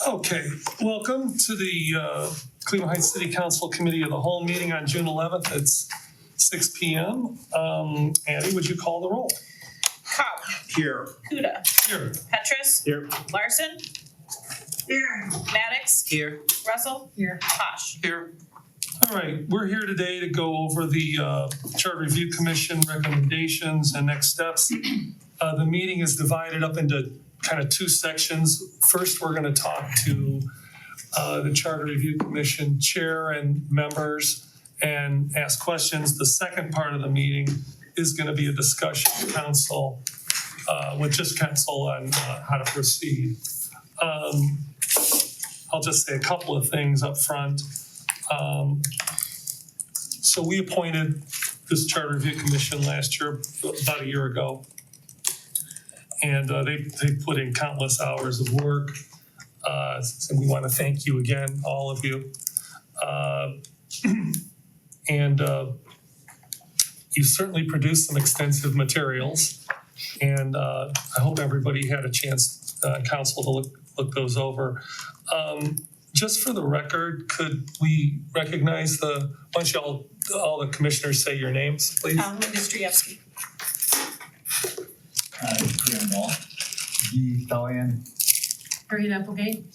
Okay, welcome to the Cleveland Heights City Council Committee of the Whole meeting on June 11th. It's 6 p.m. Andy, would you call the roll? Cobb. Here. Kuda. Here. Petrus. Here. Larson. Here. Maddox. Here. Russell. Here. Posh. Here. All right, we're here today to go over the Charter Review Commission recommendations and next steps. The meeting is divided up into kind of two sections. First, we're going to talk to the Charter Review Commission chair and members and ask questions. The second part of the meeting is going to be a discussion with council, with just council on how to proceed. I'll just say a couple of things up front. So we appointed this Charter Review Commission last year, about a year ago. And they put in countless hours of work. So we want to thank you again, all of you. And you certainly produced some extensive materials. And I hope everybody had a chance, council, to look those over. Just for the record, could we recognize why don't y'all, all the commissioners say your names, please? Linda Striyevsky. Ian Ball. Guy Stallion. Harriet Applegate.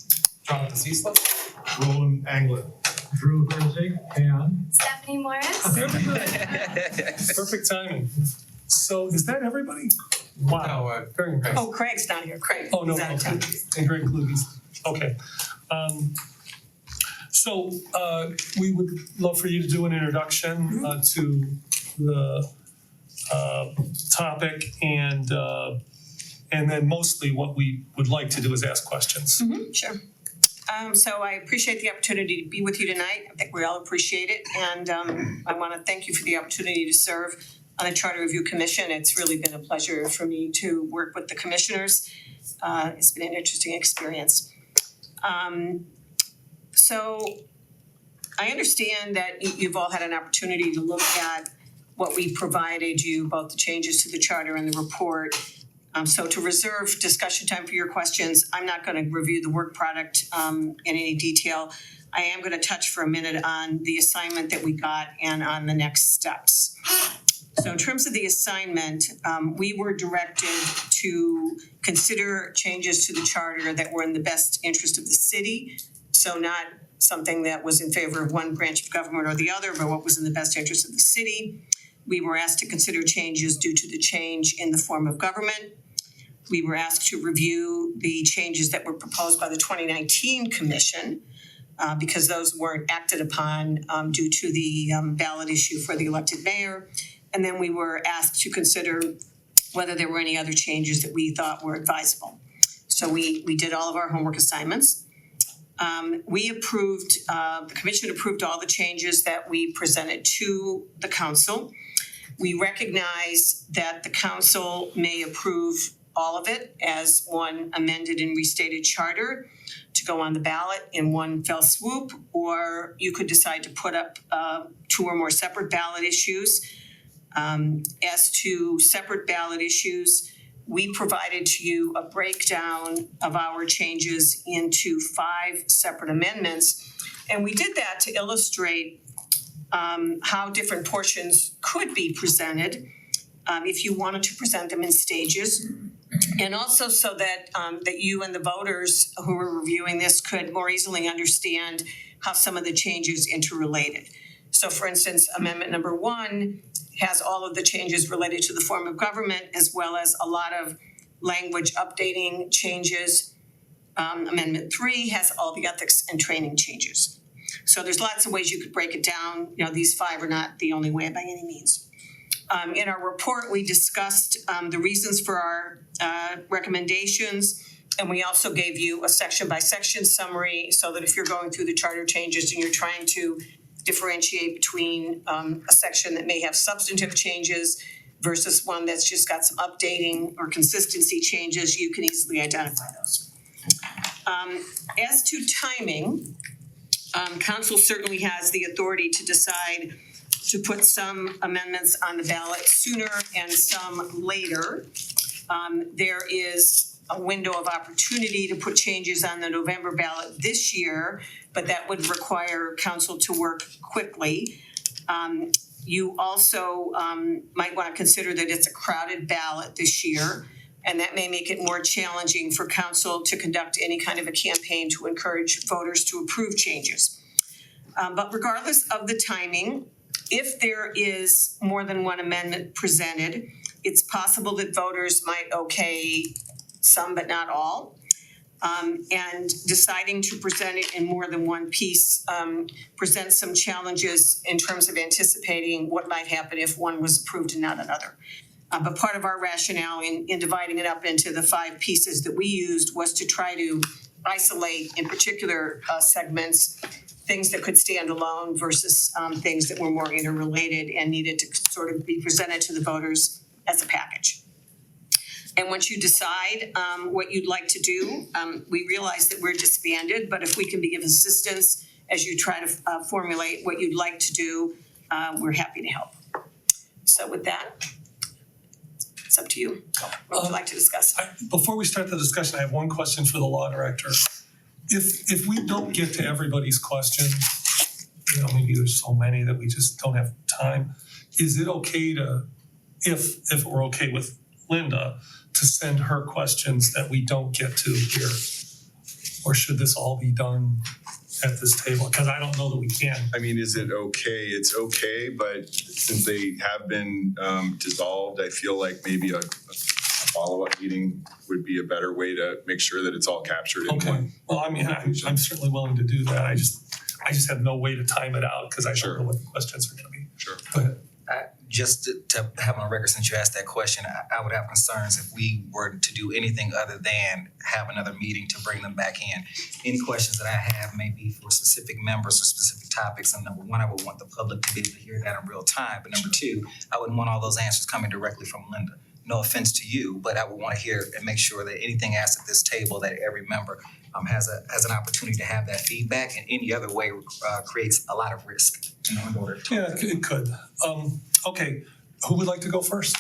Jonathan Cecil. Roland Anglin. Drew Herzig. And Stephanie Morris. Perfect timing. So is that everybody? Wow, very impressive. Oh, Craig's not here. Craig. Oh, no, He's out of okay. town. And Greg Kluge's, okay. So we would love for you to do an introduction to the topic, and then mostly what we would like to do is ask questions. Sure. So I appreciate the opportunity to be with you tonight. I think we all appreciate it. And I want to thank you for the opportunity to serve on the Charter Review Commission. It's really been a pleasure for me to work with the commissioners. It's been an interesting experience. So I understand that you've all had an opportunity to look at what we provided you, both the changes to the charter and the report. So to reserve discussion time for your questions, I'm not going to review the work product in any detail. I am going to touch for a minute on the assignment that we got and on the next steps. So in terms of the assignment, we were directed to consider changes to the charter that were in the best interest of the city. So not something that was in favor of one branch of government or the other, but what was in the best interest of the city. We were asked to consider changes due to the change in the form of government. We were asked to review the changes that were proposed by the 2019 commission because those weren't acted upon due to the ballot issue for the elected mayor. And then we were asked to consider whether there were any other changes that we thought were advisable. So we did all of our homework assignments. The commission approved all the changes that we presented to the council. We recognize that the council may approve all of it as one amended and restated charter to go on the ballot in one fell swoop, or you could decide to put up 2 or more separate ballot issues. As to separate ballot issues, we provided to you a breakdown of our changes into 5 separate amendments. And we did that to illustrate how different portions could be presented if you wanted to present them in stages. And also so that that you and the voters who are reviewing this could more easily understand how some of the changes interrelated. So for instance, amendment number 1 has all of the changes related to the form of government, as well as a lot of language updating changes. Amendment 3 has all the ethics and training changes. So there's lots of ways you could break it down. You know, these 5 are not the only way by any means. In our report, we discussed the reasons for our recommendations, and we also gave you a section-by-section summary so that if you're going through the charter changes and you're trying to differentiate between a section that may have substantive changes versus one that's just got some updating or consistency changes, you can easily identify those. As to timing, council certainly has the authority to decide to put some amendments on the ballot sooner and some later. There is a window of opportunity to put changes on the November ballot this year, but that would require council to work quickly. You also might want to consider that it's a crowded ballot this year, and that may make it more challenging for council to conduct any kind of a campaign to encourage voters to approve changes. But regardless of the timing, if there is more than one amendment presented, it's possible that voters might okay some but not all. And deciding to present it in more than one piece presents some challenges in terms of anticipating what might happen if one was approved and not another. But part of our rationale in dividing it up into the 5 pieces that we used was to try to isolate in particular segments things that could stand alone versus things that were more interrelated and needed to sort of be presented to the voters as a package. And once you decide what you'd like to do, we realize that we're disbanded, but if we can be of assistance as you try to formulate what you'd like to do, we're happy to help. So with that, it's up to you. What would you like to discuss? Before we start the discussion, I have one question for the law director. If we don't get to everybody's questions, you know, maybe there's so many that we just don't have time, is it okay to, if we're okay with Linda, to send her questions that we don't get to here? Or should this all be done at this table? Because I don't know that we can. I mean, is it okay? It's okay, but since they have been dissolved, I feel like maybe a follow-up meeting would be a better way to make sure that it's all captured in Okay, one. well, I mean, I'm certainly willing to do that. I just have no way to time it out because I don't know what the questions are gonna be. Sure. Go ahead. Just to have on record, since you asked that question, I would have concerns if we were to do anything other than have another meeting to bring them back in. Any questions that I have may be for specific members or specific topics, and number one, I would want the public to be able to hear that in real time. But number two, I wouldn't want all those answers coming directly from Linda. No offense to you, but I would want to hear and make sure that anything asked at this table, that every member has an opportunity to have that feedback, and any other way creates a lot of risk. In order to Yeah, it could. Okay, who would like to go first?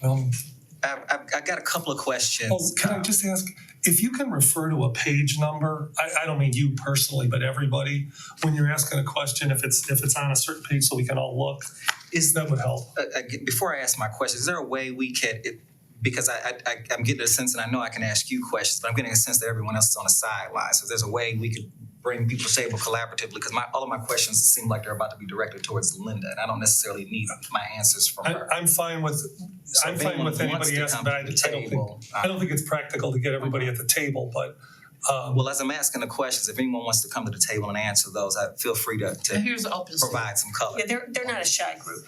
I got a couple of questions. Oh, can I just ask, if you can refer to a page number, I don't mean you personally, but everybody, when you're asking a question, if it's on a certain page so we can all look, that would help. Before I ask my question, is there a way we could, because I'm getting a sense, and I know I can ask you questions, but I'm getting a sense that everyone else is on the sidelines. So there's a way we could bring people to the table collaboratively, because all of my questions seem like they're about to be directed towards Linda, and I don't necessarily need my answers from her. I'm fine with So if anyone wants anybody to asking, come but to the table, I don't think it's practical to get everybody at the table, but well, as I'm asking the questions, if anyone wants to come to the table and answer those, feel free to Here's the open. provide some color. Yeah, they're not a shy group.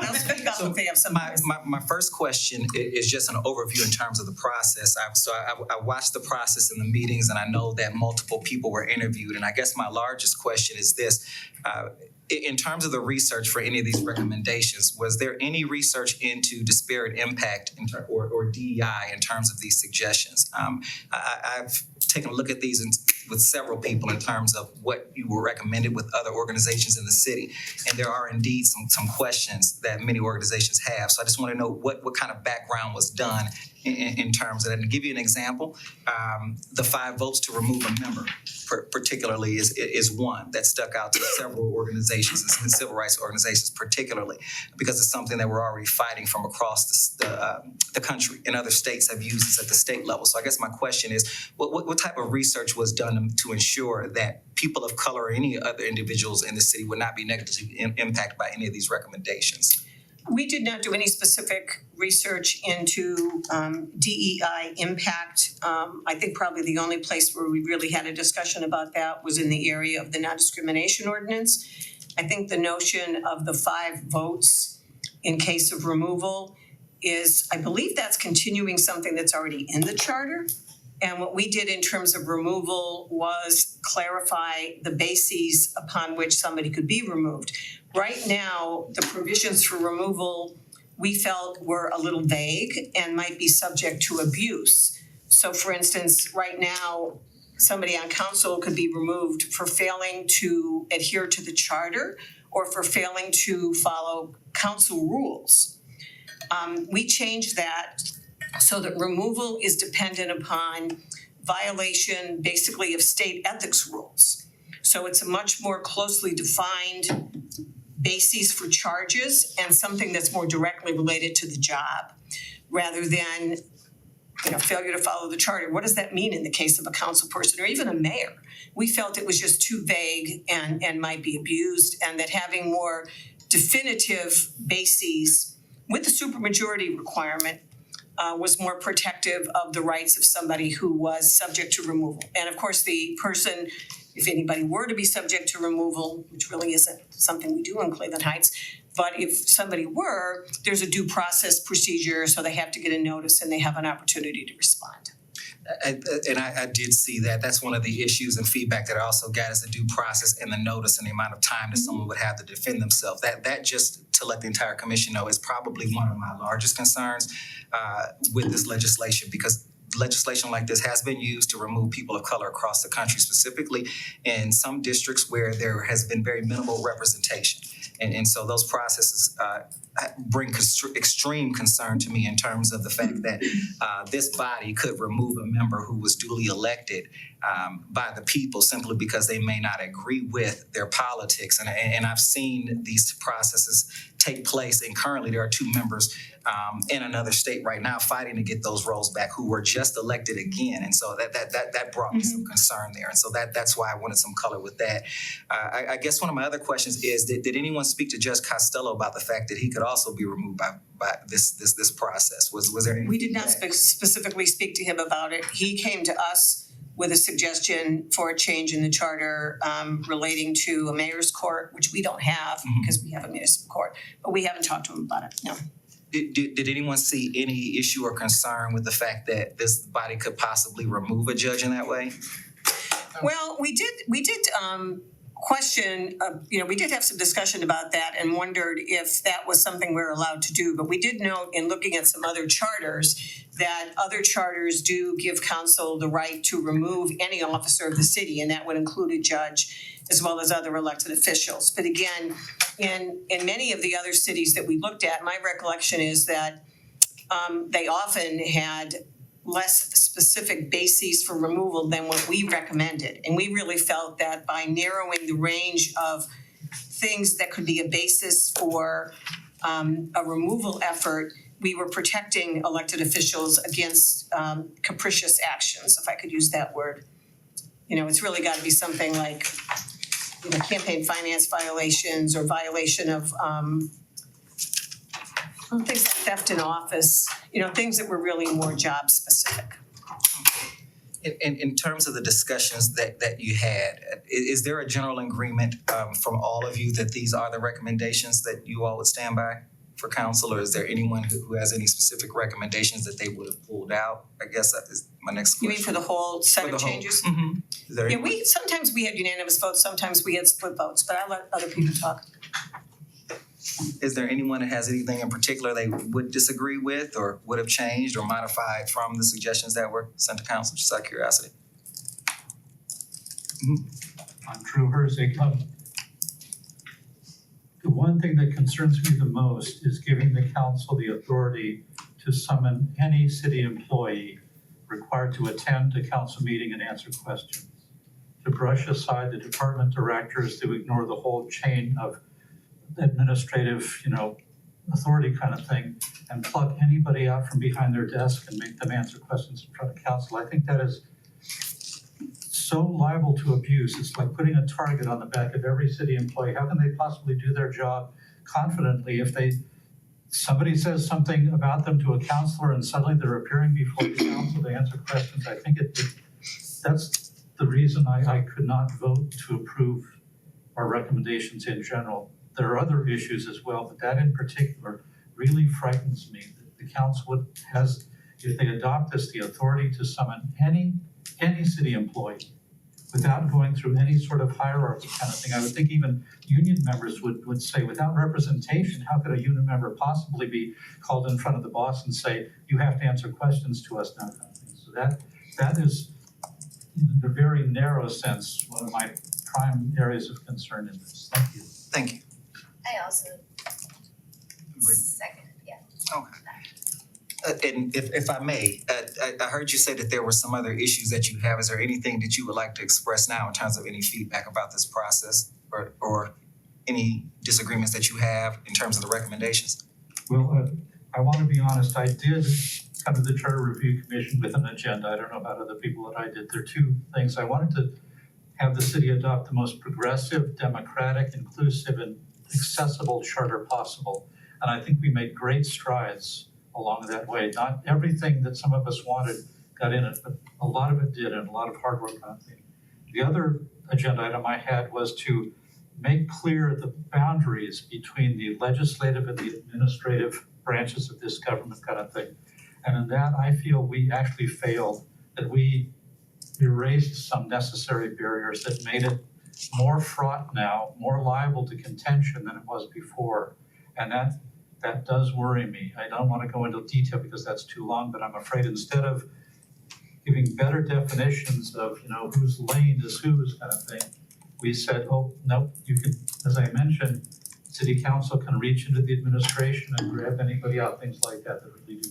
They'll speak up if they have some. My first question is just an overview in terms of the process. I watched the process in the meetings, and I know that multiple people were interviewed. And I guess my largest question is this. In terms of the research for any of these recommendations, was there any research into disparate impact or DEI in terms of these suggestions? I've taken a look at these with several people in terms of what you were recommended with other organizations in the city. And there are indeed some questions that many organizations have. So I just want to know what kind of background was done in terms of that. And to give you an example, the 5 votes to remove a member particularly is one that stuck out to several organizations and civil rights organizations particularly, because it's something that we're already fighting from across the country, and other states have used this at the state level. So I guess my question is, what type of research was done to ensure that people of color or any other individuals in the city would not be negatively impacted by any of these recommendations? We did not do any specific research into DEI impact. I think probably the only place where we really had a discussion about that was in the area of the non-discrimination ordinance. I think the notion of the 5 votes in case of removal is, I believe that's continuing something that's already in the charter. And what we did in terms of removal was clarify the bases upon which somebody could be removed. Right now, the provisions for removal we felt were a little vague and might be subject to abuse. So for instance, right now, somebody on council could be removed for failing to adhere to the charter or for failing to follow council rules. We changed that so that removal is dependent upon violation basically of state ethics rules. So it's a much more closely defined basis for charges and something that's more directly related to the job rather than, failure to follow the charter. What does that mean in the case of a council person or even a mayor? We felt it was just too vague and might be abused, and that having more definitive bases with the supermajority requirement was more protective of the rights of somebody who was subject to removal. And of course, the person, if anybody were to be subject to removal, which really isn't something we do in Cleveland Heights, but if somebody were, there's a due process procedure, so they have to get a notice and they have an opportunity to respond. I did see that. That's one of the issues and feedback that I also got is the due process and the notice and the amount of time that someone would have to defend themselves. That just to let the entire commission know is probably one of my largest concerns with this legislation, because legislation like this has been used to remove people of color across the country, specifically in some districts where there has been very minimal representation. And so those processes bring extreme concern to me in terms of the fact that this body could remove a member who was duly elected by the people simply because they may not agree with their politics. And I've seen these processes take place, and currently there are 2 members in another state right now fighting to get those roles back who were just elected again. And so that brought me some concern there. And so that's why I wanted some color with that. I guess one of my other questions is, did anyone speak to Judge Costello about the fact that he could also be removed by this process? Was there any? We did not specifically speak to him about it. He came to us with a suggestion for a change in the charter relating to a mayor's court, which we don't have because we have a municipal court, but we haven't talked to him about it, no. Did anyone see any issue or concern with the fact that this body could possibly remove a judge in that way? Well, we did question, we did have some discussion about that and wondered if that was something we're allowed to do. But we did note in looking at some other charters that other charters do give council the right to remove any officer of the city, and that would include a judge as well as other elected officials. But again, in many of the other cities that we looked at, my recollection is that they often had less specific bases for removal than what we recommended. And we really felt that by narrowing the range of things that could be a basis for a removal effort, we were protecting elected officials against capricious actions, if I could use that word. It's really got to be something like, campaign finance violations or violation of things like theft in office, things that were really more job specific. In terms of the discussions that you had, is there a general agreement from all of you that these are the recommendations that you all would stand by for council, or is there anyone who has any specific recommendations that they would have pulled out? I guess that is my next question. You mean for the whole set of changes? Mm-hmm. Is there any? Sometimes we had unanimous votes, sometimes we had split votes, but I'll let other people talk. Is there anyone that has anything in particular they would disagree with or would have changed or modified from the suggestions that were sent to council, just out of curiosity? I'm Drew Herzig. The one thing that concerns me the most is giving the council the authority to summon any city employee required to attend a council meeting and answer questions, to brush aside the department directors, to ignore the whole chain of administrative, authority kind of thing, and pluck anybody out from behind their desk and make them answer questions in front of council. I think that is so liable to abuse. It's like putting a target on the back of every city employee. How can they possibly do their job confidently if somebody says something about them to a counselor and suddenly they're appearing before the council to answer questions? I think that's the reason I could not vote to approve our recommendations in general. There are other issues as well, but that in particular really frightens me. The council has, if they adopt this, the authority to summon any city employee without going through any sort of hierarchy kind of thing. I would think even union members would say, without representation, how could a union member possibly be called in front of the boss and say, you have to answer questions to us now kind of thing. So that is, in a very narrow sense, one of my prime areas of concern in this. Thank you. Thank you. I also Agree. second, yeah. Okay. And if I may, I heard you say that there were some other issues that you have. Is there anything that you would like to express now in terms of any feedback about this process or any disagreements that you have in terms of the recommendations? Well, I want to be honest, I did come to the Charter Review Commission with an agenda. I don't know about other people that I did. There are two things. I wanted to have the city adopt the most progressive, democratic, inclusive, and accessible charter possible. And I think we made great strides along that way. Not everything that some of us wanted got in it, but a lot of it did, and a lot of hard work on it. The other agenda item I had was to make clear the boundaries between the legislative and the administrative branches of this government kind of thing. And in that, I feel we actually failed, that we erased some necessary barriers that made it more fraught now, more liable to contention than it was before. And that does worry me. I don't want to go into detail because that's too long, but I'm afraid instead of giving better definitions of, whose lane is whose kind of thing, we said, oh, nope, you can, as I mentioned, city council can reach into the administration and grab anybody out, things like that really do.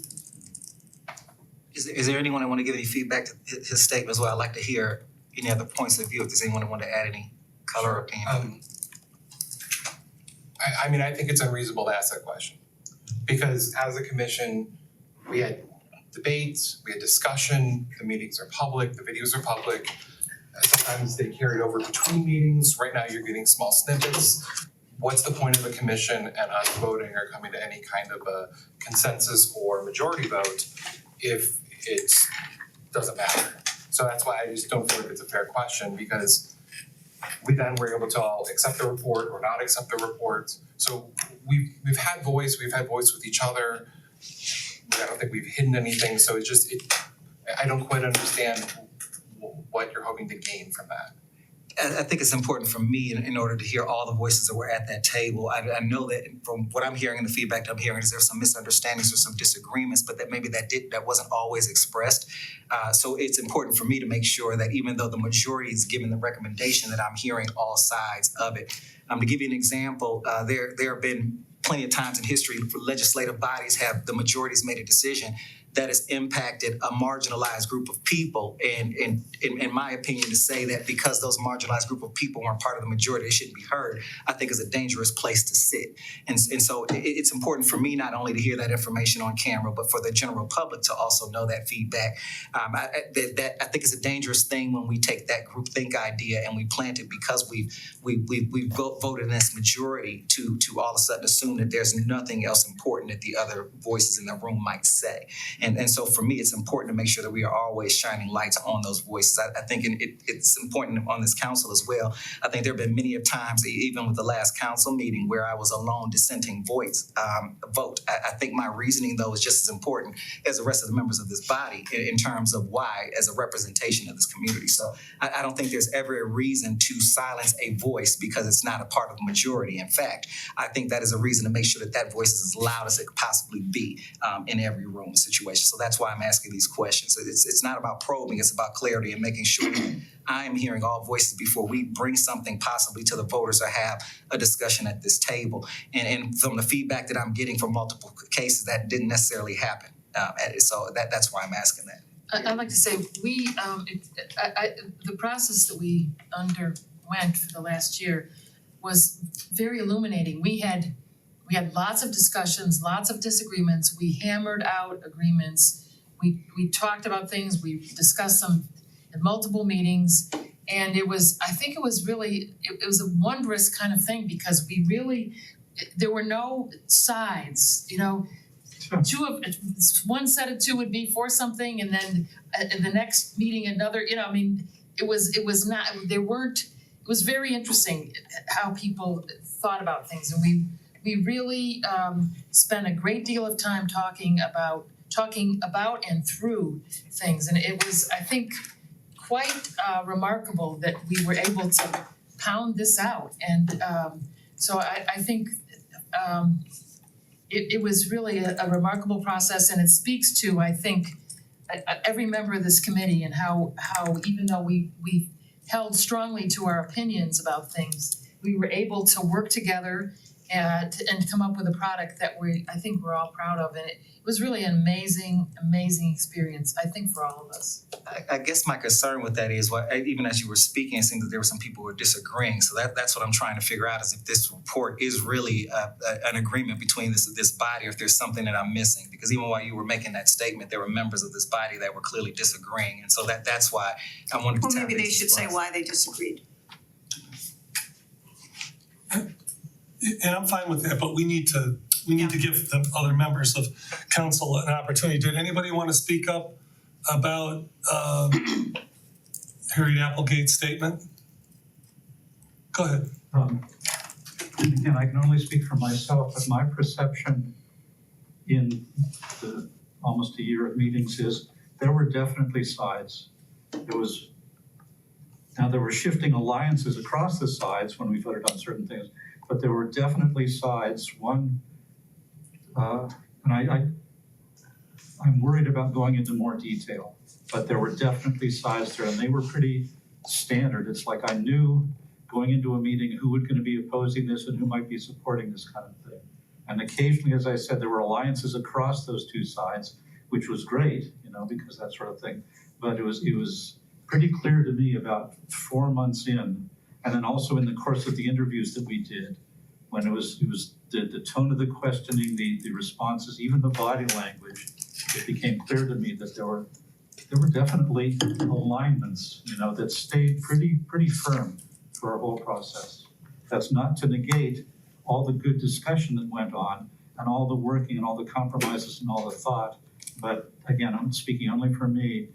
Is there anyone that want to give any feedback to his statement as well? I'd like to hear any other points of view, if there's anyone that want to add any color or opinion. I mean, I think it's unreasonable to ask that question. Because as a commission, we had debates, we had discussion, the meetings are public, the videos are public. Sometimes they carry over between meetings. Right now, you're getting small snippets. What's the point of a commission and us voting or coming to any kind of a consensus or majority vote if it doesn't matter? So that's why I just don't feel like it's a fair question, because we then were able to all accept the report or not accept the report. So we've had voice with each other. I don't think we've hidden anything. So I don't quite understand what you're hoping to gain from that. I think it's important for me in order to hear all the voices that were at that table. I know that from what I'm hearing and the feedback that I'm hearing is there's some misunderstandings or some disagreements, but that maybe that wasn't always expressed. So it's important for me to make sure that even though the majority is given the recommendation, that I'm hearing all sides of it. To give you an example, there have been plenty of times in history for legislative bodies have the majorities made a decision that has impacted a marginalized group of people. And in my opinion, to say that because those marginalized group of people weren't part of the majority, they shouldn't be heard, I think is a dangerous place to sit. And so it's important for me not only to hear that information on camera, but for the general public to also know that feedback. I think it's a dangerous thing when we take that groupthink idea and we plant it because we voted in this majority to all of a sudden assume that there's nothing else important that the other voices in the room might say. And so for me, it's important to make sure that we are always shining lights on those voices. I think it's important on this council as well. I think there have been many of times, even with the last council meeting, where I was a lone dissenting vote. I think my reasoning, though, is just as important as the rest of the members of this body in terms of why, as a representation of this community. So I don't think there's ever a reason to silence a voice because it's not a part of the majority. In fact, I think that is a reason to make sure that that voice is as loud as it could possibly be in every room situation. So that's why I'm asking these questions. It's not about probing, it's about clarity and making sure that I am hearing all voices before we bring something possibly to the voters or have a discussion at this table. And from the feedback that I'm getting from multiple cases, that didn't necessarily happen. So that's why I'm asking that. I'd like to say, the process that we underwent for the last year was very illuminating. We had lots of discussions, lots of disagreements. We hammered out agreements. We talked about things. We discussed them in multiple meetings. And it was a wondrous kind of thing because there were no sides, one set of two would be for something and then in the next meeting another, it was very interesting how people thought about things. And we really spent a great deal of time talking about and through things. And it was, I think, quite remarkable that we were able to pound this out. And so I think it was really a remarkable process, and it speaks to, I think, every member of this committee and how even though we held strongly to our opinions about things, we were able to work together and come up with a product that I think we're all proud of, and it was really an amazing experience, I think, for all of us. I guess my concern with that is, even as you were speaking, it seemed that there were some people who were disagreeing. So that's what I'm trying to figure out, is if this report is really an agreement between this body, or if there's something that I'm missing. Because even while you were making that statement, there were members of this body that were clearly disagreeing, and so that's why I wanted to Well, tap maybe into they should this say process. why they disagreed. And I'm fine with that, but we need to give the other members of council an opportunity. Did anybody want to speak up about Harriet Applegate's statement? Go ahead. And again, I can only speak for myself, but my perception in the almost a year of meetings is there were definitely sides. There were shifting alliances across the sides when we voted on certain things, but there were definitely sides. One, and I'm worried about going into more detail, but there were definitely sides there, and they were pretty standard. It's like I knew going into a meeting who was going to be opposing this and who might be supporting this kind of thing. And occasionally, as I said, there were alliances across those two sides, which was great, because that sort of thing. But it was pretty clear to me about 4 months in, and then also in the course of the interviews that we did, when it was the tone of the questioning, the responses, even the body language, it became clear to me that there were definitely alignments, that stayed pretty firm for our whole process. That's not to negate all the good discussion that went on, and all the working and all the compromises and all the thought. But again, I'm speaking only for me.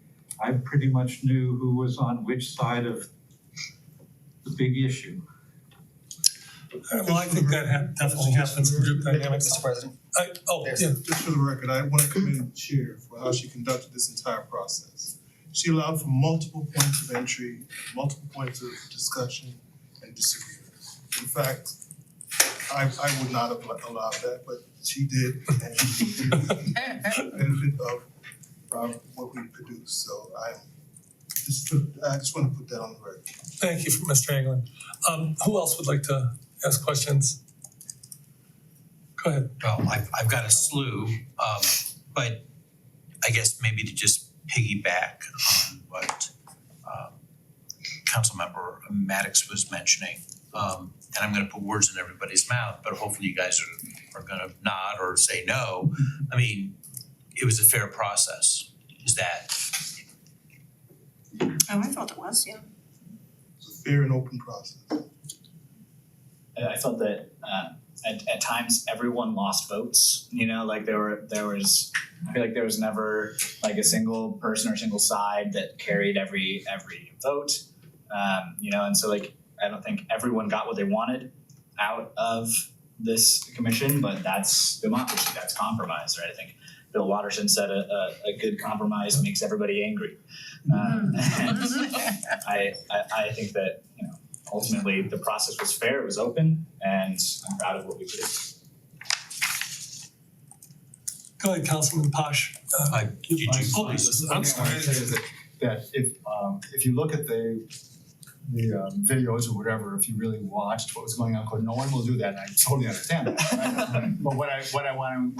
I pretty much knew who was on which side of the big issue. Well, I think that definitely happens in group dynamics. Mr. President? Yeah. Just for the record, I want to commend the chair for how she conducted this entire process. She allowed for multiple points of entry, multiple points of discussion and disagreement. In fact, I would not have allowed that, but she did, and she did the benefit of what we produced. So I just want to put that on the record. Thank you, Mr. Anglin. Who else would like to ask questions? Go ahead. Well, I've got a slew, but I guess maybe to just piggyback on what Councilmember Maddox was mentioning, and I'm gonna put words in everybody's mouth, but hopefully you guys are gonna nod or say no. I mean, it was a fair process. Is that? Oh, I felt it was, yeah. It's a fair and open process. I felt that at times everyone lost votes. Like there was I feel like there was never like a single person or single side that carried every vote. And so like I don't think everyone got what they wanted out of this commission, but that's democracy, that's compromise, right? I think Bill Watterson said a good compromise makes everybody angry. And I think that, ultimately the process was fair, it was open, and I'm proud of what we produced. Go ahead, Councilman Posh. Did you please? I'm sorry. That if you look at the videos or whatever, if you really watched what was going on, no one will do that, and I totally understand that. Right? But what I want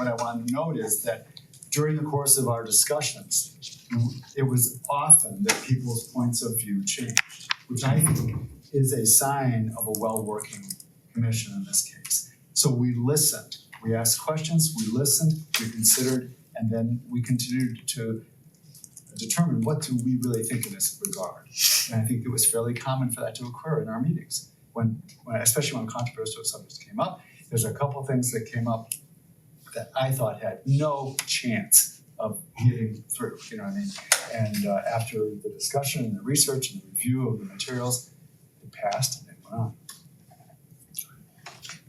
to note is that during the course of our discussions, it was often that people's points of view changed, which I think is a sign of a well-working commission in this case. So we listened, we asked questions, we listened, we considered, and then we continued to determine what do we really think in this regard. And I think it was fairly common for that to occur in our meetings, when especially when controversial subjects came up. There's a couple things that came up that I thought had no chance of getting through, you know what I mean? And after the discussion and the research and the review of the materials, it passed and it went on.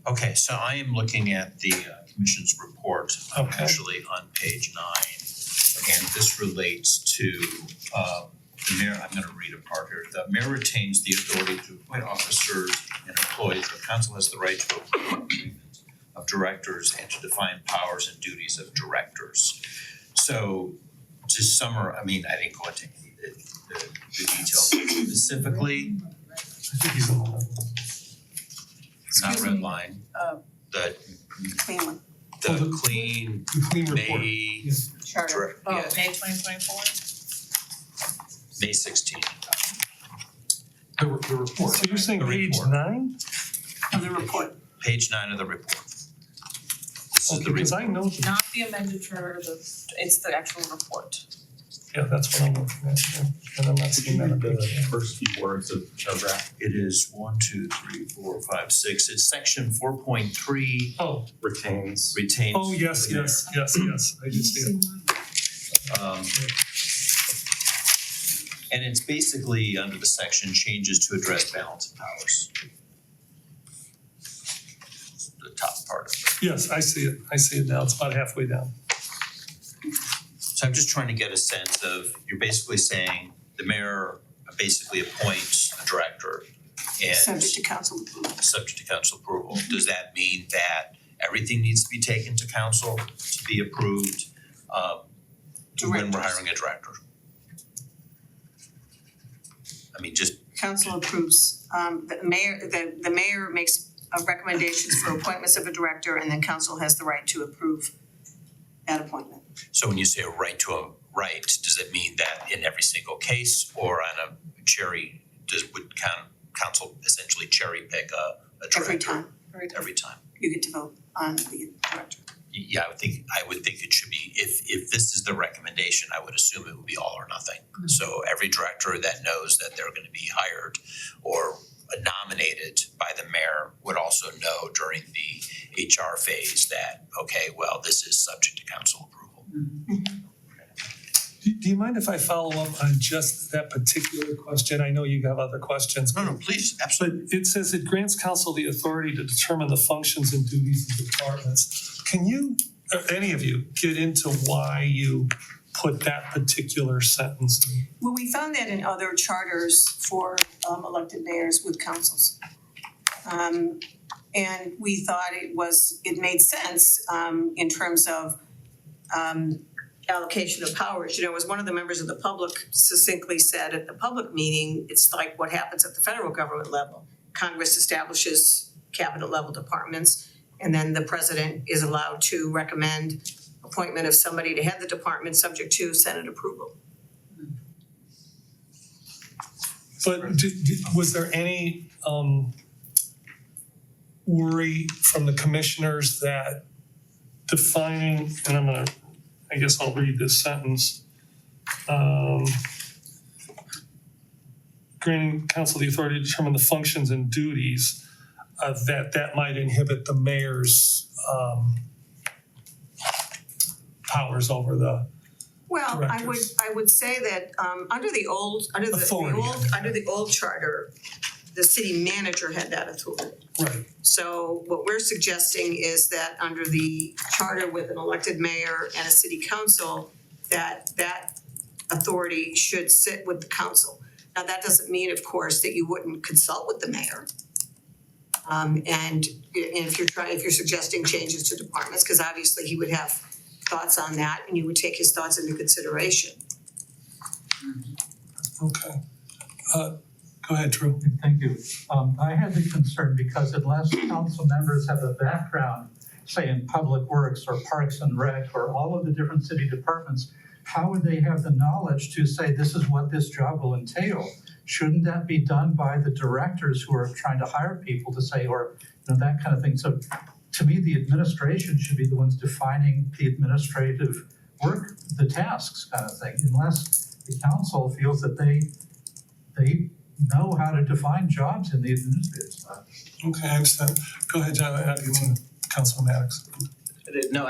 Okay, so I am looking at the commission's report, Okay. actually on page 9. And this relates to the mayor. I'm gonna read a part here. The mayor retains the authority to appoint officers and employees. The council has the right to appoint agreements of directors and to define powers and duties of directors. So to summarize, I mean, I didn't go into any of the details specifically. I think he's on. It's not red line. the Clean one, Oh, the the- clean The clean report. May charter. Oh, yeah, May 2024? May 16th. The report. So you're saying The page report. 9? Of the report. Page 9 of the report. This is Okay, the because report. I know, Not the amended charter, it's the actual report. yeah, that's what I'm looking at here, and I'm not seeing that. The first few words of paragraph It is 1, 2, 3, 4, 5, 6. It's section 4.3 Oh, retains. retains. oh, yes, the mayor. yes, I do see it. And it's basically under the section changes to address balance of powers. The top part of it. Yes, I see it now, it's about halfway down. So I'm just trying to get a sense of, you're basically saying the mayor basically appoints a director and Subject to council approval. subject to council approval. Does that mean that everything needs to be taken to council to be approved when we're Directors. hiring a director? I mean, just Council approves, the mayor makes recommendations for appointments of a director, and then council has the right to approve that appointment. so when you say a right to a right, does it mean that in every single case or on a would council essentially cherry pick a director? Every time, Every time. you get to vote on the director. Yeah, I would think it should be, if this is the recommendation, I would assume it would be all or nothing. So every director that knows that they're gonna be hired or nominated by the mayor would also know during the HR phase that, okay, well, this is subject to council approval. Do you mind if I follow up on just that particular question? I know you have other questions. No, please, absolutely. But it says it grants council the authority to determine the functions and duties of departments. Can you, or any of you, get into why you put that particular sentence in? Well, we found that in other charters for elected mayors with councils. And we thought it made sense in terms of allocation of powers. You know, as one of the members of the public succinctly said at the public meeting, it's like what happens at the federal government level. Congress establishes cabinet level departments, and then the president is allowed to recommend appointment of somebody to head the department subject to Senate approval. But was there any worry from the commissioners that defining, and I guess I'll read this sentence. Granting council the authority to determine the functions and duties, that might inhibit the mayor's powers over the Well, directors. I would say that under the old charter, the city manager had that authority. Right. So what we're suggesting is that under the charter with an elected mayor and a city council, that authority should sit with the council. Now, that doesn't mean, of course, that you wouldn't consult with the mayor. And if you're suggesting changes to departments, because obviously he would have thoughts on that and you would take his thoughts into consideration. Okay. Go ahead, Drew. Thank you. I had the concern because unless council members have a background, say in public works or parks and rec or all of the different city departments, how would they have the knowledge to say this is what this job will entail? Shouldn't that be done by the directors who are trying to hire people to say, or that kind of thing? So to me, the administration should be the ones defining the administrative work, the tasks kind of thing, unless the council feels that they know how to define jobs in the administrative side. Okay, I understand. Go ahead, John. I have to get to Councilman Maddox. No,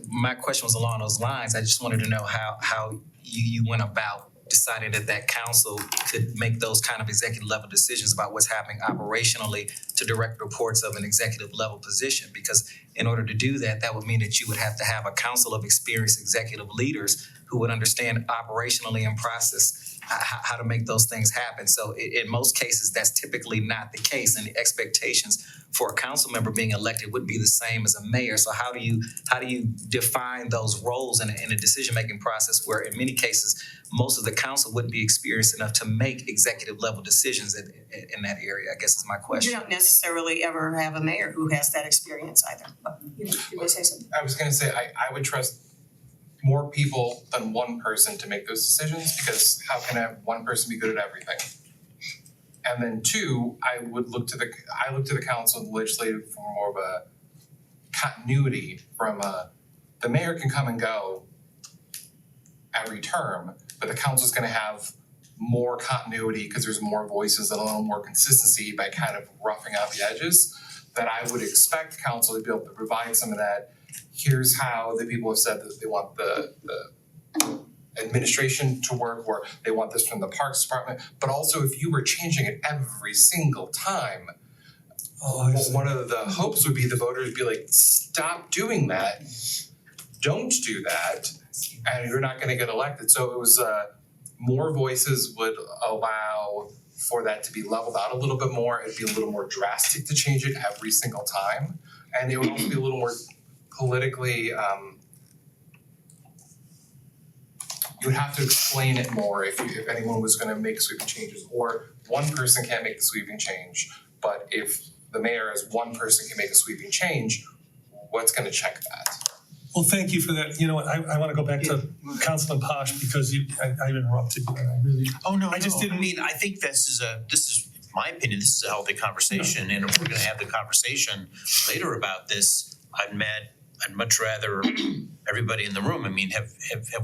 my question was along those lines. I just wanted to know how you went about deciding that council could make those kind of executive level decisions about what's happening operationally to direct reports of an executive level position. Because in order to do that, that would mean that you would have to have a council of experienced executive leaders who would understand operationally and process how to make those things happen. So in most cases, that's typically not the case, and the expectations for a council member being elected would be the same as a mayor. So how do you define those roles in a decision-making process where in many cases, most of the council wouldn't be experienced enough to make executive level decisions in that area, I guess is my question. You don't necessarily ever have a mayor who has that experience either, but you may say something. I was gonna say, I would trust more people than one person to make those decisions, because how can I have one person be good at everything? And then two, I look to the council and the legislative for more of a continuity from the mayor can come and go every term, but the council's gonna have more continuity because there's more voices and a little more consistency by kind of roughing out the edges, that I would expect council to be able to provide some of that. Here's how the people have said that they want the administration to work, or they want this from the Parks Department, but also if you were changing it every single time, one of the hopes would be the voters would be like, stop doing that, don't do that, and you're not gonna get elected. So it was more voices would allow for that to be leveled out a little bit more. It'd be a little more drastic to change it every single time, and it would also be a little more politically you would have to explain it more if anyone was gonna make sweeping changes, or one person can't make the sweeping change, but if the mayor as one person can make a sweeping change, what's gonna check that? Well, thank you for that. You know what, I wanna go back to Councilman Posh because I interrupted you and I really, Oh, no, I just didn't- I mean, I think this is my opinion, this is a healthy conversation, and if we're gonna have the conversation later about this, I'd much rather everybody in the room, I mean, have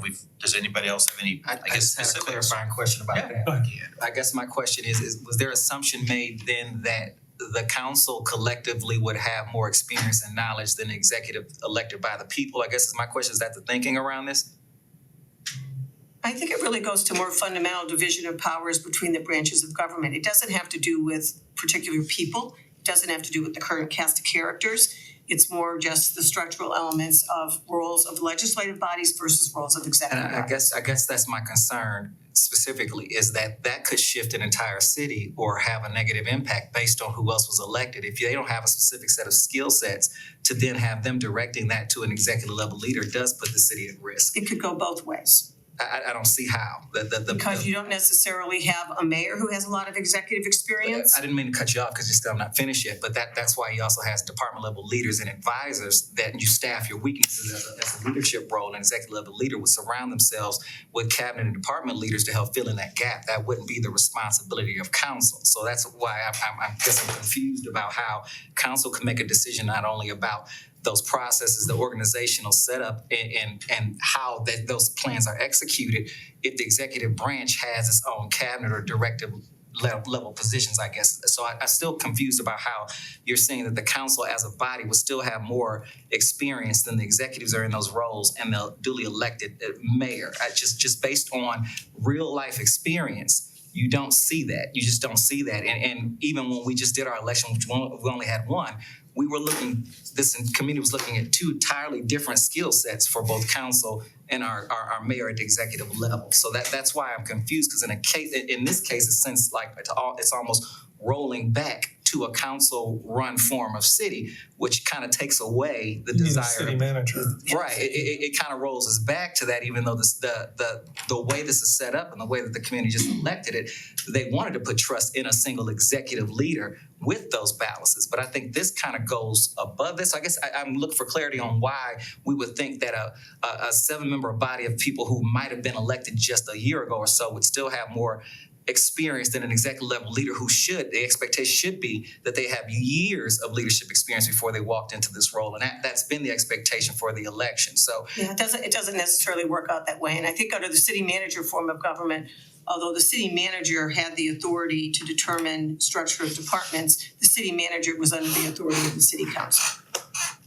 we, does anybody else have any, I guess, just had a specifics? clarifying question about that. Go ahead. I guess my question is was there assumption made then that the council collectively would have more experience and knowledge than the executive elected by the people? I guess is my question, is that the thinking around this? I think it really goes to more fundamental division of powers between the branches of government. It doesn't have to do with particular people. It doesn't have to do with the current cast of characters. It's more just the structural elements of roles of legislative bodies versus roles of And executive bodies. I guess that's my concern specifically, is that could shift an entire city or have a negative impact based on who else was elected. If they don't have a specific set of skill sets, to then have them directing that to an executive level leader does put the city at risk. It could go both ways. I don't see how. Because you don't necessarily have a mayor who has a lot of executive experience. I didn't mean to cut you off because I'm not finished yet, but that's why he also has department level leaders and advisors that you staff your weaknesses as a leadership role. An executive level leader would surround themselves with cabinet and department leaders to help fill in that gap. That wouldn't be the responsibility of council. So that's why I'm confused about how council can make a decision not only about those processes, the organizational setup, and how those plans are executed if the executive branch has its own cabinet or directive level positions, I guess. So I'm still confused about how you're saying that the council as a body would still have more experience than the executives are in those roles and the duly elected mayor. Just based on real life experience, you don't see that. You just don't see that. And even when we just did our election, which we only had one, we were this committee was looking at two entirely different skill sets for both council and our mayor at the executive level. So that's why I'm confused, because in this case, it seems like it's almost rolling back to a council-run form of city, which kind of takes away the You mean desire. city manager. Right, it kind of rolls us back to that, even though the way this is set up and the way that the community just elected it, they wanted to put trust in a single executive leader with those balances. But I think this kind of goes above this. I guess I'm looking for clarity on why we would think that a 7-member body of people who might have been elected just a year ago or so would still have more experience than an executive level leader the expectation should be that they have years of leadership experience before they walked into this role. And that's been the expectation for the election. So Yeah, it doesn't necessarily work out that way. And I think under the city manager form of government, although the city manager had the authority to determine structure of departments, the city manager was under the authority of the city council.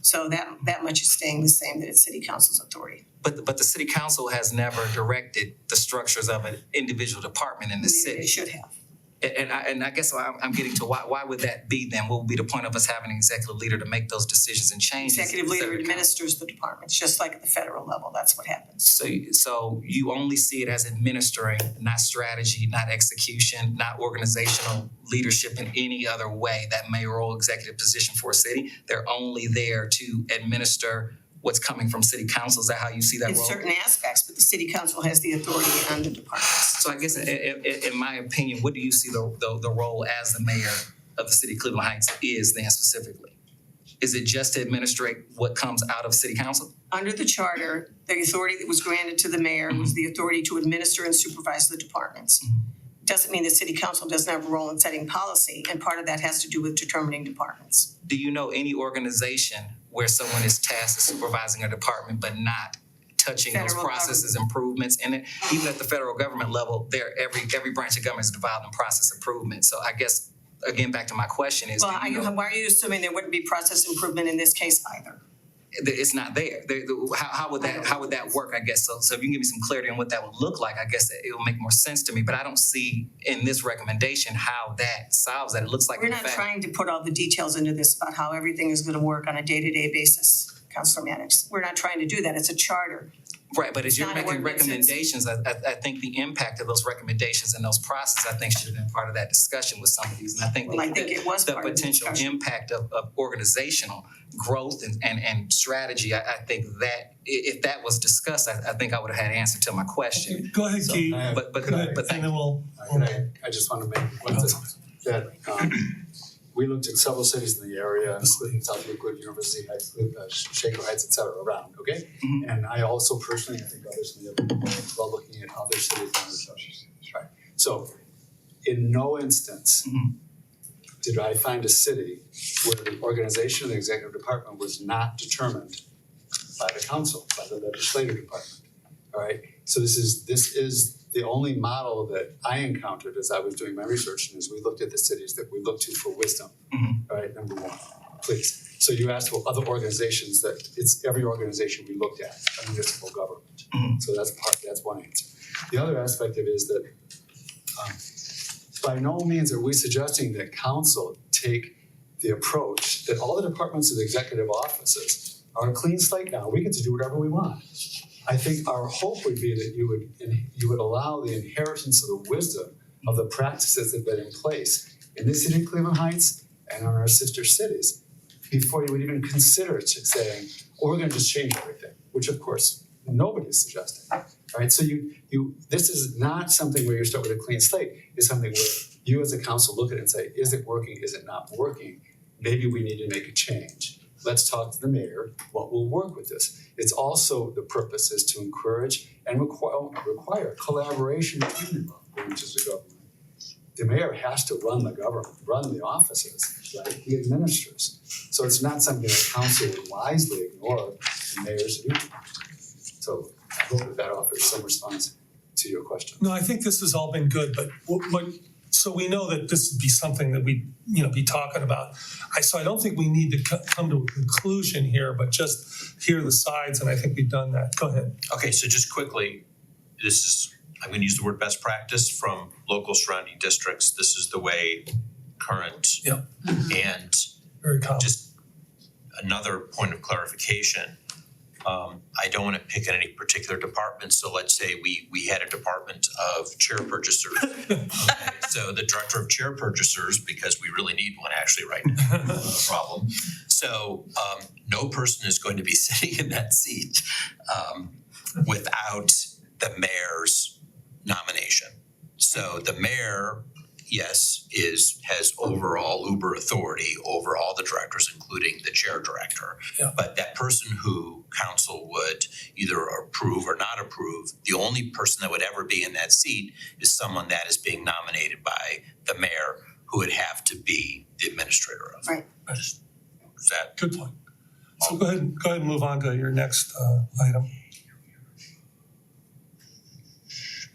So that much is staying the same, that it's city council's authority. But the city council has never directed the structures of an individual department in the Maybe city. they should have. And I guess I'm getting to why would that be then? What would be the point of us having an executive leader to make those decisions and changes? Executive leader instead of the council? administers the departments, just like at the federal level, that's what happens. So you only see it as administering, not strategy, not execution, not organizational leadership in any other way, that mayoral executive position for a city. They're only there to administer what's coming from city council. Is that how you see that In role? certain aspects, but the city council has the authority on the departments. So I guess in my opinion, what do you see the role as the mayor of the city of Cleveland Heights is then specifically? Is it just to administrate what comes out of city council? Under the charter, the authority that was granted to the mayor was the authority to administer and supervise the departments. Doesn't mean the city council doesn't have a role in setting policy, and part of that has to do with determining departments. Do you know any organization where someone is tasked with supervising a department but not touching those Federal processes, improvements in it? Even at the federal government level, every branch of government is divided in process improvement. So I guess, again, back to my question is, Well, do you know- why are you assuming there wouldn't be process improvement in this case either? it's not there. How would that work, I guess? So if you can give me some clarity on what that would look like, I guess it will make more sense to me. But I don't see in this recommendation how that solves that. It looks like We're in not fact, trying to put all the details into this about how everything is gonna work on a day-to-day basis, Councilor Mannix. We're not trying to do that. It's a charter. right, but as It's you're not an making ordinance, it's- recommendations, I think the impact of those recommendations and those processes, I think should have been part of that discussion with some of these. And I think Well, I think it was the part of the potential discussion. impact of organizational growth and strategy, I think that if that was discussed, I think I would have had an answer to my question. Go ahead, Keith. But Go ahead, thank and then we'll. I just want to make one thing, that we looked at several cities in the area, including South Lakewood, University Heights, Shaker Heights, et cetera, around, okay? Mhm. And I also personally, I think others in the other, well, looking at other cities and other cities, right? So in no instance Mhm. did I find a city where the organization of the executive department was not determined by the council, by the legislative department, all right? So this is the only model that I encountered as I was doing my research, and as we looked at the cities that we look to for wisdom, Mhm. all right, number one, please. So you asked about other organizations, that it's every organization we looked at, a municipal government. Mhm. So that's one answer. The other aspect of it is that by no means are we suggesting that council take the approach that all the departments of the executive offices are a clean slate now, we get to do whatever we want. I think our hope would be that you would allow the inheritance of the wisdom of the practices that have been in place in the city of Cleveland Heights and in our sister cities before you would even consider saying, oh, we're gonna just change everything, which of course nobody's suggesting. All right, so this is not something where you start with a clean slate. It's something where you as a council look at it and say, is it working, is it not working? Maybe we need to make a change. Let's talk to the mayor, what will work with this? It's also, the purpose is to encourage and require collaboration between the branches of government. The mayor has to run the government, run the offices, right? He administers. So it's not something that council would wisely ignore the mayor's view. So I hope that offers some response to your question. No, I think this has all been good, but what, so we know that this would be something that we, be talking about. So I don't think we need to come to a conclusion here, but just hear the sides, and I think we've done that. Go ahead. Okay, so just quickly, I'm gonna use the word best practice from local surrounding districts. This is the way current. Yeah. And Very common. just another point of clarification. I don't wanna pick on any particular department, so let's say we had a department of chair purchasers. Okay, so the director of chair purchasers, because we really need one actually right now, problem. So no person is going to be sitting in that seat without the mayor's nomination. So the mayor, yes, has overall uber authority over all the directors, including the chair director. Yeah. But that person who council would either approve or not approve, the only person that would ever be in that seat is someone that is being nominated by the mayor, who would have to be the administrator of. Right. Is that Good point. So go ahead and move on to your next item.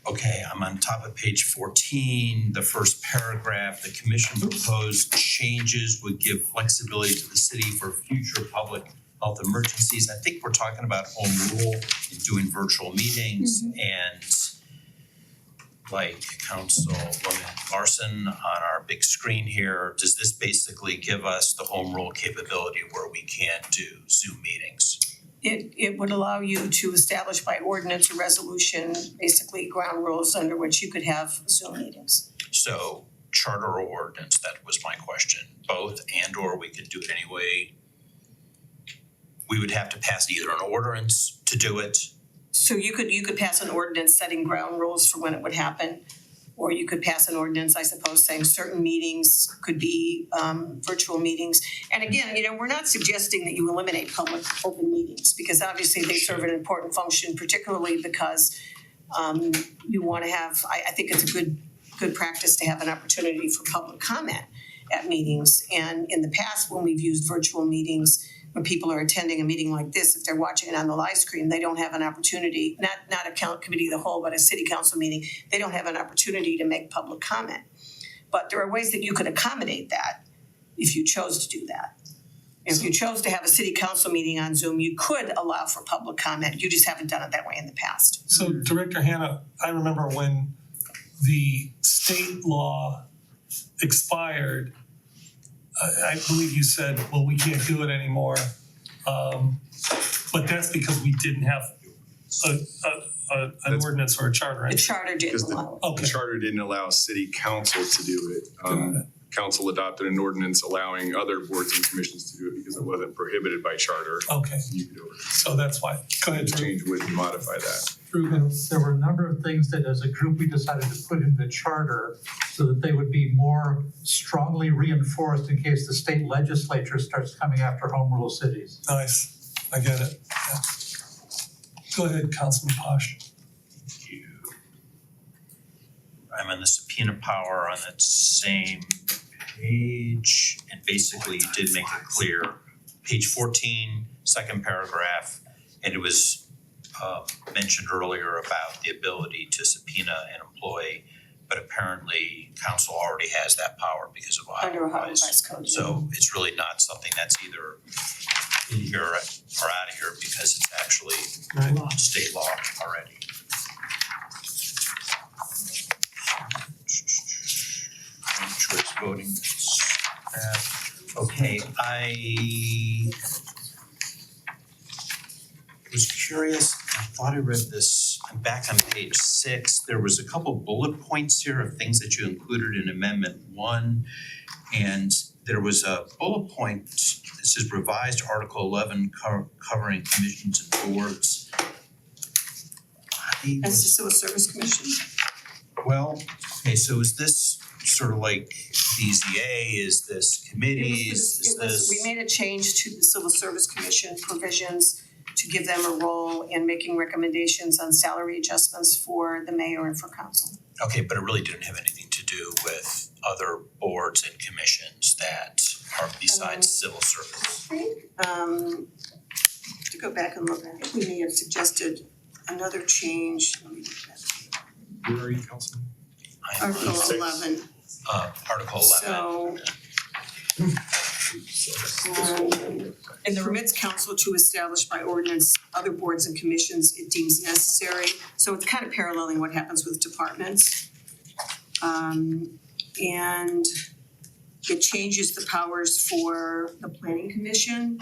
okay? I'm on top of page 14, the first paragraph. The commission proposed changes would give flexibility to the city for future public health emergencies. I think we're talking about home rule and doing virtual meetings and like Councilwoman Larson on our big screen here, does this basically give us the home rule capability where we can do Zoom meetings? It would allow you to establish by ordinance or resolution, basically ground rules under which you could have Zoom meetings. So charter or ordinance, that was my question, both and or we could do it anyway. We would have to pass either an ordinance to do it. So you could pass an ordinance setting ground rules for when it would happen. Or you could pass an ordinance, I suppose, saying certain meetings could be virtual meetings. And again, we're not suggesting that you eliminate public open meetings, because obviously they serve an important function, particularly because you wanna have, I think it's a good practice to have an opportunity for public comment at meetings. And in the past, when we've used virtual meetings, when people are attending a meeting like this, if they're watching it on the live screen, they don't have an opportunity, not a committee of the whole, but a city council meeting, they don't have an opportunity to make public comment. But there are ways that you could accommodate that if you chose to do that. If you chose to have a city council meeting on Zoom, you could allow for public comment, you just haven't done it that way in the past. So Director Hannah, I remember when the state law expired, I believe you said, well, we can't do it anymore. But that's because we didn't have an That's- ordinance or a charter. The charter Because didn't the- allow it. The Okay, charter didn't allow city council to do it. got it. Council adopted an ordinance allowing other boards and commissions to do it because it wasn't prohibited by charter. Okay, You could do it. so that's why. Go ahead, The Drew. change would modify that. There were a number of things that as a group we decided to put in the charter so that they would be more strongly reinforced in case the state legislature starts coming after home rule cities. Nice, I get it, yeah. Go ahead, Councilman Posh. I'm in the subpoena power on that same page, and basically you did make it clear. Page 14, second paragraph, and it was mentioned earlier about the ability to subpoena an employee, but apparently council already has that power because of Ohio Under Ohio Revised. Revised Code. So it's really not something that's either in here or out of here because it's actually Right. state law already. Choice voting, okay, I was curious, I thought I read this, I'm back on page 6, there was a couple bullet points here of things that you included in Amendment 1. And there was a bullet point, this is revised Article 11 covering commissions and boards. I That's was the Civil Service Commission. well, okay, so is this sort of like BZA, is this committees, is this? We made a change to the Civil Service Commission provisions to give them a role in making recommendations on salary adjustments for the mayor and for council. Okay, but it really didn't have anything to do with other boards and commissions that are besides civil service. To go back and look, I think we may have suggested another change. Let me look at Where are you, Councilman? Article Six. 11. Article 11. And the remits council to establish by ordinance other boards and commissions it deems necessary. So it's kind of paralleling what happens with departments. And it changes the powers for the planning commission.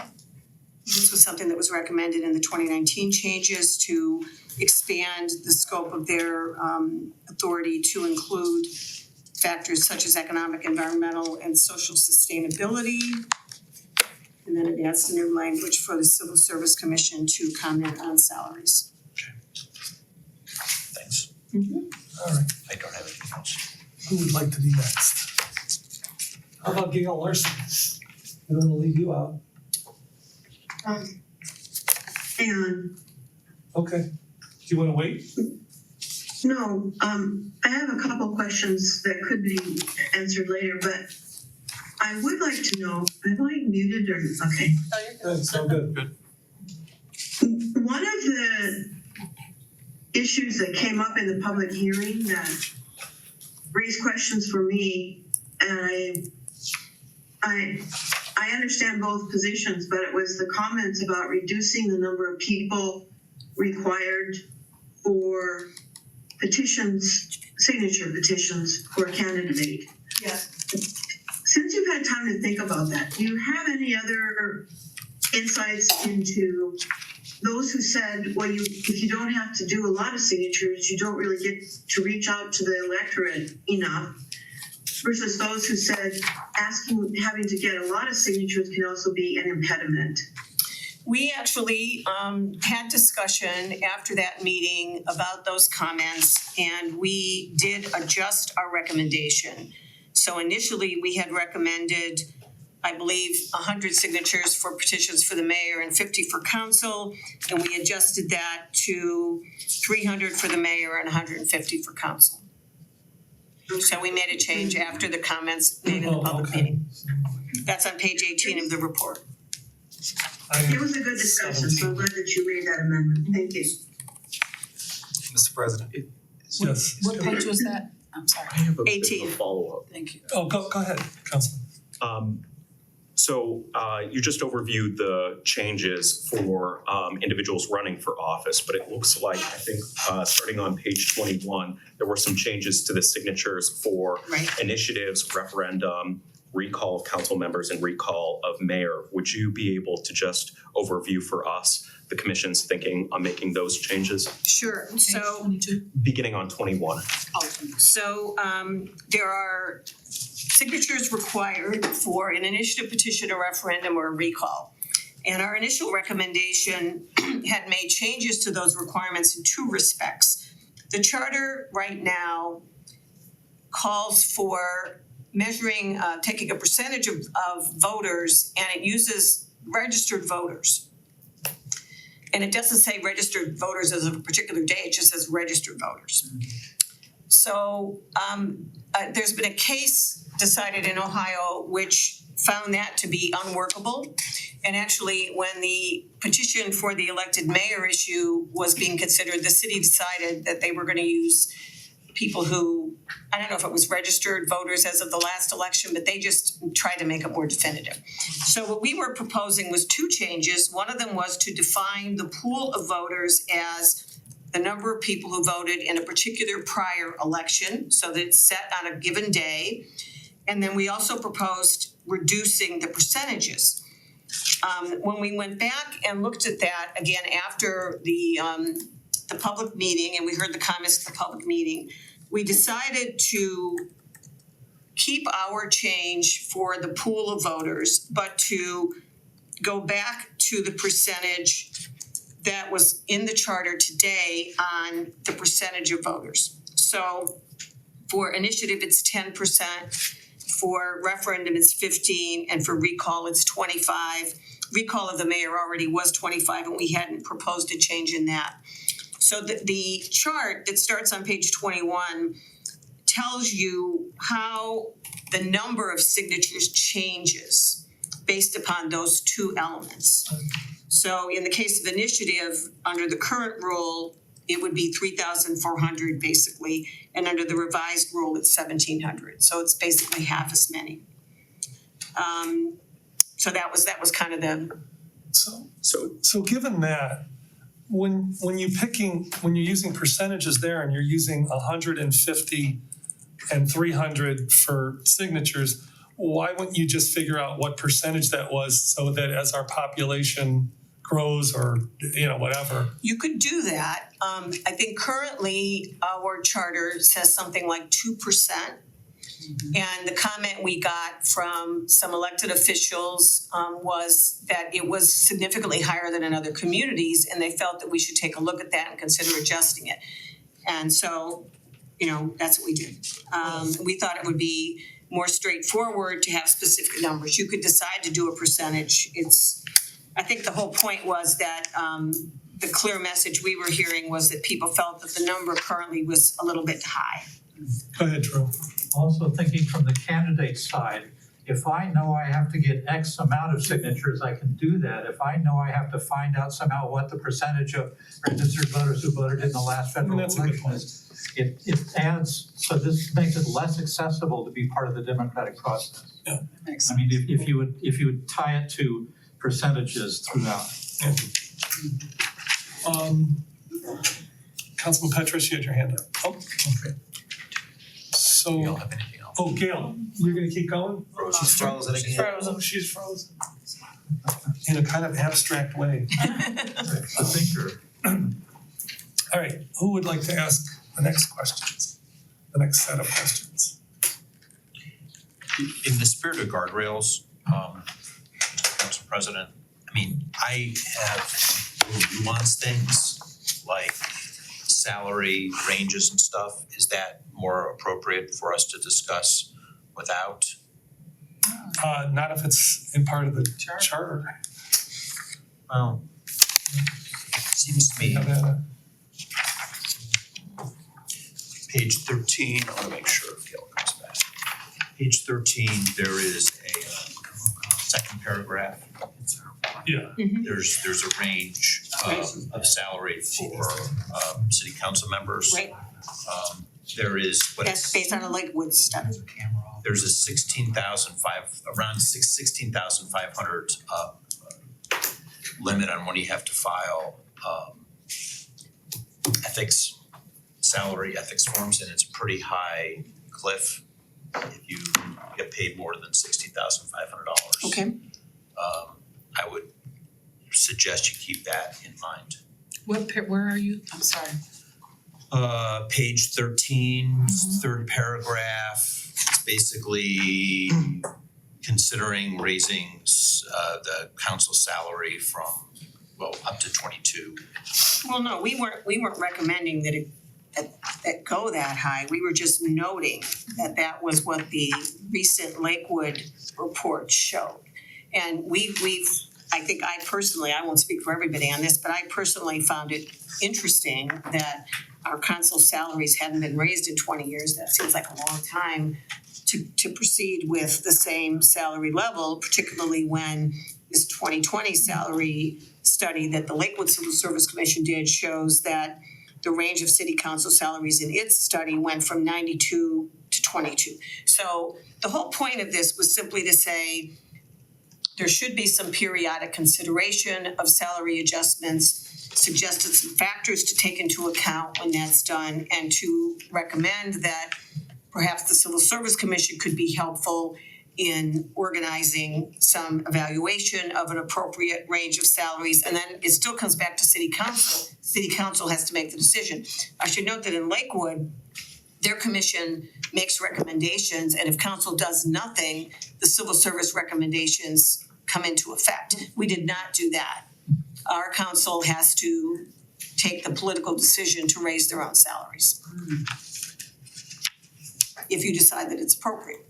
This was something that was recommended in the 2019 changes to expand the scope of their authority to include factors such as economic, environmental, and social sustainability. And then it adds the new language for the Civil Service Commission to comment on salaries. Thanks. All right, I don't have anything else. who would like to be next? How about Gail Larson? I don't wanna leave you out. Hang on. Okay, do you wanna wait? No, I have a couple questions that could be answered later, but I would like to know, am I muted or, okay. That's so good. One of the issues that came up in the public hearing that raised questions for me, and I understand both positions, but it was the comments about reducing the number of people required for signature petitions for a candidate. Yeah. Since you've had time to think about that, do you have any other insights into those who said, well, if you don't have to do a lot of signatures, you don't really get to reach out to the electorate enough, versus those who said having to get a lot of signatures can also be an impediment? We actually had discussion after that meeting about those comments, and we did adjust our recommendation. So initially, we had recommended, I believe, 100 signatures for petitions for the mayor and 50 for council, and we adjusted that to 300 for the mayor and 150 for council. So we made a change after the comments made in the public meeting. That's on page 18 of the report. It was a good discussion, so I'm glad that you made that amendment. Thank you. Mr. President. Yes. What page was that? I'm sorry. I have a bit of 18. a follow-up. Thank you. Oh, go ahead, Councilman. So you just overviewed the changes for individuals running for office, but it looks like, I think, starting on page 21, there were some changes to the signatures for Right. initiatives, referendum, recall of council members, and recall of mayor. Would you be able to just overview for us the commission's thinking on making those changes, Sure, Page so 22. beginning on 21? there are signatures required for an initiative, petition, a referendum, or a recall. And our initial recommendation had made changes to those requirements in two respects. The charter right now calls for measuring, taking a percentage of voters, and it uses registered voters. And it doesn't say registered voters as of a particular day, it just says registered voters. So there's been a case decided in Ohio which found that to be unworkable. And actually, when the petition for the elected mayor issue was being considered, the city decided that they were gonna use people who, I don't know if it was registered voters as of the last election, but they just tried to make it more definitive. So what we were proposing was two changes. One of them was to define the pool of voters as the number of people who voted in a particular prior election, so that it's set on a given day. And then we also proposed reducing the percentages. When we went back and looked at that again after the public meeting, and we heard the comments at the public meeting, we decided to keep our change for the pool of voters, but to go back to the percentage that was in the charter today on the percentage of voters. So for initiative, it's 10%, for referendum, it's 15, and for recall, it's 25. Recall of the mayor already was 25, and we hadn't proposed a change in that. So the chart that starts on page 21 tells you how the number of signatures changes based upon those two elements. So in the case of initiative, under the current rule, it would be 3,400 basically, and under the revised rule, it's 1,700. So it's basically half as many. So that was kind of the. So given that, when you're using percentages there and you're using 150 and 300 for signatures, why wouldn't you just figure out what percentage that was so that as our population grows or, whatever? You could do that. I think currently our charter says something like 2%. And the comment we got from some elected officials was that it was significantly higher than in other communities, and they felt that we should take a look at that and consider adjusting it. And so, that's what we did. We thought it would be more straightforward to have specific numbers. You could decide to do a percentage. I think the whole point was that the clear message we were hearing was that people felt that the number currently was a little bit high. Go ahead, Drew. Also thinking from the candidate side, if I know I have to get X amount of signatures, I can do that. If I know I have to find out somehow what the percentage of registered voters who voted in the last federal That's a good election is, it adds, so this makes it less accessible to be part of the democratic process. Yeah. I mean, if you would tie it to percentages throughout. Councilman Petrus, you had your hand up. Oh, okay. So, You don't have anything else? oh, Gail, you're gonna keep going? She's frozen again. Oh, she's frozen. In a kind of abstract way. A thinker. All right, who would like to ask the next questions? The next set of questions? In the spirit of guardrails, Council President, I mean, I have little nuanced things like salary ranges and stuff. Is that more appropriate for us to discuss without? Not if it's in part of the charter. Well, seems to me, Have that, page 13, I wanna make sure Gail comes back. Page 13, there is a second paragraph. yeah, There's a range of salary for city council members. Right. There is what That's is, based on a Lakewood study. there's a 16,500 limit on when you have to file salary ethics forms, and it's a pretty high cliff if you get paid more than $16,500. Okay. I would suggest you keep that in mind. Where are you? I'm sorry. Page 13, third paragraph, it's basically considering raising the council salary from, well, up to 22. Well, no, we weren't recommending that that go that high. We were just noting that was what the recent Lakewood report showed. And I think I personally, I won't speak for everybody on this, but I personally found it interesting that our council salaries hadn't been raised in 20 years. That seems like a long time to proceed with the same salary level, particularly when this 2020 salary study that the Lakewood Civil Service Commission did shows that the range of city council salaries in its study went from 92 to 22. So the whole point of this was simply to say there should be some periodic consideration of salary adjustments, suggested some factors to take into account when that's done, and to recommend that perhaps the Civil Service Commission could be helpful in organizing some evaluation of an appropriate range of salaries, and then it still comes back to City Council. City Council has to make the decision. I should note that in Lakewood, their commission makes recommendations, and if council does nothing, the civil service recommendations come into effect. We did not do that. Our council has to take the political decision to raise their own salaries, if you decide that it's appropriate.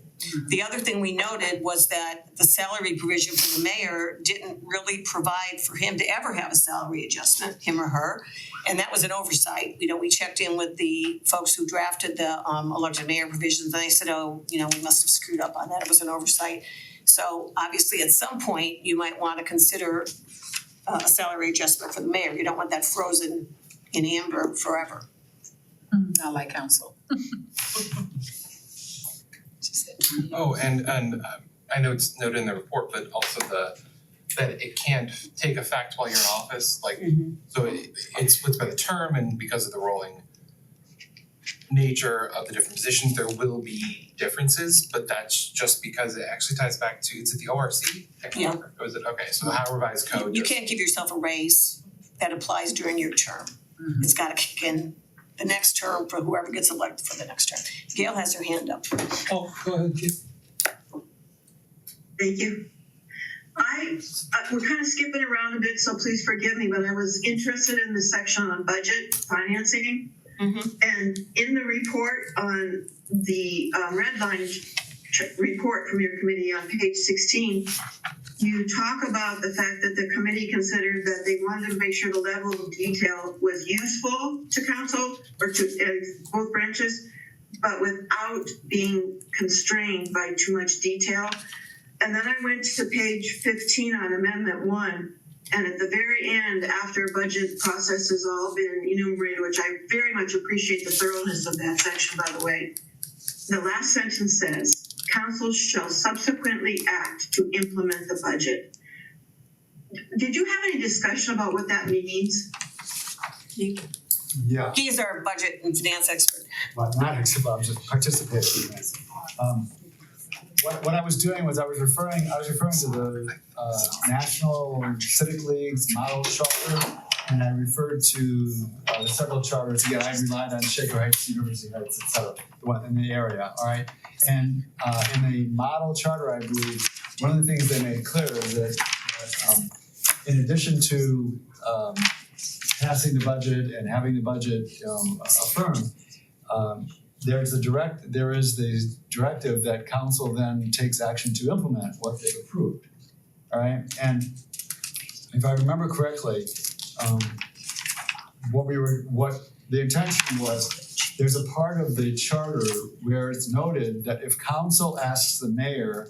The other thing we noted was that the salary provision for the mayor didn't really provide for him to ever have a salary adjustment, him or her, and that was an oversight. You know, we checked in with the folks who drafted the elected mayor provisions, and they said, oh, you know, we must have screwed up on that, it was an oversight. So obviously at some point, you might want to consider a salary adjustment for the mayor. You don't want that frozen in amber forever. I like council. She said. Oh, and I know it's noted in the report, but also that it can't take effect while you're in office, like, so it's split by the term, and because of the rolling nature of the different positions, there will be differences, but that's just because it actually ties back to, is it the ORC? Yeah. Or is it, okay, so the Ohio Revised Code You just, can't give yourself a raise that applies during your term. It's gotta kick in the next term for whoever gets elected for the next term. Gail has her hand up. oh, go ahead, Keith. Thank you. We're kind of skipping around a bit, so please forgive me, but I was interested in the section on budget financing. And in the report on the redline report from your committee on page 16, you talk about the fact that the committee considered that they wanted to make sure the level of detail was useful to council or to both branches, but without being constrained by too much detail. And then I went to page 15 on Amendment 1, and at the very end, after budget process has all been enumerated, which I very much appreciate the thoroughness of that section, by the way, the last sentence says, council shall subsequently act to implement the budget. Did you have any discussion about what that means? Yeah, He is our budget and finance expert. but not except I'm just participating in this. What I was doing was I was referring to the National Civic League's model charter, and I referred to the several charters. Again, I relied on Shaker Heights, University Heights, et cetera, the one in the area, all right? And in the model charter, I believe, one of the things they made clear is that in addition to passing the budget and having the budget affirmed, there is the directive that council then takes action to implement what they've approved. All right, and if I remember correctly, what the intention was, there's a part of the charter where it's noted that if council asks the mayor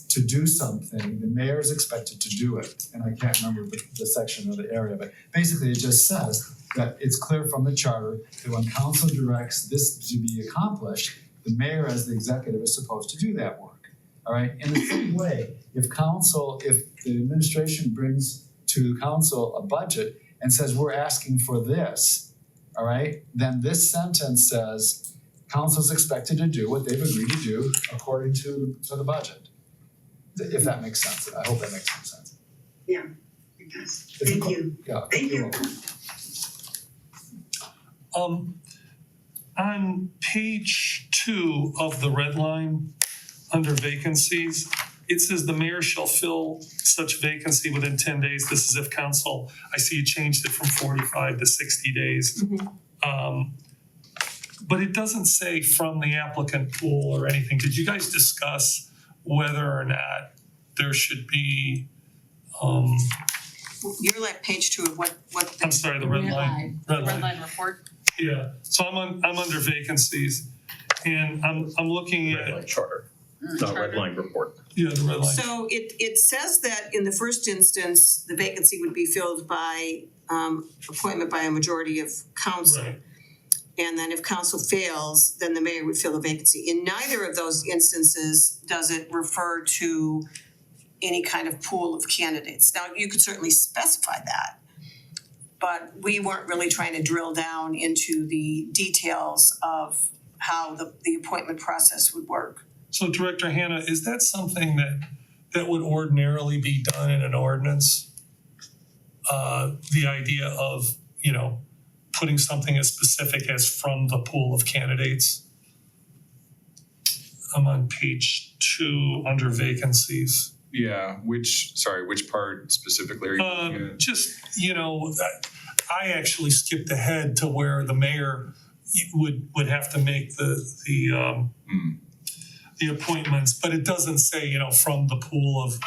to do something, the mayor is expected to do it. And I can't remember the section or the area, but basically it just says that it's clear from the charter that when council directs this to be accomplished, the mayor as the executive is supposed to do that work. All right, in the same way, if the administration brings to council a budget and says, we're asking for this, all right, then this sentence says, council's expected to do what they've agreed to do according to the budget. If that makes sense, I hope that makes some sense. Yeah, it does. Thank you. Yeah. Thank you're you. welcome. On page 2 of the red line, under vacancies, it says the mayor shall fill such vacancy within 10 days. This is if council, I see you changed it from 45 to 60 days. But it doesn't say from the applicant pool or anything. Did you guys discuss whether or not there should be, You're like page 2 of what I'm sorry, the red line. Red line report. Yeah, so I'm under vacancies, and I'm looking Red at, line charter, not red line report. yeah, the red line. So it says that in the first instance, the vacancy would be filled by appointment by a majority of council. Right. And then if council fails, then the mayor would fill the vacancy. In neither of those instances does it refer to any kind of pool of candidates. Now, you could certainly specify that, but we weren't really trying to drill down into the details of how the appointment process would work. So Director Hannah, is that something that would ordinarily be done in an ordinance? The idea of, putting something as specific as from the pool of candidates? I'm on page 2 under vacancies. Yeah, which part specifically are you looking at? Just, I actually skipped ahead to where the mayor would have to make the appointments, but it doesn't say, from the pool of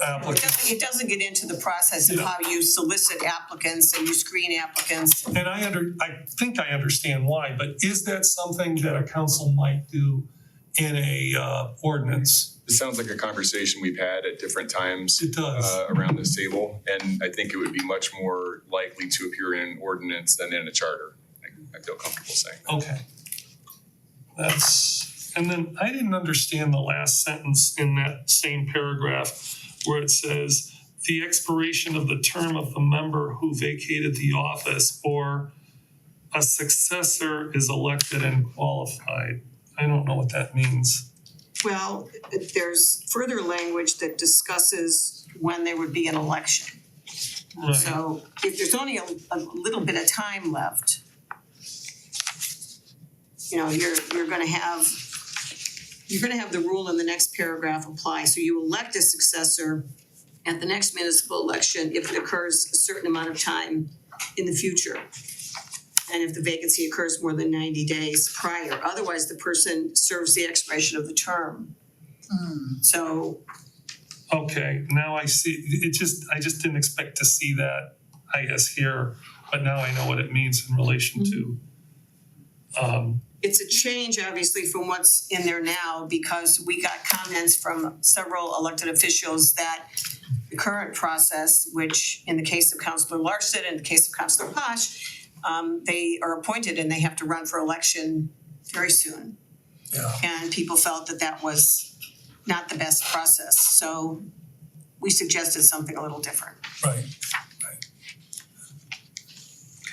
applicants. It doesn't get into the process of how you solicit applicants and you screen applicants. And I think I understand why, but is that something that a council might do in a ordinance? It sounds like a conversation we've had at different times It does. around this table, and I think it would be much more likely to appear in an ordinance than in a charter. I feel comfortable saying that. Okay. And then I didn't understand the last sentence in that same paragraph where it says, the expiration of the term of the member who vacated the office or a successor is elected and qualified. I don't know what that means. Well, there's further language that discusses when there would be an election. Right. So if there's only a little bit of time left, you're gonna have the rule in the next paragraph apply. So you elect a successor at the next municipal election if it occurs a certain amount of time in the future. And if the vacancy occurs more than 90 days prior, otherwise the person serves the expiration of the term. So, Okay, now I see, I just didn't expect to see that, I guess, here, but now I know what it means in relation to. it's a change obviously from what's in there now because we got comments from several elected officials that the current process, which in the case of Councilor Larson and the case of Councilor Posh, they are appointed and they have to run for election very soon. Yeah. And people felt that was not the best process, so we suggested something a little different. Right.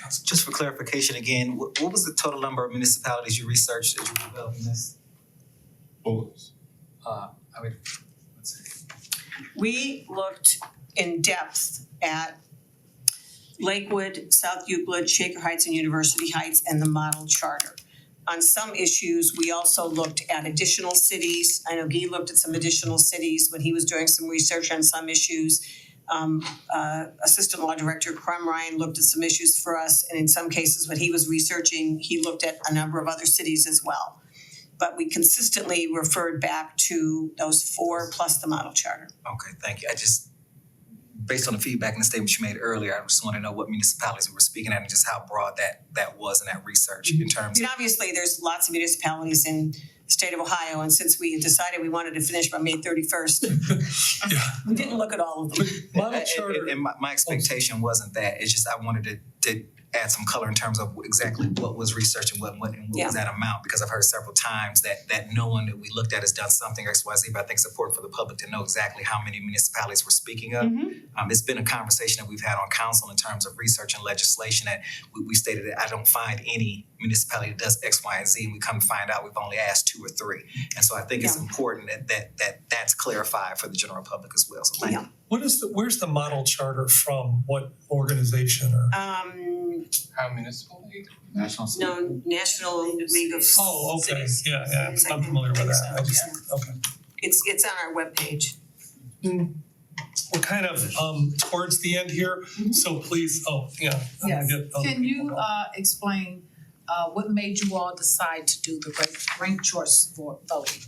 Council. Just for clarification again, what was the total number of municipalities you researched as you were developing this? I would, let's see. We looked in depth at Lakewood, South Euclid, Shaker Heights, and University Heights, and the model charter. On some issues, we also looked at additional cities. I know Guy looked at some additional cities when he was doing some research on some issues. Assistant Law Director Crum Ryan looked at some issues for us, and in some cases, when he was researching, he looked at a number of other cities as well. But we consistently referred back to those 4 plus the model charter. Okay, thank you. I just, based on the feedback and the statements you made earlier, I just want to know what municipalities we were speaking at and just how broad that was in that research in terms I of. mean, obviously, there's lots of municipalities in the state of Ohio, and since we had decided we wanted to finish by May 31st, Yeah. we didn't look at all of them. Model charter. And my expectation wasn't that. It's just I wanted to add some color in terms of exactly what was researched and what was that amount, because I've heard several times that no one that we looked at has done something XYZ, but I think it's important for the public to know exactly how many municipalities we're speaking of. It's been a conversation that we've had on council in terms of research and legislation that we stated that I don't find any municipality that does X, Y, and Z, and we come to find out we've only asked 2 or 3. And so I think it's important that's clarified for the general public as well. So thank you. Where's the model charter from? What organization or? How municipal league? National. No, National League of Oh, okay, Cities. yeah, I'm familiar with that, I just, okay. It's on our webpage. We're kind of towards the end here, so please, Yes. get other Can you people. explain what made you all decide to do the ranked choice for voting?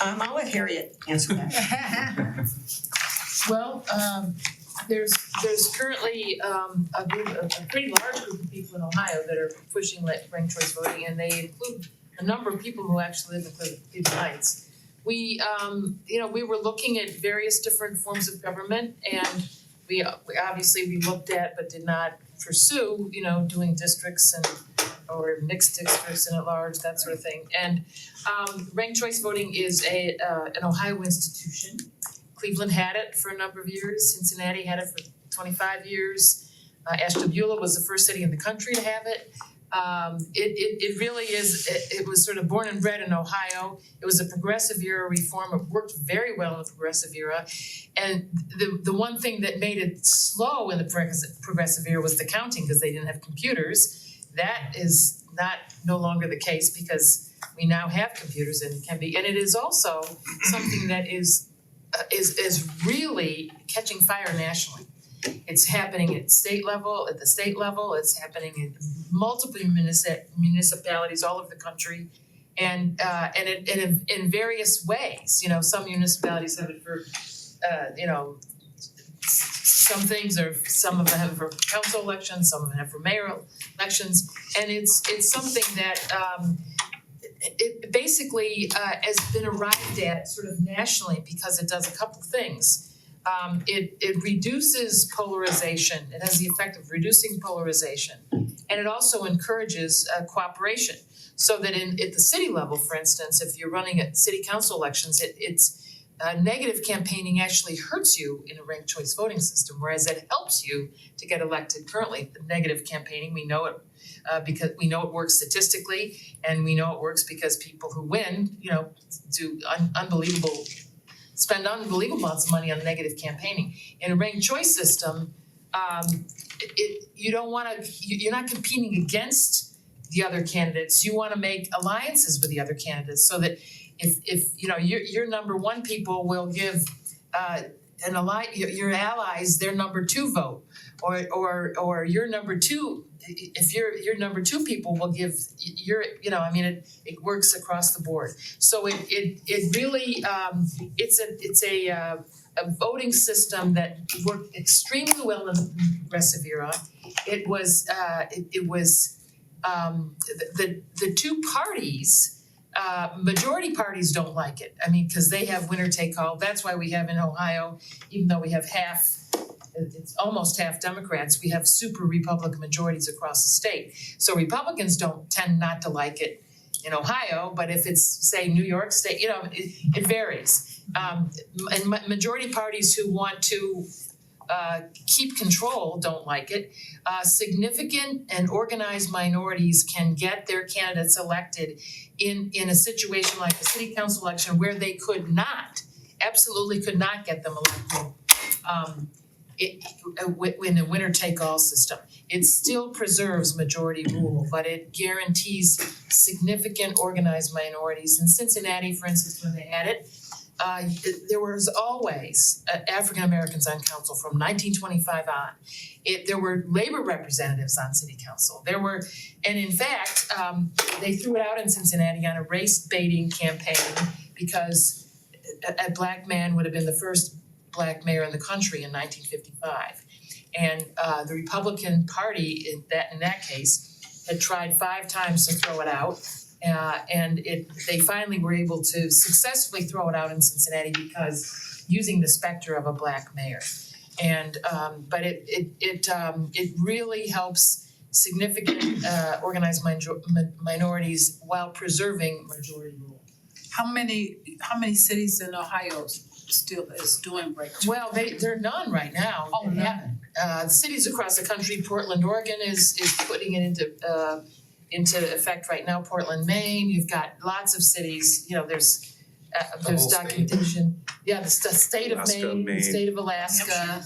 I'll let Harriet answer that. Well, there's currently a pretty large group of people in Ohio that are pushing ranked choice voting, and they include a number of people who actually live in Cleveland Heights. We were looking at various different forms of government, and we obviously looked at but did not pursue, doing districts or mixed districts and at large, that sort of thing. And ranked choice voting is an Ohio institution. Cleveland had it for a number of years. Cincinnati had it for 25 years. Ashtabula was the first city in the country to have it. It really is, it was sort of born and bred in Ohio. It was a progressive era reform. It worked very well in the progressive era. And the one thing that made it slow in the progressive era was the counting, because they didn't have computers. That is no longer the case because we now have computers and it can be. And it is also something that is really catching fire nationally. It's happening at the state level, it's happening in multiple municipalities all over the country, and in various ways. Some municipalities have it for some things, or some of them have it for council elections, some of them have for mayoral elections, and it's something that it basically has been arrived at sort of nationally because it does a couple things. It reduces polarization. It has the effect of reducing polarization. And it also encourages cooperation. So that at the city level, for instance, if you're running at city council elections, it's negative campaigning actually hurts you in a ranked choice voting system, whereas it helps you to get elected. Currently, the negative campaigning, we know it because we know it works statistically, and we know it works because people who win, do spend unbelievable amounts of money on negative campaigning. In a ranked choice system, you're not competing against the other candidates. You want to make alliances with the other candidates so that if your number 1 people will give your allies their number 2 vote, or your number 2, if your number 2 people will give it works across the board. So it really it's a voting system that worked extremely well in the progressive era. It was the 2 parties. Majority parties don't like it. Because they have winner take all. That's why we have in Ohio, even though we have it's almost half Democrats, we have super Republican majorities across the state. So Republicans tend not to like it in Ohio, but if it's, say, New York State, it varies. And majority parties who want to keep control don't like it. Significant and organized minorities can get their candidates elected in a situation like the city council election where they could not, absolutely could not get them elected. In a winner-take-all system. It still preserves majority rule, but it guarantees significant organized minorities. In Cincinnati, for instance, when they had it, there was always African Americans on council from 1925 on. There were labor representatives on city council. And in fact, they threw it out in Cincinnati on a race baiting campaign because a black man would have been the first black mayor in the country in 1955. And the Republican Party in that case had tried 5 times to throw it out. And they finally were able to successfully throw it out in Cincinnati because using the specter of a black mayor. And but it really helps significant organized minorities while preserving majority rule. How many cities in Ohio still is doing ranked choice? Well, they're none right now. Oh, none. Cities across the country, Portland, Oregon is putting it into effect right now. Portland, Maine, you've got lots of cities, there's whole state. documentation. Yeah, the state of Alaska, Maine, the Maine. state of Alaska,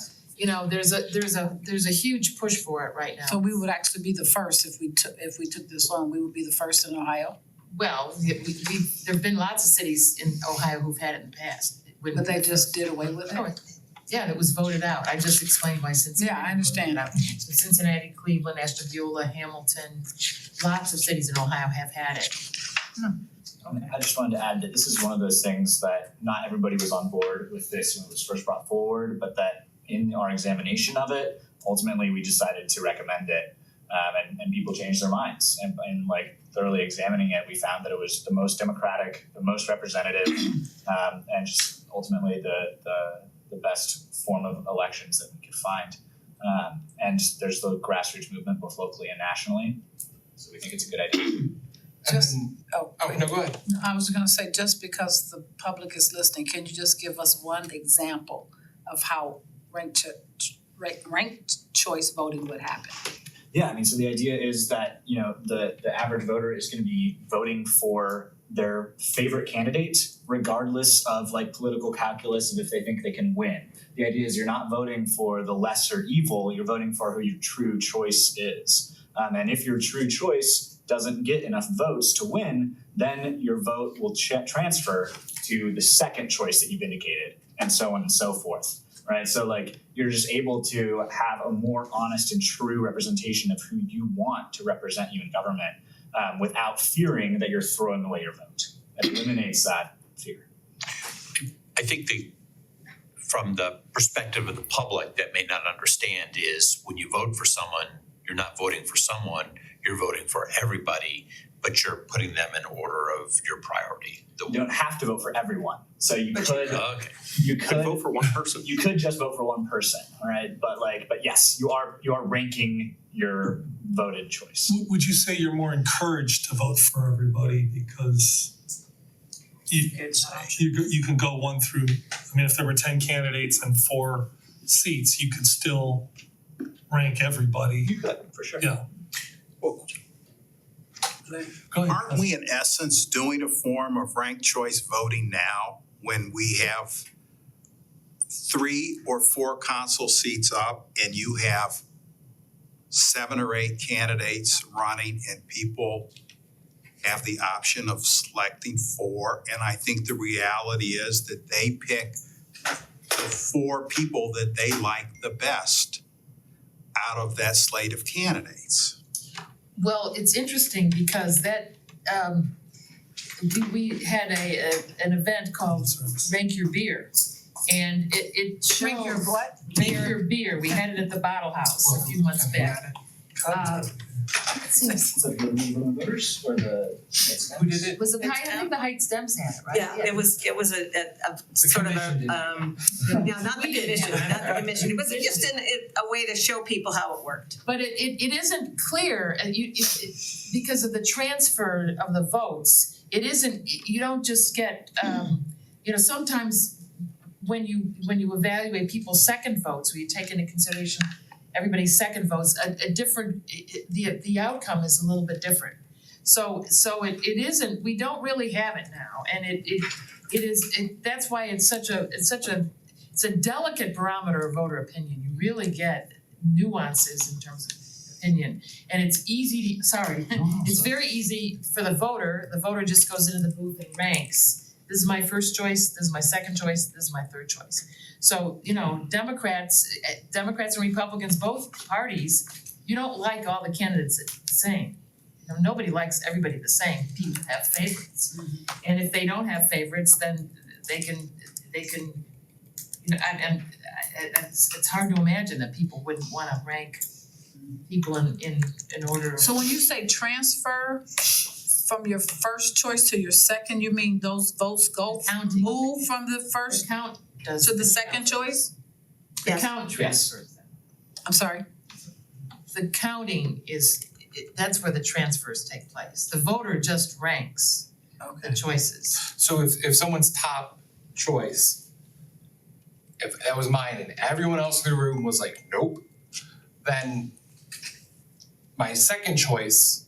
there's a huge push for it right now. So we would actually be the first if we took this on, we would be the first in Ohio? Well, there've been lots of cities in Ohio who've had it in the past. But they just did away with it? Yeah, it was voted out. I just explained why Cincinnati. Yeah, I understand. voted out. So Cincinnati, Cleveland, Ashtabula, Hamilton, lots of cities in Ohio have had it. I just wanted to add that this is one of those things that not everybody was on board with this when it was first brought forward, but that in our examination of it, ultimately we decided to recommend it, and people changed their minds. And like thoroughly examining it, we found that it was the most democratic, the most representative, and just ultimately the best form of elections that we could find. And there's the grassroots movement both locally and nationally, so we think it's a good idea. Just- Oh, no, go ahead. I was gonna say, just because the public is listening, can you just give us one example of how ranked choice voting would happen? Yeah, I mean, so the idea is that, the average voter is gonna be voting for their favorite candidate, regardless of like political calculus of if they think they can win. The idea is you're not voting for the lesser evil, you're voting for who your true choice is. And if your true choice doesn't get enough votes to win, then your vote will transfer to the second choice that you've indicated, and so on and so forth. Right, so like you're just able to have a more honest and true representation of who you want to represent you in government, without fearing that you're throwing away your vote. It eliminates that fear. I think from the perspective of the public that may not understand is when you vote for someone, you're not voting for someone, you're voting for everybody, but you're putting them in order of your priority. You don't have to vote for everyone. So you But could Okay. you Could could vote for one person. you could just vote for one person, right? But yes, you are ranking your voted choice. Would you say you're more encouraged to vote for everybody because you can go one through, if there were 10 candidates and 4 seats, you could still rank everybody. You could, for sure. Yeah. Go ahead. Aren't we in essence doing a form of ranked choice voting now when we have 3 or 4 council seats up and you have 7 or 8 candidates running and people have the option of selecting 4? And I think the reality is that they pick the 4 people that they like the best out of that slate of candidates. Well, it's interesting because that we had an event called Rank Your Beer, and it shows Rank your what? Rank Your Beer. We had it at the Bottle House a few months back. It's like the voters or the. Who did it? Was it I think the Heights Dems had it, right? Yeah, it was a sort of commission did. no, not the commission, not the commission. It was just a way to show people how it worked. But it isn't clear, and because of the transfer of the votes, it isn't, you don't just get, sometimes when you evaluate people's second votes, when you take into consideration everybody's second votes, a different, the outcome is a little bit different. So it isn't, we don't really have it now, and that's why it's a delicate barometer of voter opinion. You really get nuances in terms of opinion, and it's it's very easy for the voter just goes into the booth and ranks. This is my first choice, this is my second choice, this is my third choice. So, Democrats and Republicans, both parties, you don't like all the candidates the same. Nobody likes everybody the same. People have favorites. And if they don't have favorites, then they can and it's hard to imagine that people wouldn't wanna rank people in order of. So when you say transfer from your first choice to your second, you mean those votes move from the first count does to the second choice? The count transfers them. I'm sorry? The counting that's where the transfers take place. The voter just ranks the choices. So if someone's top choice, if that was mine and everyone else in the room was like, nope, then my second choice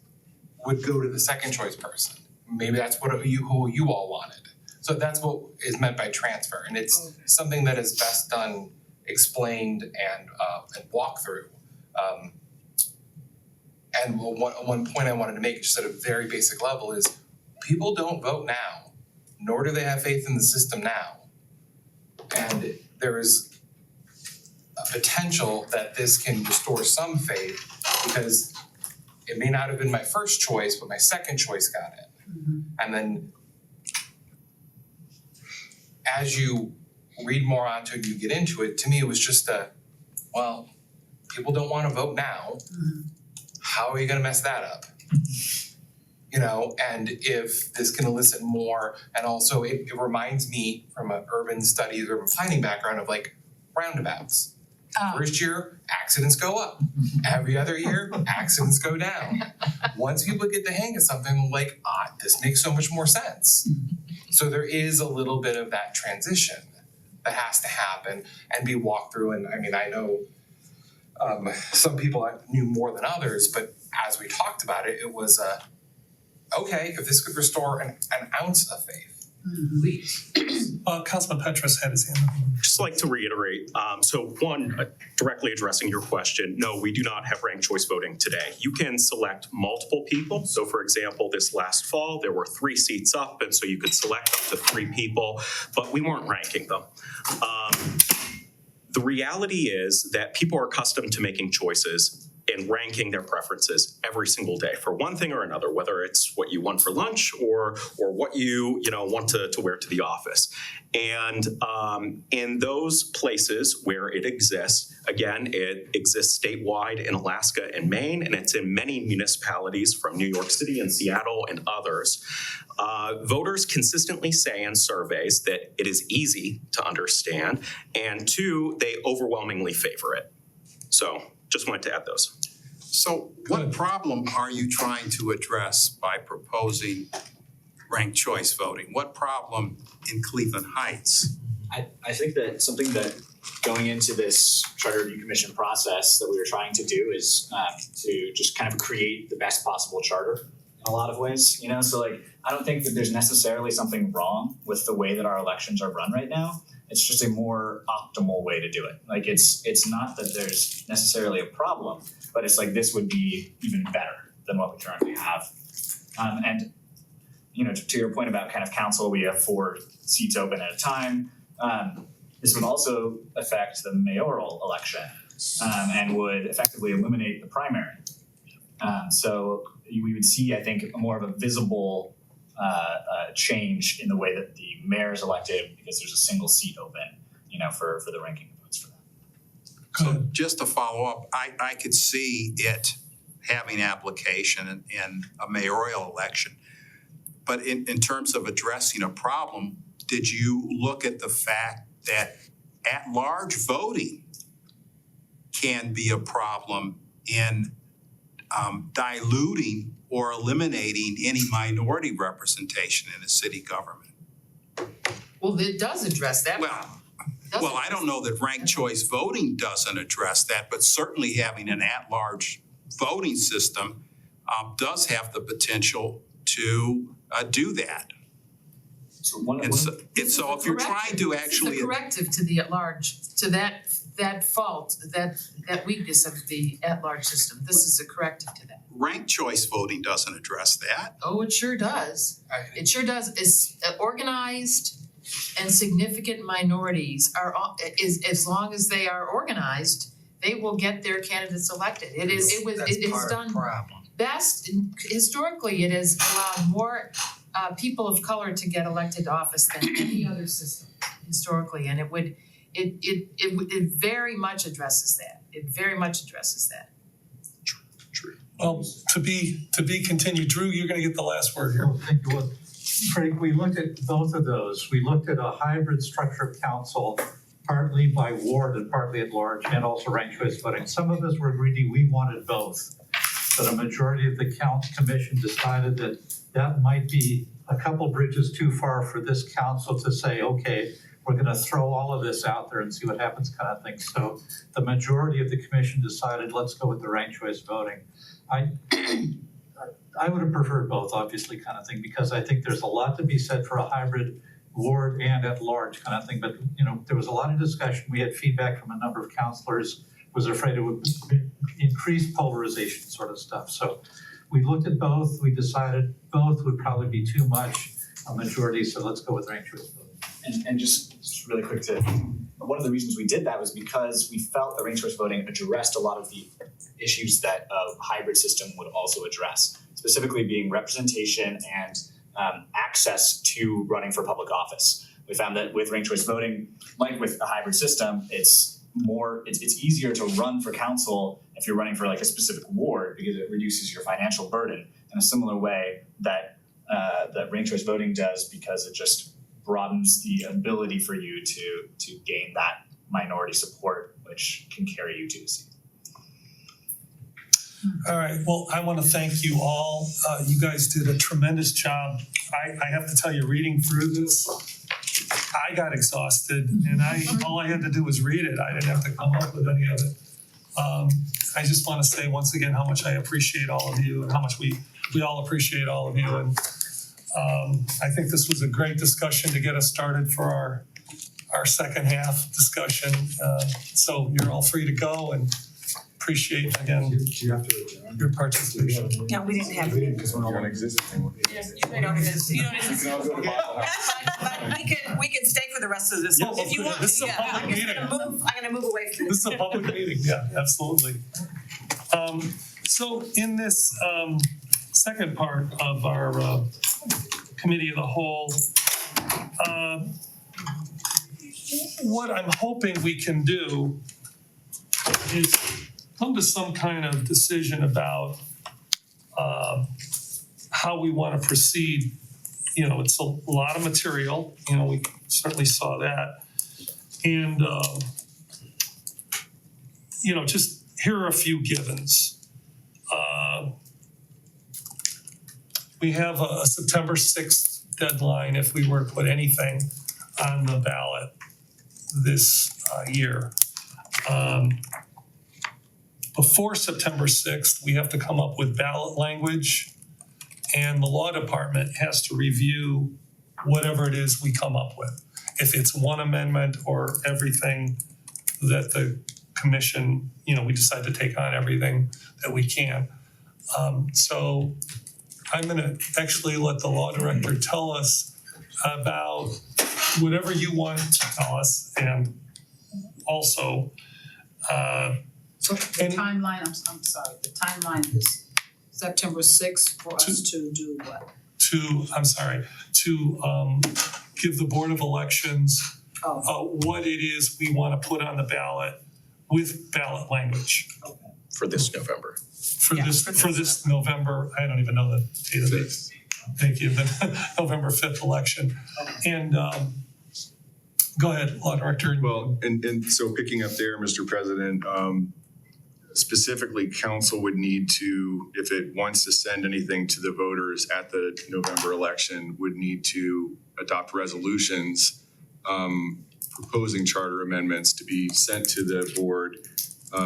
would go to the second choice person. Maybe that's who you all wanted. So that's what is meant by transfer, and it's something that is best done, explained, and walked through. And one point I wanted to make, just at a very basic level, is people don't vote now, nor do they have faith in the system now. And there is a potential that this can restore some faith, because it may not have been my first choice, but my second choice got in. And then as you read more onto it, you get into it, to me it was just people don't wanna vote now. How are you gonna mess that up? And if this can elicit more, and also it reminds me from an urban studies, urban planning background of like roundabouts. First year, accidents go up. Every other year, accidents go down. Once people get the hang of something, like, this makes so much more sense. So there is a little bit of that transition that has to happen and be walked through. And I mean, I know some people knew more than others, but as we talked about it, it was okay, if this could restore an ounce of faith. Councilman Petrus had his hand up. Just like to reiterate, so one, directly addressing your question, no, we do not have ranked choice voting today. You can select multiple people. So for example, this last fall, there were 3 seats up, and so you could select up to 3 people, but we weren't ranking them. The reality is that people are accustomed to making choices and ranking their preferences every single day for one thing or another, whether it's what you want for lunch or what you want to wear to the office. And in those places where it exists, again, it exists statewide in Alaska and Maine, and it's in many municipalities from New York City and Seattle and others. Voters consistently say in surveys that it is easy to understand, and 2, they overwhelmingly favor it. So just wanted to add those. So what problem are you trying to address by proposing ranked choice voting? What problem in Cleveland Heights? I think that something that going into this Charter Review Commission process that we were trying to do is to just kind of create the best possible charter in a lot of ways, So like, I don't think that there's necessarily something wrong with the way that our elections are run right now. It's just a more optimal way to do it. Like it's not that there's necessarily a problem, but it's like this would be even better than what we currently have. And to your point about kind of council, we have 4 seats open at a time. This would also affect the mayoral election and would effectively eliminate the primary. So we would see, I think, more of a visible change in the way that the mayor is elected, because there's a single seat open, for the ranking of votes for that. So just to follow up, I could see it having application in a mayoral election. But in terms of addressing a problem, did you look at the fact that at-large voting can be a problem in diluting or eliminating any minority representation in a city government? Well, it does address that Well, problem. doesn't. Well, I don't know that ranked choice voting doesn't address that, but certainly having an at-large voting system does have the potential to do that. So one And so, This is if a you're corrective. trying to actually. This is a corrective to the at-large, to that fault, that weakness of the at-large system. This is a corrective to that. Ranked choice voting doesn't address that. Oh, it sure does. It sure does. It's organized and significant minorities are, as long as they are organized, they will get their candidates elected. It is done best, historically, it has allowed more people of color to get elected to office than any other system historically, and it very much addresses that. It very much addresses that. Well, to be continued. Drew, you're gonna get the last word here. Well, thank you. Well, Craig, we looked at both of those. We looked at a hybrid structure of council, partly by ward and partly at large, and also ranked choice voting. Some of us were greedy, we wanted both. But a majority of the commission decided that might be a couple bridges too far for this council to say, okay, we're gonna throw all of this out there and see what happens kind of thing. So the majority of the commission decided, let's go with the ranked choice voting. I would have preferred both, obviously, kind of thing, because I think there's a lot to be said for a hybrid ward and at large kind of thing. But, there was a lot of discussion. We had feedback from a number of counselors, was afraid it would increase polarization sort of stuff. So we looked at both. We decided both would probably be too much a majority, so let's go with ranked choice voting. And just really quick one of the reasons we did that was because we felt that ranked choice voting addressed a lot of the issues that a hybrid system would also address, specifically being representation and access to running for public office. We found that with ranked choice voting, like with a hybrid system, it's easier to run for council if you're running for like a specific ward because it reduces your financial burden in a similar way that ranked choice voting does, because it just broadens the ability for you to gain that minority support, which can carry you to a seat. All right, well, I want to thank you all. You guys did a tremendous job. I have to tell you, reading through this, I got exhausted, and all I had to do was read it. I didn't have to come up with any of it. I just want to say once again how much I appreciate all of you and how much we all appreciate all of you. And I think this was a great discussion to get us started for our second half discussion. So you're all free to go, and appreciate again Do you have to adjourn? your participation. No, we didn't have. Because we're You're all. an existing. Yes, you don't exist. You don't exist. You can all go to Boston. That's fine, but we can stay for the rest of this, Yeah, if you want, this is a yeah, public I'm just meeting. I'm gonna move away from This is a public meeting, yeah, absolutely. So in this second part of our committee of the whole, what I'm hoping we can do is come to some kind of decision about how we want to proceed. It's a lot of material, we certainly saw that. And, just here are a few givens. We have a September 6th deadline if we were to put anything on the ballot this year. Before September 6th, we have to come up with ballot language, and the law department has to review whatever it is we come up with. If it's one amendment or everything that the commission, we decide to take on everything that we can. So I'm gonna actually let the law director tell us about whatever you want to tell us, and also, So the timeline, I'm sorry, the timeline is September 6th for us to do what? to give the Board of Elections what it is we want to put on the ballot with ballot language For this November. for this November, I don't even know the date of this. Thank you, the November 5th election. And go ahead, Law Director. Well, and so picking up there, Mr. President, specifically, council would need to, if it wants to send anything to the voters at the November election, would need to adopt resolutions proposing charter amendments to be sent to the board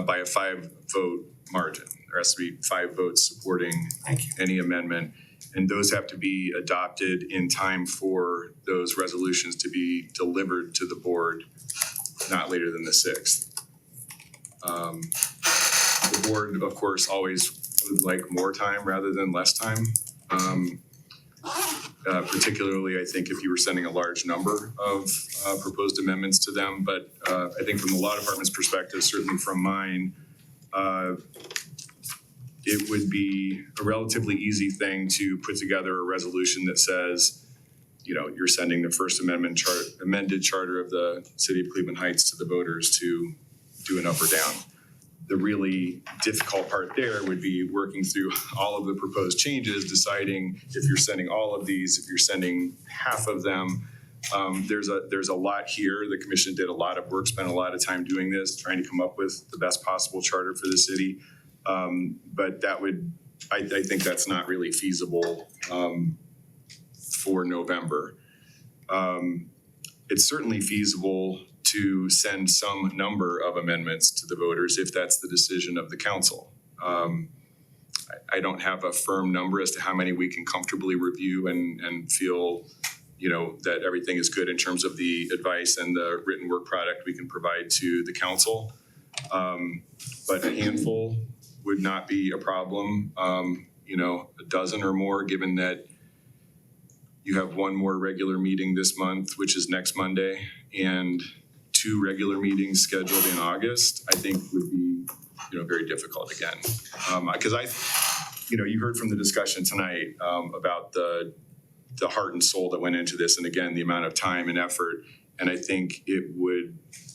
by a 5-vote margin. There has to be 5 votes supporting any amendment. And those have to be adopted in time for those resolutions to be delivered to the board not later than the 6th. The board, of course, always would like more time rather than less time. Particularly, I think if you were sending a large number of proposed amendments to them, but I think from the law department's perspective, certainly from mine, it would be a relatively easy thing to put together a resolution that says, you know, you're sending the First Amendment amended charter of the City of Cleveland Heights to the voters to do an up or down. The really difficult part there would be working through all of the proposed changes, deciding if you're sending all of these, if you're sending half of them. There's a lot here. The commission did a lot of work, spent a lot of time doing this, trying to come up with the best possible charter for the city. But that would, I think that's not really feasible for November. It's certainly feasible to send some number of amendments to the voters if that's the decision of the council. I don't have a firm number as to how many we can comfortably review and feel, you know, that everything is good in terms of the advice and the written work product we can provide to the council. But a handful would not be a problem. You know, a dozen or more, given that you have one more regular meeting this month, which is next Monday, and 2 regular meetings scheduled in August, I think would be, you know, very difficult again. Because you heard from the discussion tonight about the heart and soul that went into this, and again, the amount of time and effort. And I think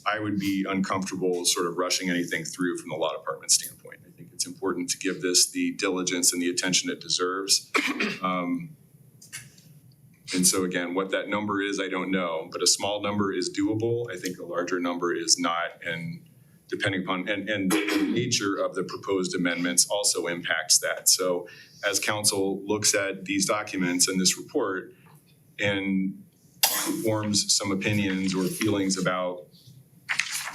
I would be uncomfortable sort of rushing anything through from the law department standpoint. I think it's important to give this the diligence and the attention it deserves. And so again, what that number is, I don't know, but a small number is doable. I think a larger number is not, and depending upon, and the nature of the proposed amendments also impacts that. So as council looks at these documents and this report and forms some opinions or feelings about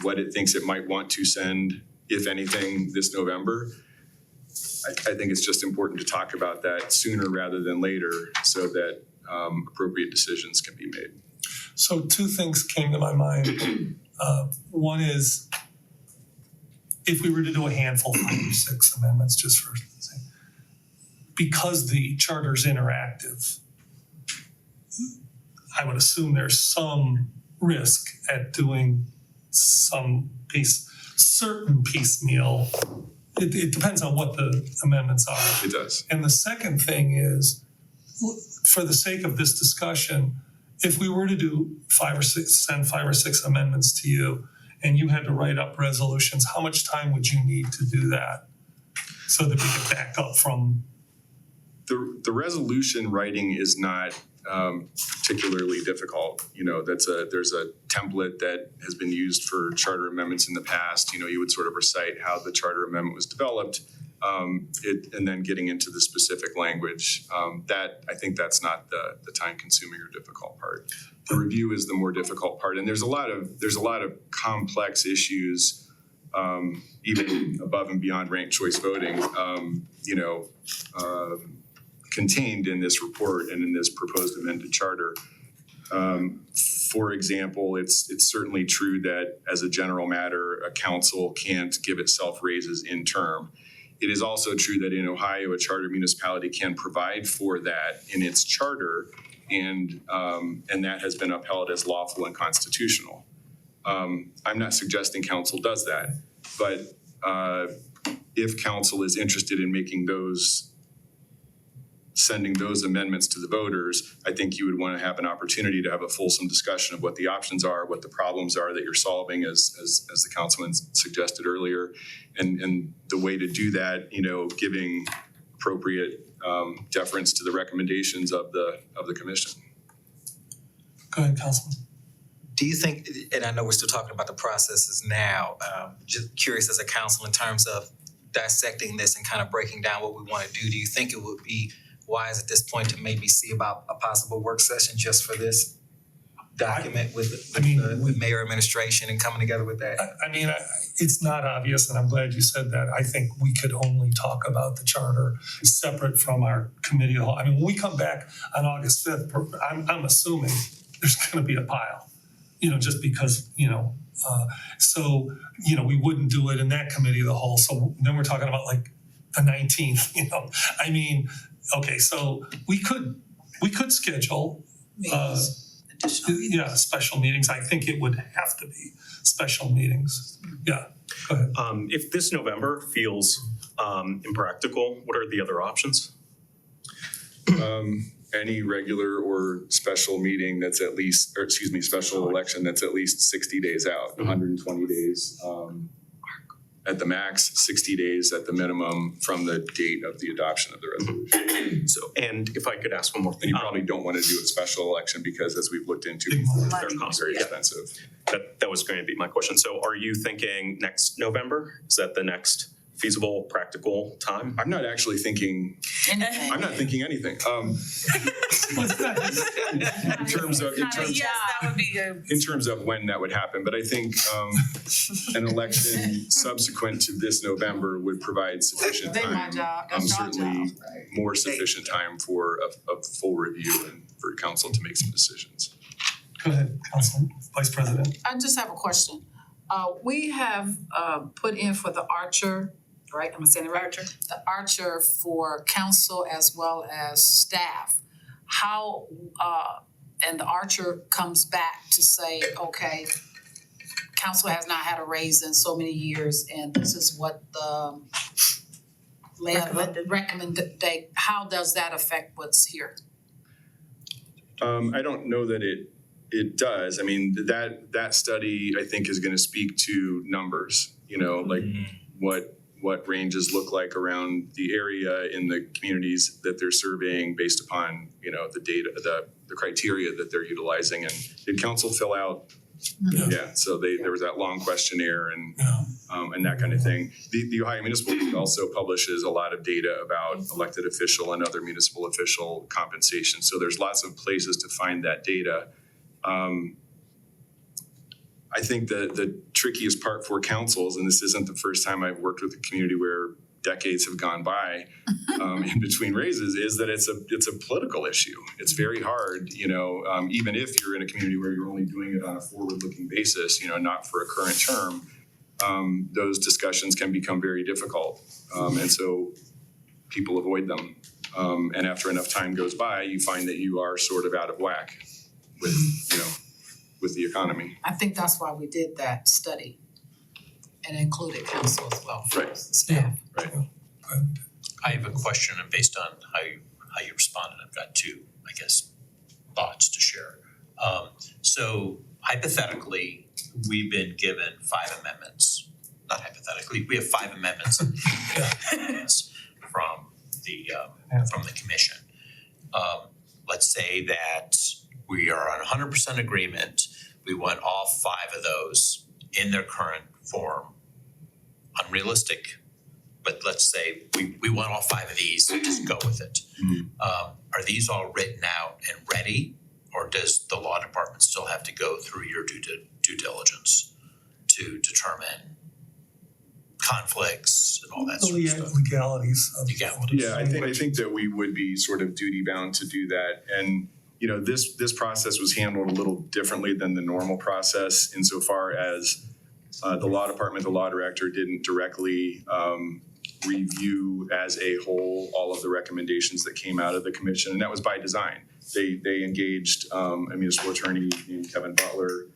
what it thinks it might want to send, if anything, this November, I think it's just important to talk about that sooner rather than later so that appropriate decisions can be made. So 2 things came to my mind. One is, if we were to do a handful, 5 or 6 amendments, just for because the charter's interactive, I would assume there's some risk at doing some certain piecemeal. It depends on what the amendments are. It does. And the second thing is, for the sake of this discussion, if we were to do send 5 or 6 amendments to you, and you had to write up resolutions, how much time would you need to do that so that we could back up from? The resolution writing is not particularly difficult. You know, there's a template that has been used for charter amendments in the past. You know, you would sort of recite how the charter amendment was developed, and then getting into the specific language. I think that's not the time-consuming or difficult part. The review is the more difficult part, and there's a lot of complex issues, even above and beyond ranked choice voting. Contained in this report and in this proposed amended charter. For example, it's certainly true that as a general matter, a council can't give itself raises in term. It is also true that in Ohio, a charter municipality can provide for that in its charter, and that has been upheld as lawful and constitutional. I'm not suggesting council does that, but if council is interested in sending those amendments to the voters, I think you would want to have an opportunity to have a fulsome discussion of what the options are, what the problems are that you're solving, as the councilman suggested earlier, and the way to do that, you know, giving appropriate deference to the recommendations of the commission. Go ahead, Councilman. Do you think, and I know we're still talking about the processes now, just curious as a council in terms of dissecting this and kind of breaking down what we want to do you think it would be wise at this point to maybe see about a possible work session just for this? document with I mean, the mayor administration and coming together with that? I mean, it's not obvious, and I'm glad you said that. I think we could only talk about the charter separate from our committee of the whole. I mean, when we come back on August 5th, I'm assuming there's gonna be a pile, just because, so, we wouldn't do it in that committee of the whole. So then we're talking about like the 19th, I mean, okay, so we could schedule, Additional meetings. yeah, special meetings. I think it would have to be special meetings. Yeah, go ahead. If this November feels impractical, what are the other options? Any regular or special meeting that's at least, special election that's at least 60 days out, 120 days. At the max, 60 days at the minimum from the date of the adoption of the resolution. So, and if I could ask one more And thing, you probably don't want to do a special election because, as we've looked into Big before, money. they're very expensive. that was going to be my question. So are you thinking next November? Is that the next feasible, practical time? I'm not actually thinking, I'm not thinking anything. In terms of, That would be a. in terms of when that would happen, but I think an election subsequent to this November would provide sufficient They my time. job, that's your Certainly job. more sufficient time for a full review and for council to make some decisions. Go ahead, Council Vice President. I just have a question. We have put in for the Archer, right? Am I saying it right? Archer. The Archer for council as well as staff. How and the Archer comes back to say, okay, council has not had a raise in so many years, and this is what the recommended. How does that affect what's here? I don't know that it does. I mean, that study, I think, is gonna speak to numbers, like what ranges look like around the area in the communities that they're surveying based upon, the data, the criteria that they're utilizing. And did council fill out? Yeah, so there was that long questionnaire and that kind of thing. The Ohio Municipal League also publishes a lot of data about elected official and other municipal official compensation. So there's lots of places to find that data. I think the trickiest part for councils, and this isn't the first time I've worked with a community where decades have gone by in between raises, is that it's a political issue. It's very hard, even if you're in a community where you're only doing it on a forward-looking basis, not for a current term, those discussions can become very difficult. And so people avoid them. And after enough time goes by, you find that you are sort of out of whack with the economy. I think that's why we did that study and included council as well, Right. staff. Right. I have a question, and based on how you responded, I've got two, thoughts to share. So hypothetically, we've been given 5 amendments. Not hypothetically, we have 5 amendments from the commission. Let's say that we are on 100% agreement. We want all 5 of those in their current form. Unrealistic, but let's say we want all 5 of these, just go with it. Are these all written out and ready, or does the law department still have to go through your due diligence to determine conflicts and all that sort of stuff? Legalities. Yeah, I think that we would be sort of duty bound to do that. And this process was handled a little differently than the normal process insofar as the law department, the law director didn't directly review as a whole all of the recommendations that came out of the commission, and that was by design. They engaged a municipal attorney named Kevin Butler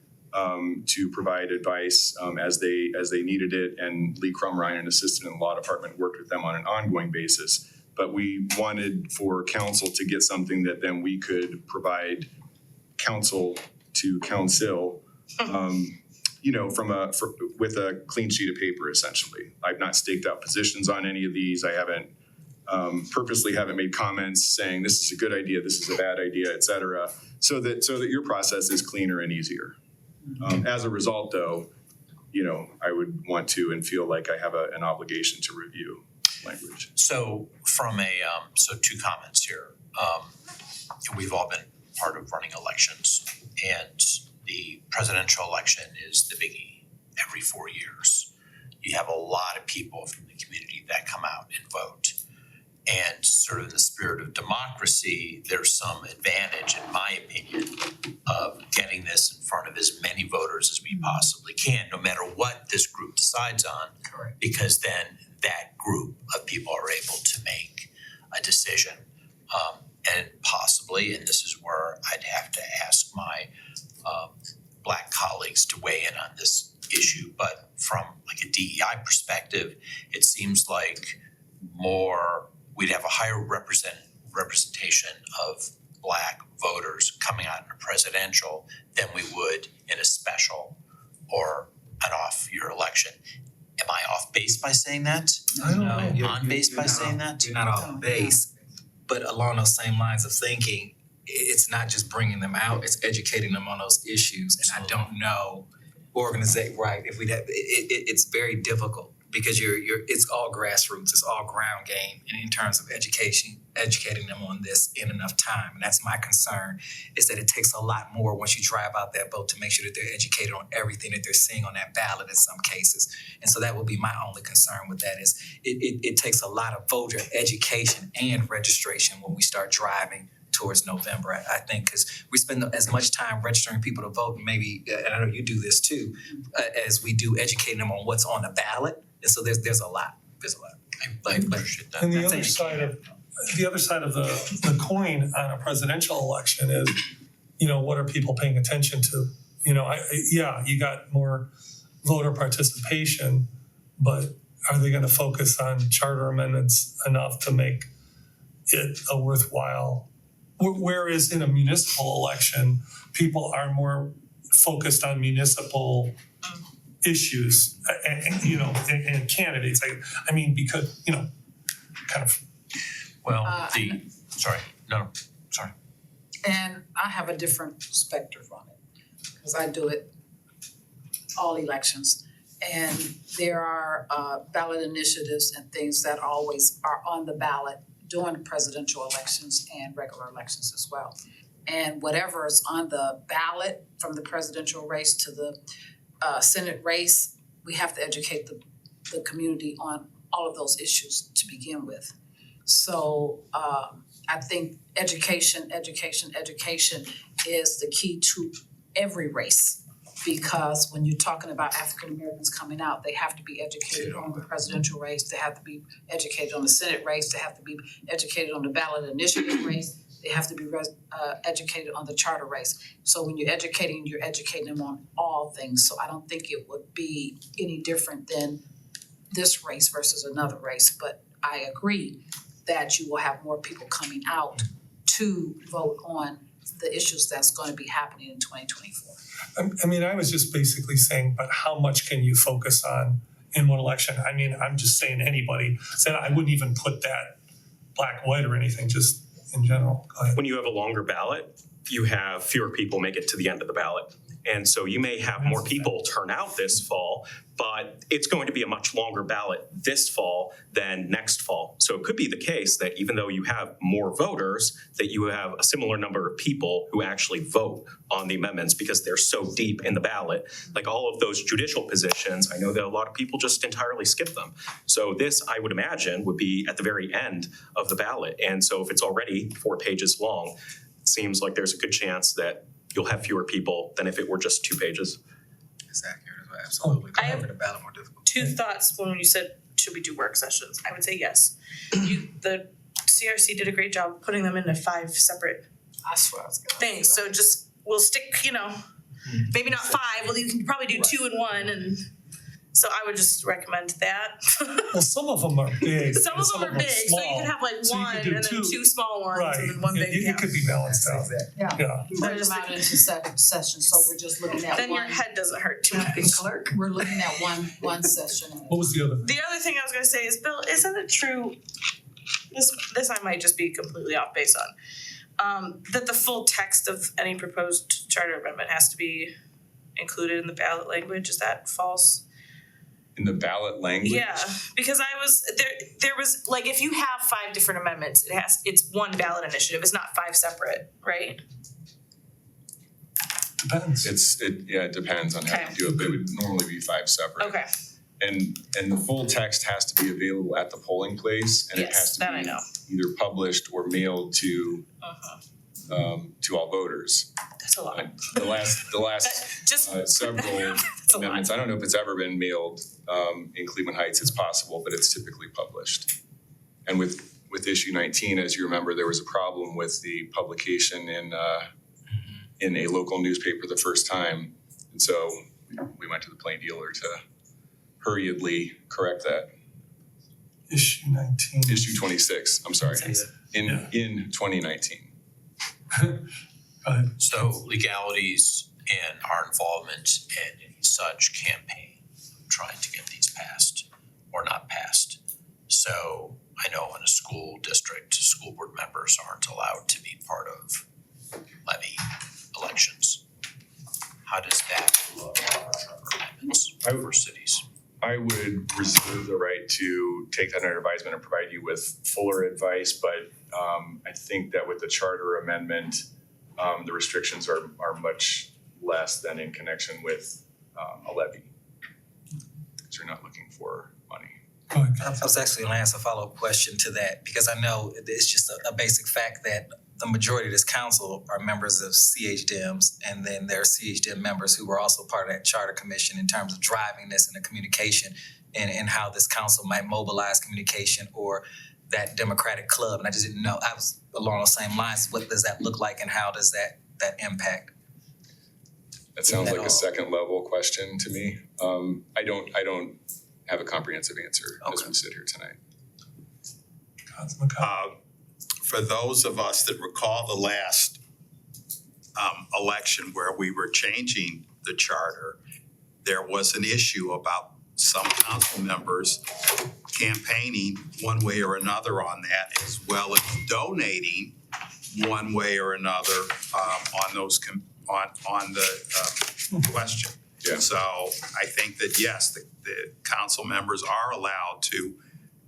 to provide advice as they needed it, and Lee Crumrine, an assistant in the law department, worked with them on an ongoing basis. But we wanted for council to get something that then we could provide council to council, with a clean sheet of paper, essentially. I've not staked out positions on any of these. I haven't purposely haven't made comments saying this is a good idea, this is a bad idea, et cetera, so that your process is cleaner and easier. As a result, though, I would want to and feel like I have an obligation to review language. So from so 2 comments here. We've all been part of running elections. And the presidential election is the biggie every 4 years. You have a lot of people from the community that come out and vote. And sort of in the spirit of democracy, there's some advantage, in my opinion, of getting this in front of as many voters as we possibly can, no matter what this group decides on. Correct. Because then that group of people are able to make a decision. And possibly, and this is where I'd have to ask my Black colleagues to weigh in on this issue, but from like a DEI perspective, it seems like we'd have a higher representation of Black voters coming out in a presidential than we would in a special or an off-year election. Am I off base by saying that? I don't No, know. you're- On base by you're not saying off- that? You're not off base, but along those same lines of thinking, it's not just bringing them out, it's educating them on those issues. And I don't know, right, if it's very difficult because it's all grassroots, it's all ground game in terms of educating them on this in enough time. And that's my concern, is that it takes a lot more once you drive out that vote to make sure that they're educated on everything that they're seeing on that ballot in some cases. And so that would be my only concern with that, is it takes a lot of voter education and registration when we start driving towards November, I think, because we spend as much time registering people to vote, and maybe, and I know you do this too, as we do educating them on what's on the ballot. And so there's a lot. I appreciate that. And the That's other side of the coin on a presidential election is, what are people paying attention to? You got more voter participation, but are they gonna focus on charter amendments enough to make it a worthwhile? Whereas in a municipal election, people are more focused on municipal issues and candidates. I mean, because, kind of. Well, And I have a different perspective on it, because I do it all elections. And there are ballot initiatives and things that always are on the ballot during presidential elections and regular elections as well. And whatever is on the ballot, from the presidential race to the Senate race, we have to educate the community on all of those issues to begin with. So I think education is the key to every race. Because when you're talking about African Americans coming out, they have to be educated on the presidential race, they have to be educated on the Senate race, they have to be educated on the ballot initiative race, they have to be educated on the charter race. So when you're educating them on all things. So I don't think it would be any different than this race versus another race. But I agree that you will have more people coming out to vote on the issues that's going to be happening in 2024. I mean, I was just basically saying, but how much can you focus on in one election? I mean, I'm just saying anybody, said I wouldn't even put that black, white or anything, just in general. Go ahead. When you have a longer ballot, you have fewer people make it to the end of the ballot. And so you may have more people turn out this fall, but it's going to be a much longer ballot this fall than next fall. So it could be the case that even though you have more voters, that you have a similar number of people who actually vote on the amendments because they're so deep in the ballot. Like all of those judicial positions, I know that a lot of people just entirely skip them. So this, I would imagine, would be at the very end of the ballot. And so if it's already 4 pages long, it seems like there's a good chance that you'll have fewer people than if it were just 2 pages. It's accurate as well, absolutely. I have Making the ballot more difficult. Two thoughts when you said, should we do work sessions? I would say yes. The CRC did a great job putting them into 5 separate I swear I was gonna. things, so just, we'll stick, maybe not 5, well, you can probably do 2 and 1, and so I would just recommend that. Well, some of them are big. Some and of them are big, so you small. can have like So you one could do and then 2. 2 small ones Right. and then 1 big, It could be balanced out. Yeah. Yeah. Break them out into sessions, so we're just looking at then your one. head doesn't hurt too much. Clerk, we're looking at one session. What was the other thing? The other thing I was gonna say is, Bill, isn't it true, this I might just be completely off base on, that the full text of any proposed charter amendment has to be included in the ballot language? Is that false? In the ballot language? Yeah, because there was, like, if you have 5 different amendments, it's one ballot initiative, it's not 5 separate, right? Depends. It depends on how you do it, but it would normally be 5 separate. Okay, And the full text has to be available at the polling place, and it has yes, to that I be know. either published or mailed to Uh-huh. to all voters. That's a lot. The last That, just, several that's a lot. amendments, I don't know if it's ever been mailed in Cleveland Heights, it's possible, but it's typically published. And with issue 19, as you remember, there was a problem with the publication in a local newspaper the first time. And so we went to the Plain Dealer to hurriedly correct that. Issue 19. Issue 26, I'm sorry, Yeah. in 2019. Go ahead. So legalities and our involvement in any such campaign, trying to get these passed or not passed. So I know in a school district, school board members aren't allowed to be part of levy elections. How does that look for amendments for cities? I would reserve the right to take that under advisement and provide you with fuller advice, but I think that with the charter amendment, the restrictions are much less than in connection with a levy. Because you're not looking for money. Go ahead. I was actually gonna ask a follow-up question to that, because I know it's just a basic fact that the majority of this council are members of CHDMs, and then there are CHDM members who were also part of that charter commission in terms of driving this and the communication and how this council might mobilize communication or that Democratic club. And I just didn't know, I was along those same lines, what does that look like and how does that impact? That sounds At like all. a second level question to me. I don't have a comprehensive answer as we sit here tonight. Councilman Cobb. For those of us that recall the last election where we were changing the charter, there was an issue about some council members campaigning one way or another on that, as well as donating one way or another on those on the question. Yeah. So I think that yes, the council members are allowed to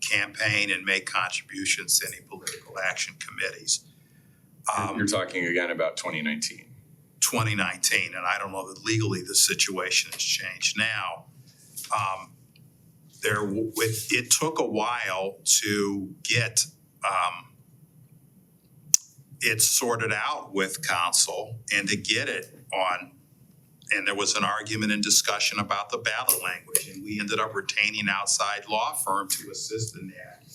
campaign and make contributions to any political action committees. You're talking again about 2019. 2019, and I don't know that legally the situation has changed now. It took a while to get it sorted out with council and to get it on. And there was an argument and discussion about the ballot language, and we ended up retaining outside law firm to assist in that.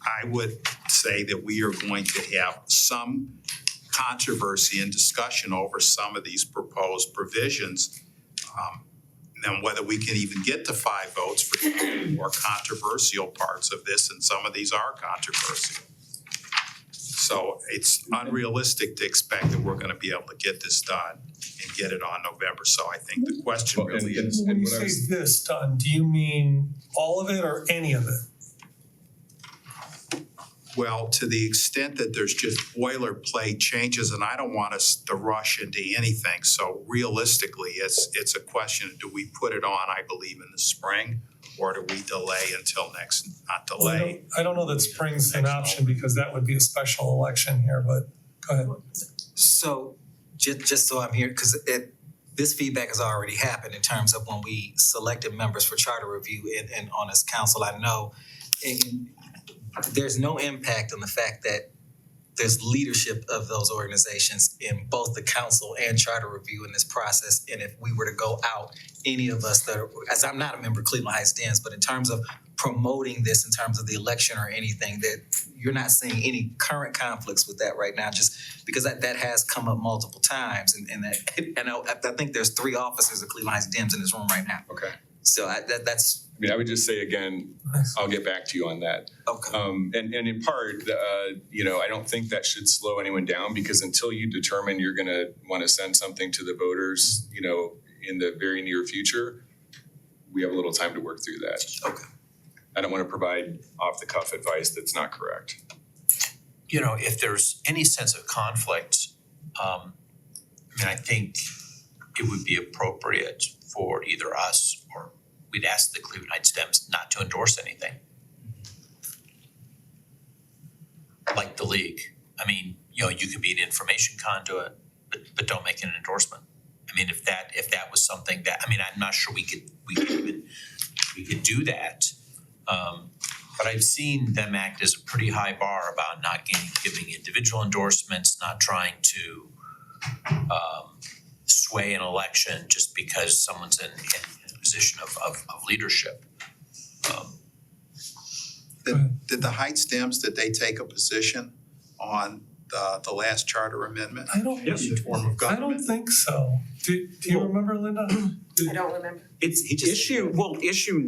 I would say that we are going to have some controversy and discussion over some of these proposed provisions. And whether we can even get to 5 votes for the more controversial parts of this, and some of these are controversial. So it's unrealistic to expect that we're gonna be able to get this done and get it on November. So I think the question Well, and- really is, When you what I say was- this done, do you mean all of it or any of it? well, to the extent that there's just boilerplate changes, and I don't want us to rush into anything. So realistically, it's a question, do we put it on, I believe, in the spring? Or do we delay until next, not Well, delay? I don't know that spring's an option because that would be a special election here, but go ahead. So just so I'm here, because this feedback has already happened in terms of when we selected members for charter review and on this council. I know there's no impact on the fact that there's leadership of those organizations in both the council and charter review in this process. And if we were to go out, any of us that are, as I'm not a member of Cleveland Heights Dems, but in terms of promoting this, in terms of the election or anything, that you're not seeing any current conflicts with that right now, just because that has come up multiple times. And I think there's 3 officers of Cleveland Heights Dems in this room right now. Okay. So that's I mean, I would just say again, I'll get back to you on that. okay. And in part, I don't think that should slow anyone down, because until you determine you're gonna wanna send something to the voters, in the very near future, we have a little time to work through that. Okay. I don't wanna provide off-the-cuff advice that's not correct. If there's any sense of conflict, I think it would be appropriate for either us or we'd ask the Cleveland Heights Dems not to endorse anything. Like the league. You could be an information conduit, but don't make an endorsement. I mean, if that was something that, I mean, I'm not sure we could do that. But I've seen them act as a pretty high bar about not giving individual endorsements, not trying to sway an election just because someone's in a position of leadership. Did the Heights Dems, did they take a position on the last charter amendment? I don't, Form of I government? don't think so. Do you remember, Linda? I don't remember. It's issue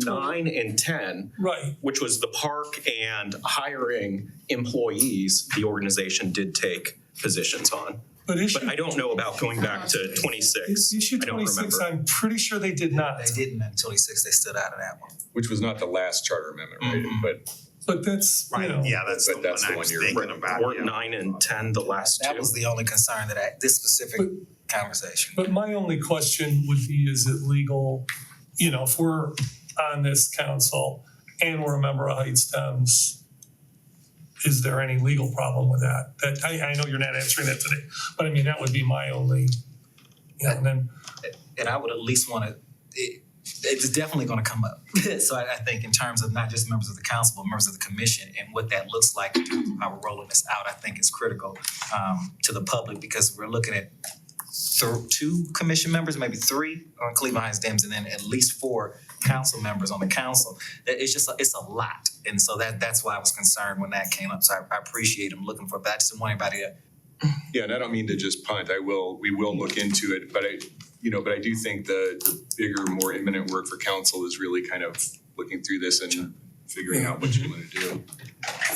9 and 10, Right, which was the park and hiring employees, the organization did take positions on. but issue. But I don't know about going back to 26. Issue I don't 26, remember. I'm pretty sure they did not. They didn't in 26, they stood out of that one. Which was not the last charter amendment, right? But But that's, you know. Yeah, that's the But that's one the I one was you're- thinking about. Weren't yeah. 9 and 10 the last two? That was the only concern that this specific conversation. But my only question would be, is it legal, you know, if we're on this council and we're a member of Heights Dems, is there any legal problem with that? That, I know you're not answering that today, but I mean, that would be my only, you know, and then, And I would at least wanna, it's definitely gonna come up. So I think in terms of not just members of the council, but members of the commission and what that looks like in terms of how we're rolling this out, I think is critical to the public because we're looking at 2 commission members, maybe 3 on Cleveland Heights Dems, and then at least 4 council members on the council. It's just, it's a lot. And so that's why I was concerned when that came up. So I appreciate them looking for it, but I just didn't want anybody to. yeah, and I don't mean to just punt. We will look into it, but I do think the bigger, more imminent work for council is really kind of looking through this and figuring out what you want to do.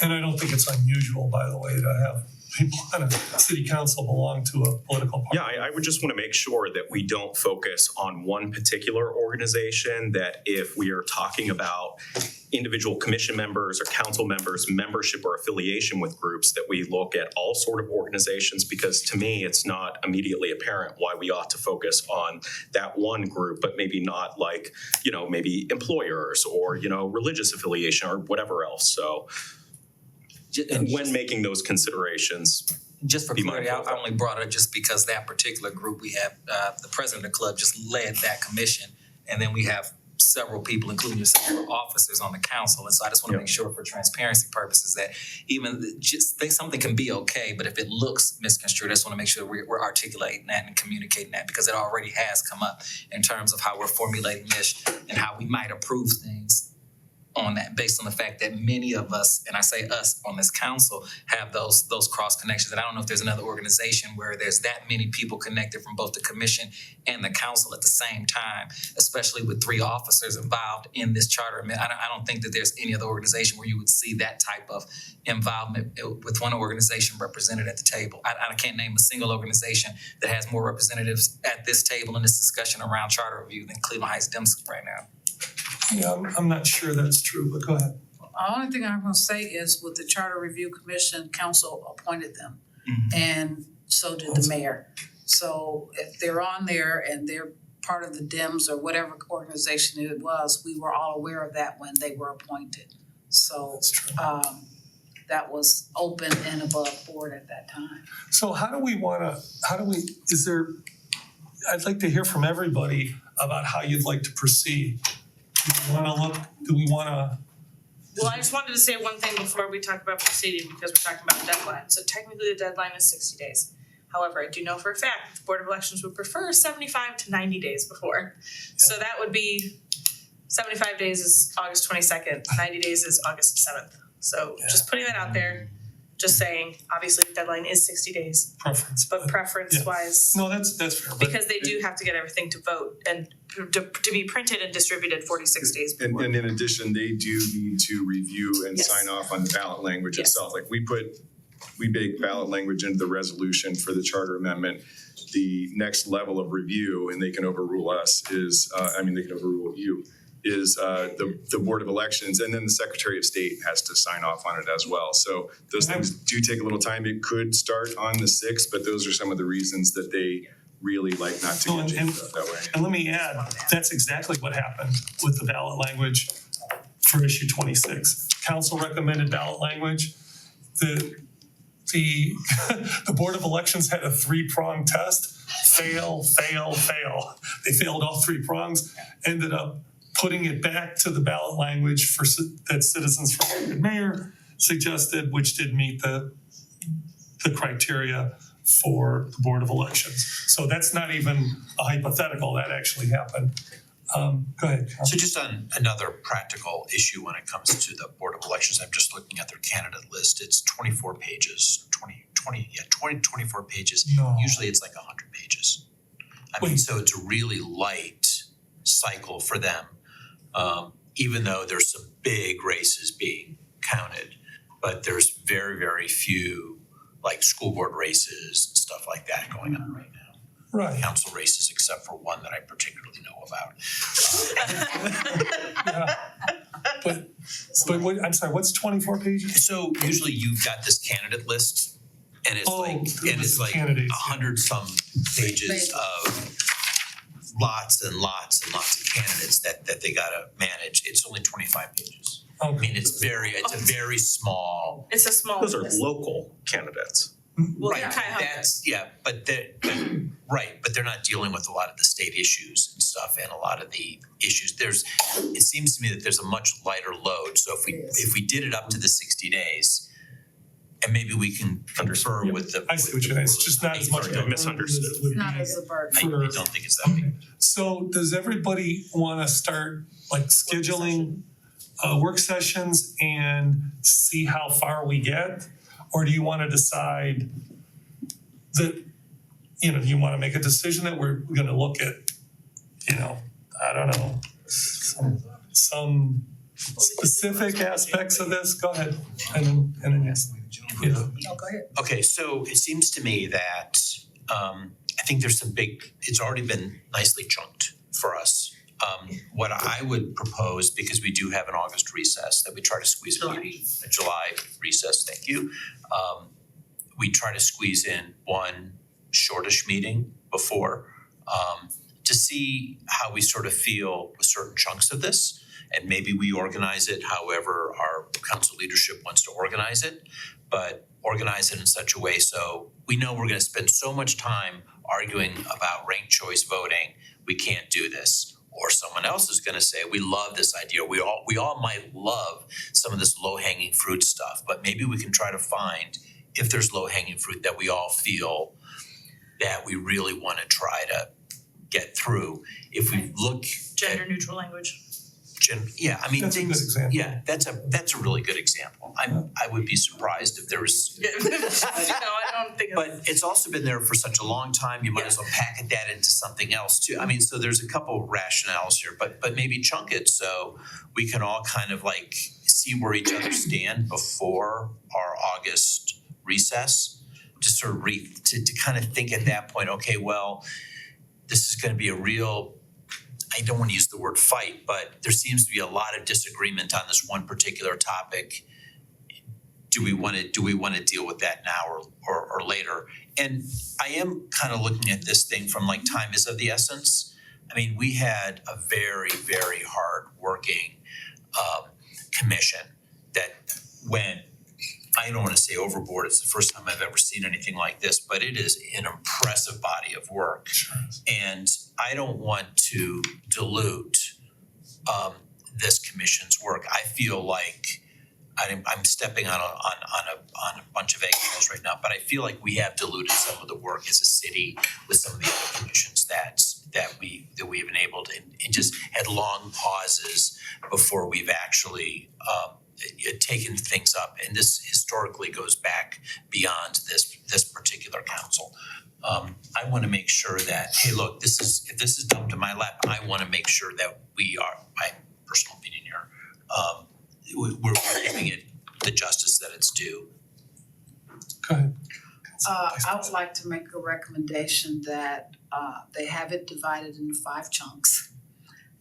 and I don't think it's unusual, by the way, to have people on a city council belong to a political party. Yeah, I would just want to make sure that we don't focus on one particular organization, that if we are talking about individual commission members or council members, membership or affiliation with groups, that we look at all sort of organizations, because to me, it's not immediately apparent why we ought to focus on that one group, but maybe not like, you know, maybe employers or, you know, religious affiliation or whatever else. So and when making those considerations, Just for be clarity, I mindful of that. only brought it just because that particular group, we have, the president of the club just led that commission. And then we have several people, including yourself, who are officers on the council. And so I just want to Yep. make sure for transparency purposes that even just think something can be okay, but if it looks misconstrued, I just want to make sure we're articulating that and communicating that because it already has come up in terms of how we're formulating this and how we might approve things on that, based on the fact that many of us, and I say us on this council, have those cross connections. And I don't know if there's another organization where there's that many people connected from both the commission and the council at the same time, especially with 3 officers involved in this charter. I don't think that there's any other organization where you would see that type of involvement with one organization represented at the table. I can't name a single organization that has more representatives at this table in this discussion around charter review than Cleveland Heights Dems right now. Yeah, I'm not sure that's true, but go ahead. The only thing I'm gonna say is with the Charter Review Commission, council appointed them. And so did the mayor. So if they're on there and they're part of the Dems or whatever organization it was, we were all aware of that when they were appointed. So That's true. that was open and above board at that time. So is there, I'd like to hear from everybody about how you'd like to proceed. Do we wanna, Well, I just wanted to say one thing before we talk about proceeding, because we're talking about deadline. So technically, the deadline is 60 days. However, I do know for a fact the Board of Elections would prefer 75 to 90 days before. So that would be 75 days is August 22nd, 90 days is August 7th. So just putting that out there, just saying, obviously the deadline is 60 days, preference? but preference wise, No, that's fair, but because they do have to get everything to vote and to be printed and distributed 46 days before. And in addition, they do need to review and Yes. sign off on the ballot language Yes. itself. Like we bake ballot language into the resolution for the charter amendment. The next level of review, and they can overrule us, is, they can overrule you, is the Board of Elections, and then the Secretary of State has to sign off on it as well. So those things do take a little time. It could start on the 6th, but those are some of the reasons that they really like not to get changed up that way. And let me add, that's exactly what happened with the ballot language for issue 26. Council recommended ballot language. The Board of Elections had a 3-pronged test. fail. They failed all three prongs, ended up putting it back to the ballot language that Citizens for Elected Mayor suggested, which did meet the criteria for the Board of Elections. So that's not even a hypothetical, that actually happened. Go ahead, Councilman. So just on another practical issue when it comes to the Board of Elections, I'm just looking at their candidate list. It's 24 pages, 24 pages. No. Usually it's like 100 pages. I mean, Wait. so it's a really light cycle for them, even though there's some big races being counted. But there's very, very few like school board races and stuff like that going on right now. Right. Council races, except for one that I particularly know about. Yeah. But what, I'm sorry, what's 24 pages? So usually you've got this candidate list and it's Oh, like, the and list it's of like candidates, yeah. 100 some pages of lots and lots and lots of candidates that they gotta manage. It's only 25 pages. I Okay. mean, it's a very small. It's a small Those are list. local candidates. Well, Right, yeah, Cuyahoga. that's, yeah, but they're not dealing with a lot of the state issues and stuff and a lot of the issues. It seems to me that there's a much lighter load, so if we did it up to the 60 days, and maybe we can confer Yeah. with the. I see what you're saying, it's just not as much. Sorry, I misunderstood. as it would Not be. as a burden. I don't think it's that big. So does everybody wanna start like scheduling work sessions and see how far we get? Or do you wanna decide that, do you wanna make a decision that we're gonna look at, I don't know, some specific aspects of this? Go ahead. And then yes. Yeah. No, go ahead. Okay, so it seems to me that I think there's it's already been nicely chunked for us. What I would propose, because we do have an August recess, that we try to squeeze a July recess, thank you. We try to squeeze in one shortish meeting before to see how we sort of feel with certain chunks of this. And maybe we organize it however our council leadership wants to organize it, but organize it in such a way so we know we're gonna spend so much time arguing about ranked choice voting, we can't do this. Or someone else is gonna say, we love this idea, we all might love some of this low-hanging fruit stuff, but maybe we can try to find, if there's low-hanging fruit that we all feel that we really wanna try to get through. If we look Gender neutral language. yeah, I mean, That's a good things, example. yeah, that's a really good example. I would be surprised if there was, No, I don't think but it's also been there for such a long time, you might as well packet that into something else too. I mean, so there's a couple of rationales here, but maybe chunk it so we can all kind of like see where each other stand before our August recess. To sort of to kind of think at that point, okay, well, this is gonna be a real, I don't wanna use the word fight, but there seems to be a lot of disagreement on this one particular topic. Do we wanna deal with that now or later? And I am kind of looking at this thing from like time is of the essence. I mean, we had a very, very hard working commission that went, I don't wanna say overboard, it's the first time I've ever seen anything like this, but it is an impressive body of work. And I don't want to dilute this commission's work. I feel like I'm stepping on a bunch of eggshells right now, but I feel like we have diluted some of the work as a city with some of the other commissions that we have enabled and just had long pauses before we've actually taken things up, and this historically goes back beyond this particular council. I want to make sure that, hey, look, if this is dumped to my lap, I want to make sure that we are, my personal opinion here, we're giving it the justice that it's due. Go ahead. I would like to make a recommendation that they have it divided into 5 chunks.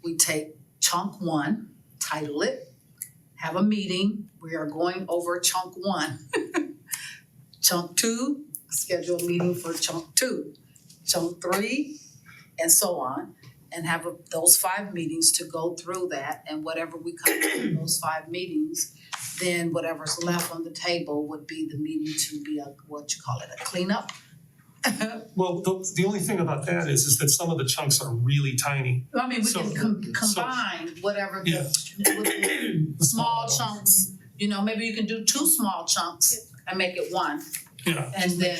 We take chunk 1, title it, have a meeting, we are going over chunk 1. Chunk 2, schedule a meeting for chunk 2. Chunk 3, and so on, and have those 5 meetings to go through that, and whatever we come to in those 5 meetings, then whatever's left on the table would be the meeting to be a cleanup Well, the only thing about that is that some of the chunks are really tiny. I mean, we So- can combine whatever Yeah. with the small chunks, you know, maybe you can do 2 small chunks and make it 1. Yeah. And then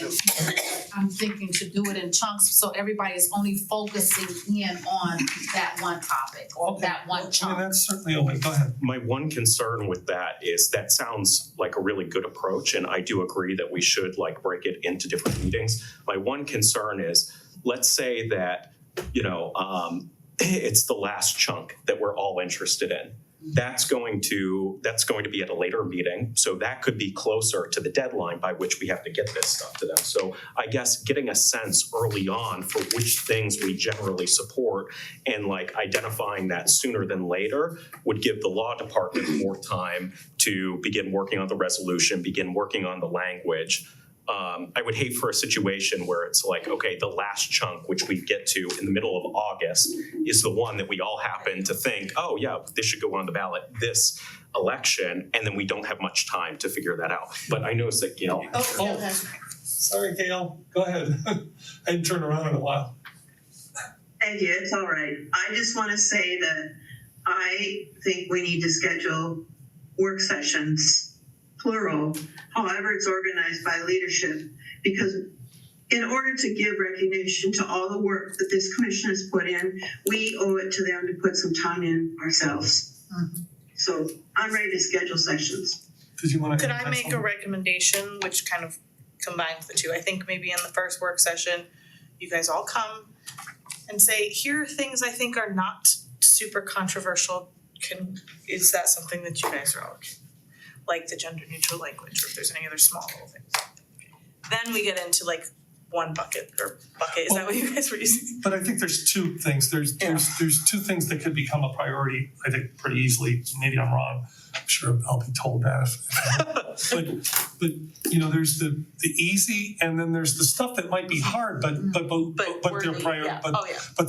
I'm thinking to do it in chunks, so everybody is only focusing in on that one topic or that one I mean, chunk. that's certainly a way, go ahead. My one concern with that is that sounds like a really good approach, and I do agree that we should like break it into different meetings. My one concern is, let's say that, it's the last chunk that we're all interested in. That's going to be at a later meeting, so that could be closer to the deadline by which we have to get this stuff to them. So I guess getting a sense early on for which things we generally support and like identifying that sooner than later would give the law department more time to begin working on the resolution, begin working on the language. I would hate for a situation where it's like, okay, the last chunk, which we get to in the middle of August, is the one that we all happen to think, oh yeah, this should go on the ballot this election, and then we don't have much time to figure that out. But I noticed that Gail. Sorry, Gail, go ahead. I hadn't turned around in a while. Thank you, it's all right. I just want to say that I think we need to schedule work sessions, plural, however it's organized by leadership, because in order to give recognition to all the work that this commission has put in, we owe it to them to put some time in ourselves. So I'm ready to schedule sessions. Did you want to? Could I make a recommendation which kind of combines the two? I think maybe in the first work session, you guys all come and say, here are things I think are not super controversial. Is that something that you guys are all okay? Like the gender neutral language, or if there's any other small little things. Then we get into like one bucket, is that what you guys were using? But I think there's 2 things. There's 2 things that could become a priority, I think, pretty easily. Maybe I'm wrong. I'm sure I'll be told that. But there's the easy, and then there's the stuff that might be hard, but they're but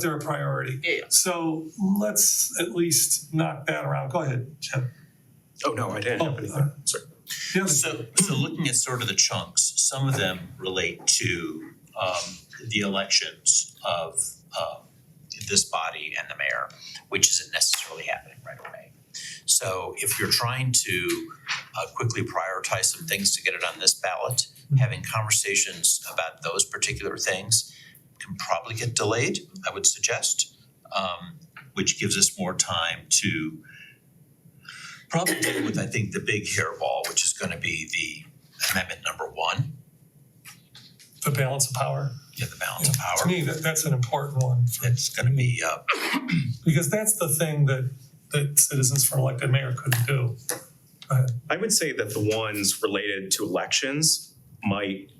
they're a priority. Yeah. So let's at least knock that around. Go ahead, Jim. Oh no, I didn't have anything. Sorry. Yeah. So looking at sort of the chunks, some of them relate to the elections of this body and the mayor, which isn't necessarily happening right away. So if you're trying to quickly prioritize some things to get it on this ballot, having conversations about those particular things can probably get delayed, I would suggest, which gives us more time to probably deal with, I think, the big hairball, which is going to be the amendment number 1. The balance of power. Yeah, the balance of power. To me, that's an important one. It's going to be Because that's the thing that Citizens for an Elected Mayor couldn't do. Go ahead. I would say that the ones related to elections might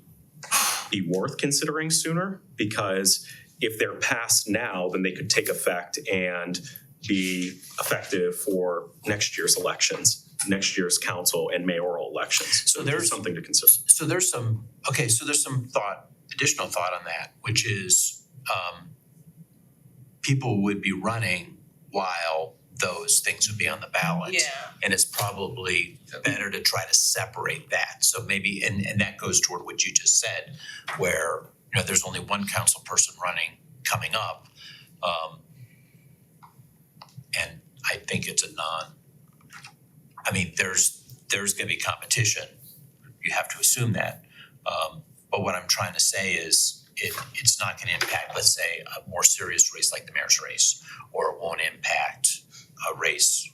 be worth considering sooner, because if they're passed now, then they could take effect and be effective for next year's elections, next year's council and mayoral elections. So there's something to consider. So there's some additional thought on that, which is people would be running while those things would be on the ballot. Yeah. And it's probably better to try to separate that. So maybe, and that goes toward what you just said, where, there's only one council person running coming up. And I think it's there's gonna be competition. You have to assume that. But what I'm trying to say is it's not gonna impact, let's say, a more serious race like the mayor's race, or it won't impact a race.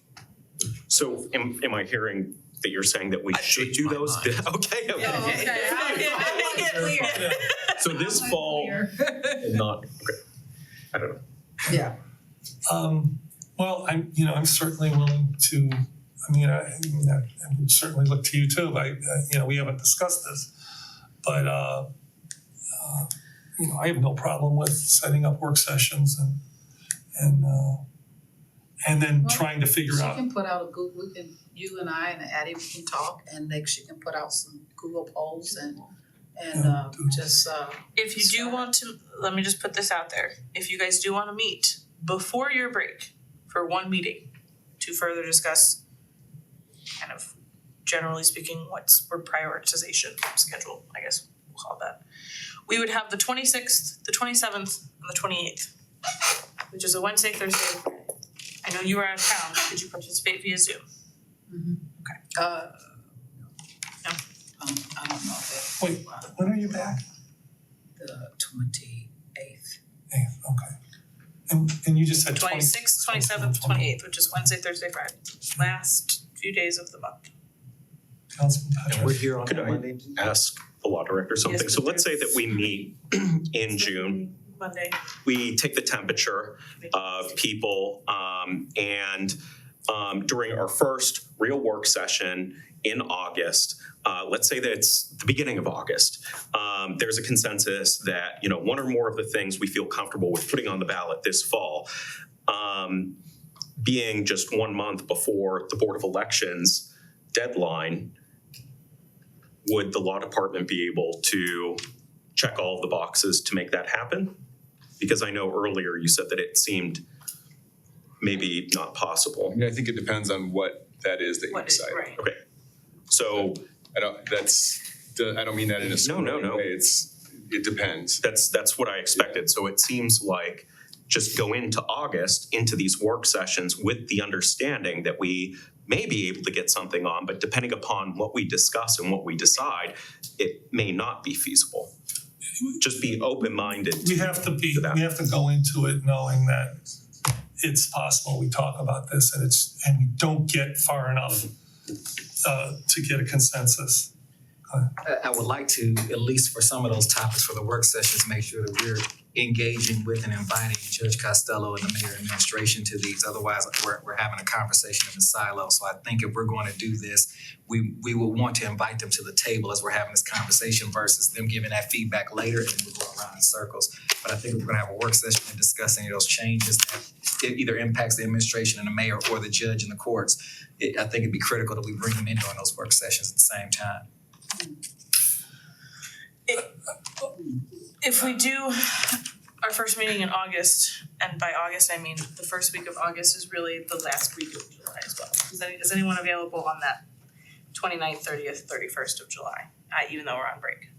So am I hearing that you're saying that we should do those? Okay. So this fall and not, okay. I don't know. Yeah. Well, I'm certainly willing to, I would certainly look to you too, we haven't discussed this. But, I have no problem with setting up work sessions and then trying to figure out. She can put out you and I and Addie, we can talk, and she can put out some Google polls and just. If you do want to, let me just put this out there. If you guys do want to meet before your break for one meeting to further discuss kind of generally speaking what's for prioritization schedule, I guess we'll call it that. We would have the 26th, the 27th, and the 28th, which is a Wednesday, Thursday, and Friday. I know you were out of town. Did you participate via Zoom? I don't know if Wait, when are you back? The 28th. Okay. And you just said 26th, 27th, 28th, which is Wednesday, Thursday, Friday. Last few days of the month. Councilman And we're Patrick. here on Could I Monday. ask the law director something? Yes, So let's say that we meet in June. Monday. We take the temperature of people and during our first real work session in August, let's say that it's the beginning of August, there's a consensus that, you know, one or more of the things we feel comfortable with putting on the ballot this fall, being just 1 month before the Board of Elections deadline, would the law department be able to check all of the boxes to make that happen? Because I know earlier you said that it seemed maybe not possible. I mean, I think it depends on what that is that you What is, decide. right. Okay, so I don't mean that in a snarky no. way, it depends. that's what I expected. So it seems like just go into August, into these work sessions with the understanding that we may be able to get something on, but depending upon what we discuss and what we decide, it may not be feasible. Just be open-minded. We have to that. we have to go into it knowing that it's possible we talk about this and we don't get far enough to get a consensus. I would like to, at least for some of those topics for the work sessions, make sure that we're engaging with and inviting Judge Costello and the mayor administration to these. Otherwise, we're having a conversation in the silo. So I think if we're going to do this, we will want to invite them to the table as we're having this conversation versus them giving that feedback later and then we'll go around in circles. But I think if we're gonna have a work session and discuss any of those changes that it either impacts the administration and the mayor or the judge and the courts, I think it'd be critical that we bring them in during those work sessions at the same time. If we do our first meeting in August, and by August I mean the first week of August is really the last week of July as well. Is anyone available on that 29th, 30th, 31st of July, even though we're on break?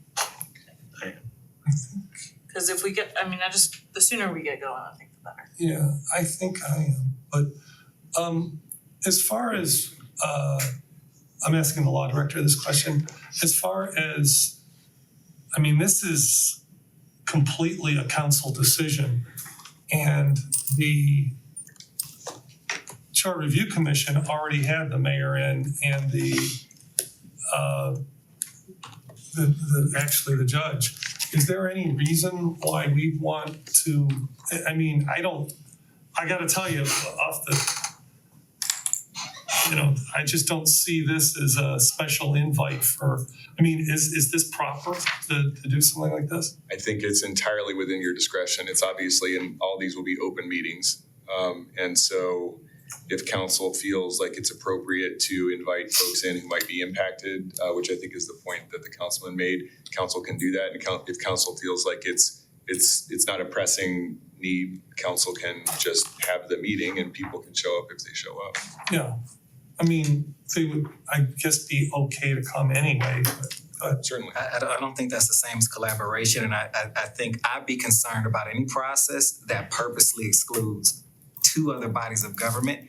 Cause if we get, the sooner we get going, I think the better. Yeah, I think I am, but as far as I'm asking the law director this question, as far as this is completely a council decision, and the Charter Review Commission already had the mayor in and the judge. Is there any reason why we want to, I gotta tell you, I just don't see this as a special invite for, is this proper to do something like this? I think it's entirely within your discretion. It's obviously, and all these will be open meetings. And so if council feels like it's appropriate to invite folks in who might be impacted, which I think is the point that the councilman made, council can do that. And if council feels like it's not a pressing need, council can just have the meeting and people can show up if they show up. Yeah, they would, I guess, be okay to come anyway, but Certainly. I don't think that's the same as collaboration, and I think I'd be concerned about any process that purposely excludes two other bodies of government,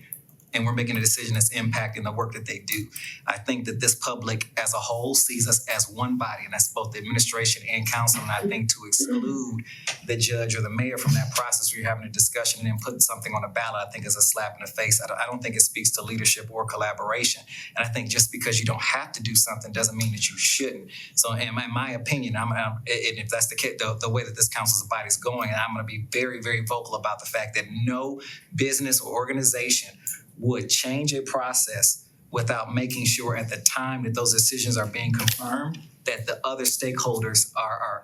and we're making a decision that's impacting the work that they do. I think that this public as a whole sees us as one body, and that's both the administration and council, and I think to exclude the judge or the mayor from that process where you're having a discussion and then putting something on a ballot, I think is a slap in the face. I don't think it speaks to leadership or collaboration. And I think just because you don't have to do something doesn't mean that you shouldn't. So in my opinion, and if that's the case, the way that this council's body is going, I'm gonna be very, very vocal about the fact that no business or organization would change a process without making sure at the time that those decisions are being confirmed that the other stakeholders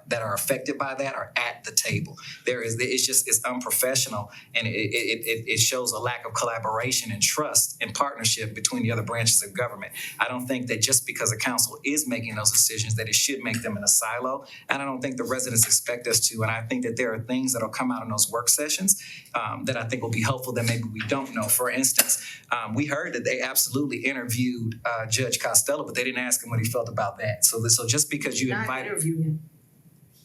that are affected by that are at the table. It's unprofessional, and it shows a lack of collaboration and trust and partnership between the other branches of government. I don't think that just because a council is making those decisions that it should make them in a silo, and I don't think the residents expect us to. And I think that there are things that will come out in those work sessions that I think will be helpful that maybe we don't know. For instance, we heard that they absolutely interviewed Judge Costello, but they didn't ask him what he felt about that. So just because you invited,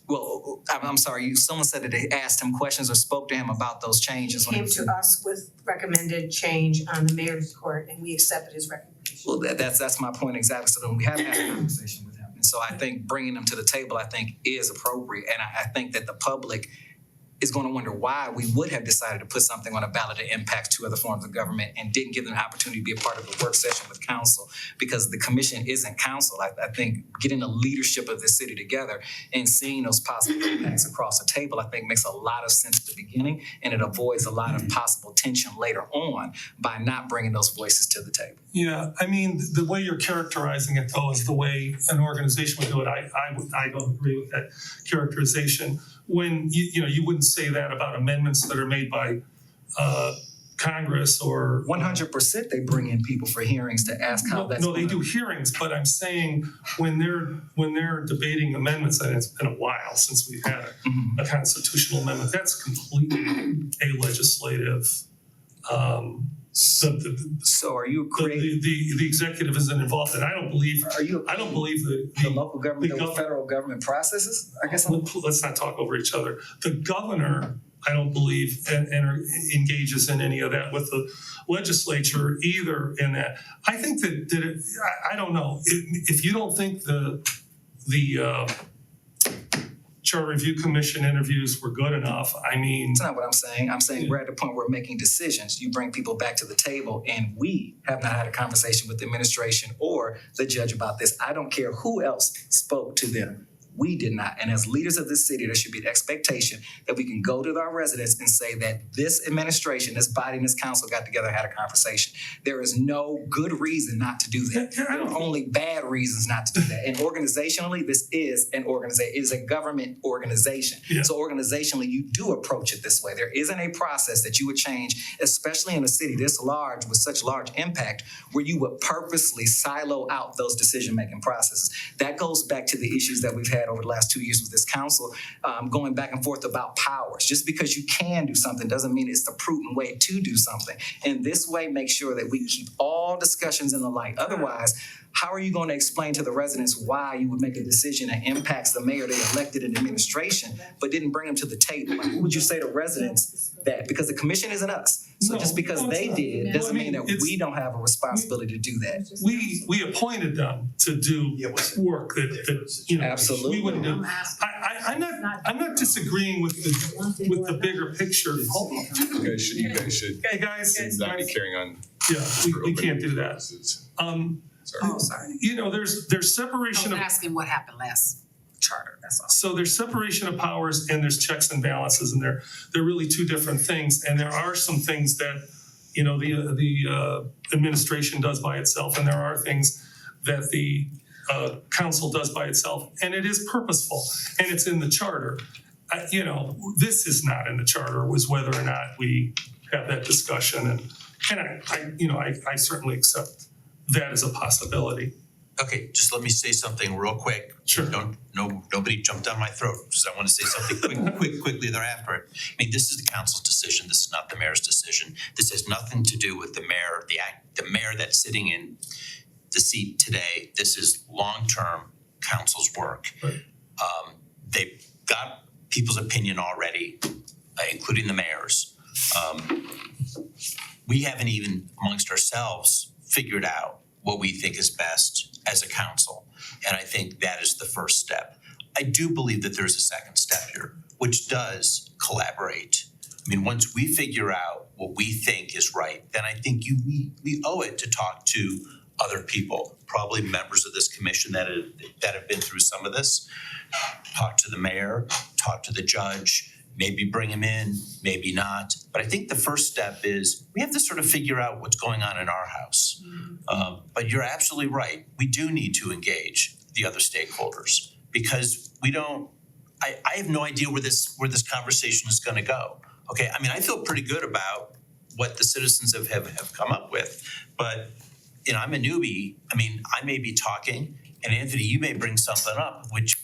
Well, I'm sorry, someone said that they asked him questions or spoke to him about those changes when he Came was to in. us with recommended change on the mayor's report and we accepted his recommendation. Well, that's my point exactly. So then we haven't had a conversation with him. And so I think bringing them to the table, I think, is appropriate. And I think that the public is going to wonder why we would have decided to put something on a ballot that impacts two other forms of government and didn't give them an opportunity to be a part of the work session with council, because the commission isn't council. I think getting the leadership of the city together and seeing those possible impacts across the table, I think makes a lot of sense at the beginning, and it avoids a lot of possible tension later on by not bringing those voices to the table. Yeah, I mean, the way you're characterizing it though is the way an organization would do it. I don't agree with that characterization. When you wouldn't say that about amendments that are made by Congress or 100% they bring in people for hearings to ask how that's No, they gonna- do hearings, but I'm saying when they're debating amendments, and it's been a while since we've had a constitutional amendment, that's completely a legislative So are you creating? the executive isn't involved, and I don't believe The local government, the the federal government processes? I guess let's not talk over each other. The governor, I don't believe, and engages in any of that with the legislature either in that. I think that I don't know. If you don't think the Charter Review Commission interviews were good enough, I mean. That's not what I'm saying. I'm saying we're at the point where we're making decisions. You bring people back to the table, and we have not had a conversation with the administration or the judge about this. I don't care who else spoke to them. We did not. And as leaders of this city, there should be an expectation that we can go to our residents and say that this administration, this body, and this council got together and had a conversation. There is no good reason not to do that. There are only bad reasons not to do that. And organizationally, this is an organization. It is a government organization. Yeah. So organizationally, you do approach it this way. There isn't a process that you would change, especially in a city this large with such large impact, where you would purposely silo out those decision-making processes. That goes back to the issues that we've had over the last 2 years with this council, going back and forth about powers. Just because you can do something doesn't mean it's the prudent way to do something. And this way, make sure that we keep all discussions in the light. Otherwise, how are you going to explain to the residents why you would make a decision that impacts the mayor they elected in administration, but didn't bring them to the table? Like, what would you say to residents that, because the commission isn't us. So just because they did doesn't mean that we don't have a responsibility to do that. We appointed them to do work that Absolutely. we wouldn't do. I'm not disagreeing with the bigger picture. Hold on. You guys should Hey, guys. not be carrying on. Yeah, we can't do that. Sorry. Sorry. There's separation of. asking what happened last charter, that's all. So there's separation of powers and there's checks and balances, and they're really two different things. And there are some things that, the administration does by itself, and there are things that the council does by itself, and it is purposeful, and it's in the charter. This is not in the charter, was whether or not we have that discussion, and I certainly accept that as a possibility. Okay, just let me say something real quick. Sure. Nobody jump down my throat, because I want to say something quickly thereafter. I mean, this is the council's decision. This is not the mayor's decision. This has nothing to do with the mayor, the mayor that's sitting in the seat today. This is long-term council's work. Right. They've got people's opinion already, including the mayor's. We haven't even amongst ourselves figured out what we think is best as a council. And I think that is the first step. I do believe that there's a second step here, which does collaborate. I mean, once we figure out what we think is right, then I think we owe it to talk to other people, probably members of this commission that have been through some of this. Talk to the mayor, talk to the judge, maybe bring him in, maybe not. But I think the first step is we have to sort of figure out what's going on in our house. But you're absolutely right. We do need to engage the other stakeholders, because I have no idea where this conversation is gonna go. Okay, I mean, I feel pretty good about what the citizens have come up with, but I'm a newbie. I mean, I may be talking, and Anthony, you may bring something up, which,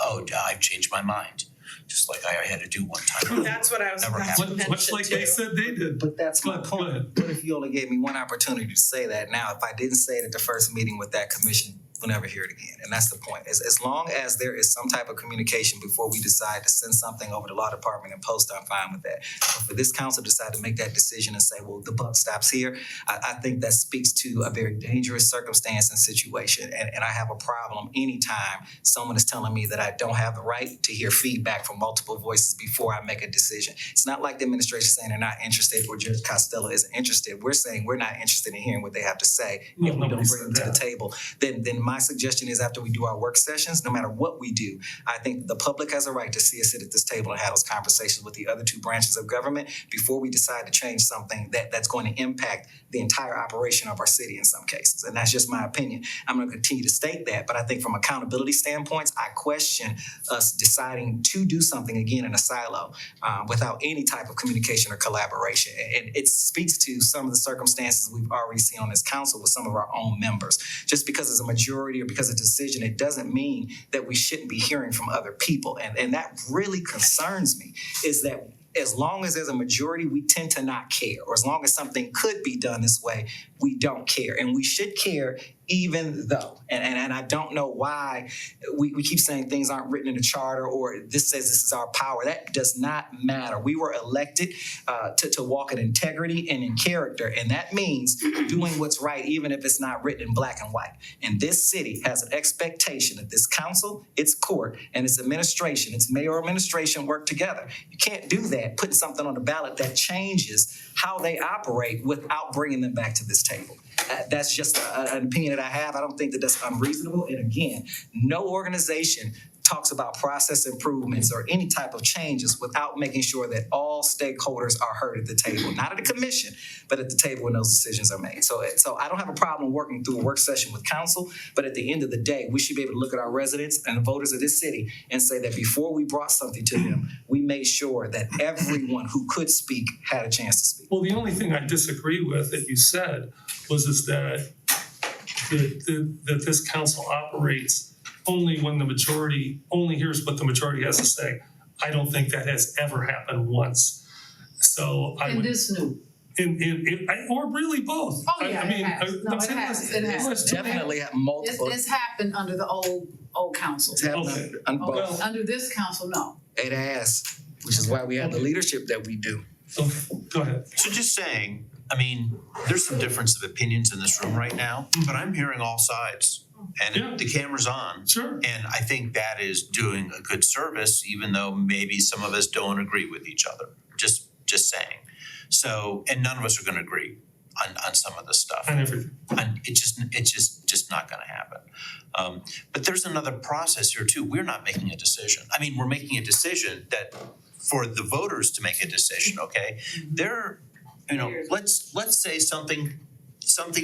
I've changed my mind. Just like I had to do one time. That's what I was Never about to happened. mention Much like they too. said they did. But that's my Go point. ahead. What if you only gave me one opportunity to say that? Now, if I didn't say it at the first meeting with that commission we'll never hear it again. And that's the point. As long as there is some type of communication before we decide to send something over to law department and post, I'm fine with that. But for this council to decide to make that decision and say, well, the buck stops here, I think that speaks to a very dangerous circumstance and situation. And I have a problem anytime someone is telling me that I don't have the right to hear feedback from multiple voices before I make a decision. It's not like the administration saying they're not interested or Judge Costello isn't interested. We're saying we're not interested in hearing what they have to say if we don't nobody bring them said to the that. table. Then my suggestion is after we do our work sessions, no matter what we do, I think the public has a right to see us sit at this table and have those conversations with the other two branches of government before we decide to change something that's going to impact the entire operation of our city in some cases. And that's just my opinion. I'm going to continue to state that, but I think from accountability standpoints, I question us deciding to do something again in a silo without any type of communication or collaboration. And it speaks to some of the circumstances we've already seen on this council with some of our own members. Just because it's a majority or because it's a decision, it doesn't mean that we shouldn't be hearing from other people. And that really concerns me, is that as long as there's a majority, we tend to not care. Or as long as something could be done this way, we don't care. And we should care even though. And I don't know why we keep saying things aren't written in the charter or this says this is our power. That does not matter. We were elected to walk in integrity and in character. And that means doing what's right, even if it's not written in black and white. And this city has an expectation that this council, its court, and its administration, its mayor administration work together. You can't do that, putting something on the ballot that changes how they operate without bringing them back to this table. That's just an opinion that I have. I don't think that that's unreasonable. And again, no organization talks about process improvements or any type of changes without making sure that all stakeholders are heard at the table, not at the commission, but at the table when those decisions are made. So I don't have a problem working through a work session with council, but at the end of the day, we should be able to look at our residents and the voters of this city and say that before we brought something to them, we made sure that everyone who could speak had a chance to speak. Well, the only thing I disagree with that you said is that this council operates only when the majority only hears what the majority has to say. I don't think that has ever happened once. So I And would, this new. or really both. Oh, yeah, I mean, it has. No, I'm it saying has. this- It has. this- Definitely have multiple. It's happened under the old council. It's happened Okay. on both. Well- Under this council, no. It has, which is why we have the leadership that we do. Okay, go ahead. So just saying, I mean, there's some difference of opinions in this room right now, but I'm hearing all sides. Yeah. And the camera's on. Sure. And I think that is doing a good service, even though maybe some of us don't agree with each other. Just saying. So, and none of us are gonna agree on some of the stuff. And everything. And it's just not gonna happen. But there's another process here too. We're not making a decision. I mean, we're making a decision that for the voters to make a decision, okay? They're, let's say something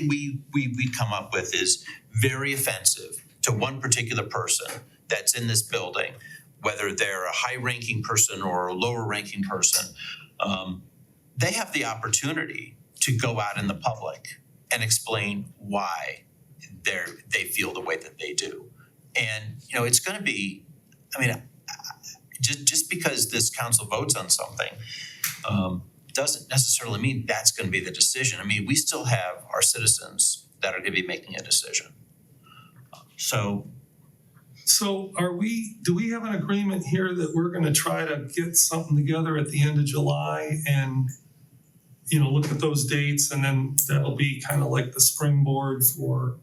we come up with is very offensive to one particular person that's in this building, whether they're a high-ranking person or a lower-ranking person. They have the opportunity to go out in the public and explain why they feel the way that they do. And, it's gonna be, just because this council votes on something, doesn't necessarily mean that's gonna be the decision. We still have our citizens that are gonna be making a decision. So do we have an agreement here that we're gonna try to get something together at the end of July and, look at those dates, and then that'll be kind of like the springboard for,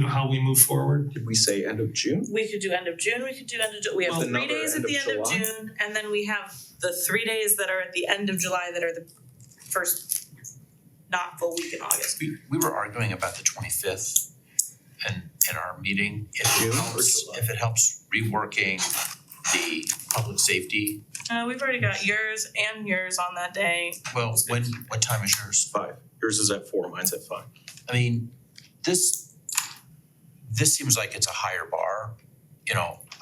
how we move forward? Did we say end of June? We could do end of June, we could do we have Well, 3 another days at end the of end of July? June, and then we have the 3 days that are at the end of July that are the first not full week in August. we were arguing about the 25th in our meeting. June or July? If it helps reworking the public safety, We've already got yours on that day. well, what time is yours? 5. Yours is at 4, mine's at 5. This seems like it's a higher bar,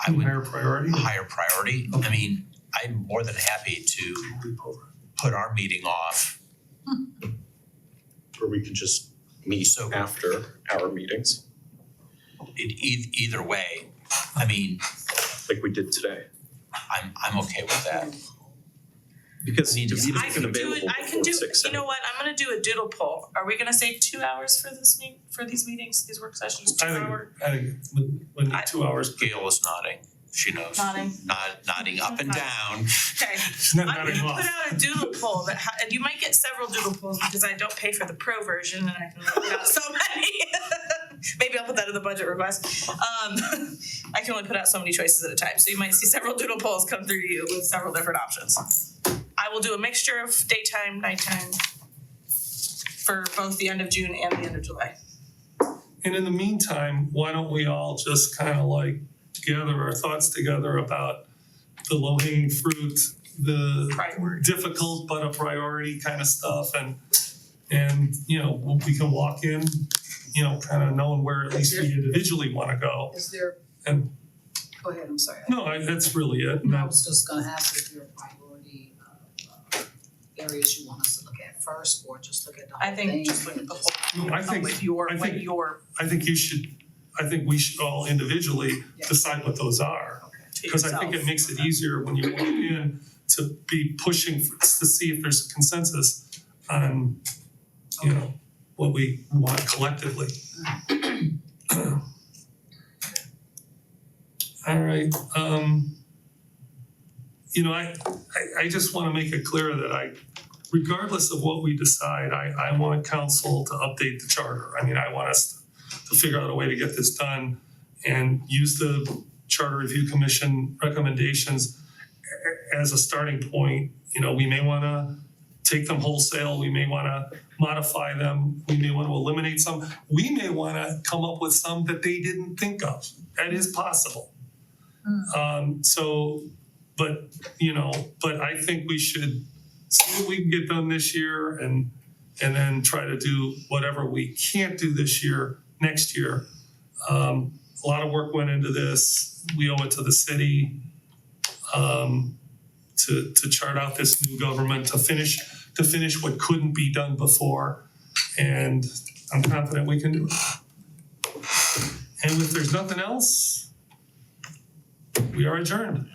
I would. Higher priority? Higher priority. I'm more than happy to put our meeting off. Or we could just meet after our meetings, Either way, like we did today. I'm okay with that. Because Need to- Davita's I can do available it, I can before do, 6 you know what, I'm gonna do a doodle poll. Are we gonna say 2 hours for these meetings, these work sessions, 2 hour? I think we need 2 hours. Gail is nodding, she knows. Nodding. Nodding up and down. Okay, She's not I'm nodding gonna off. put out a doodle poll that and you might get several doodle polls because I don't pay for the pro version and I can only put out so many. Maybe I'll put that in the budget request. I can only put out so many choices at a time, so you might see several doodle polls come through you with several different options. I will do a mixture of daytime, nighttime for both the end of June and the end of July. And in the meantime, why don't we all just kind of like gather our thoughts together about the low-hanging fruit, the Priority. difficult but a priority kind of stuff, and you know, we can walk in, you know, kind of knowing where at least we individually want to go. Is there, And go ahead, I'm sorry. no, that's really it. And I that's, was just gonna ask if your priority areas you want us to look at first, or just look at the I whole thing? think just look at the whole, I think, with your, I what think- your, I think we should all individually Yeah. decide what those are. to Because I think it yourself. makes it easier when you walk in to be pushing to see if there's a consensus on, you know, what we want collectively. All right, you know, I just wanna make it clear that regardless of what we decide, I want council to update the charter. I mean, I want us to figure out a way to get this done and use the Charter Review Commission recommendations as a starting point. You know, we may wanna take them wholesale, we may wanna modify them, we may wanna eliminate some. We may wanna come up with some that they didn't think of. That is possible. But I think we should see what we can get done this year and then try to do whatever we can't do this year, next year. A lot of work went into this. We owe it to the city to chart out this new government, to finish what couldn't be done before. And I'm confident we can do it. And if there's nothing else, we are adjourned.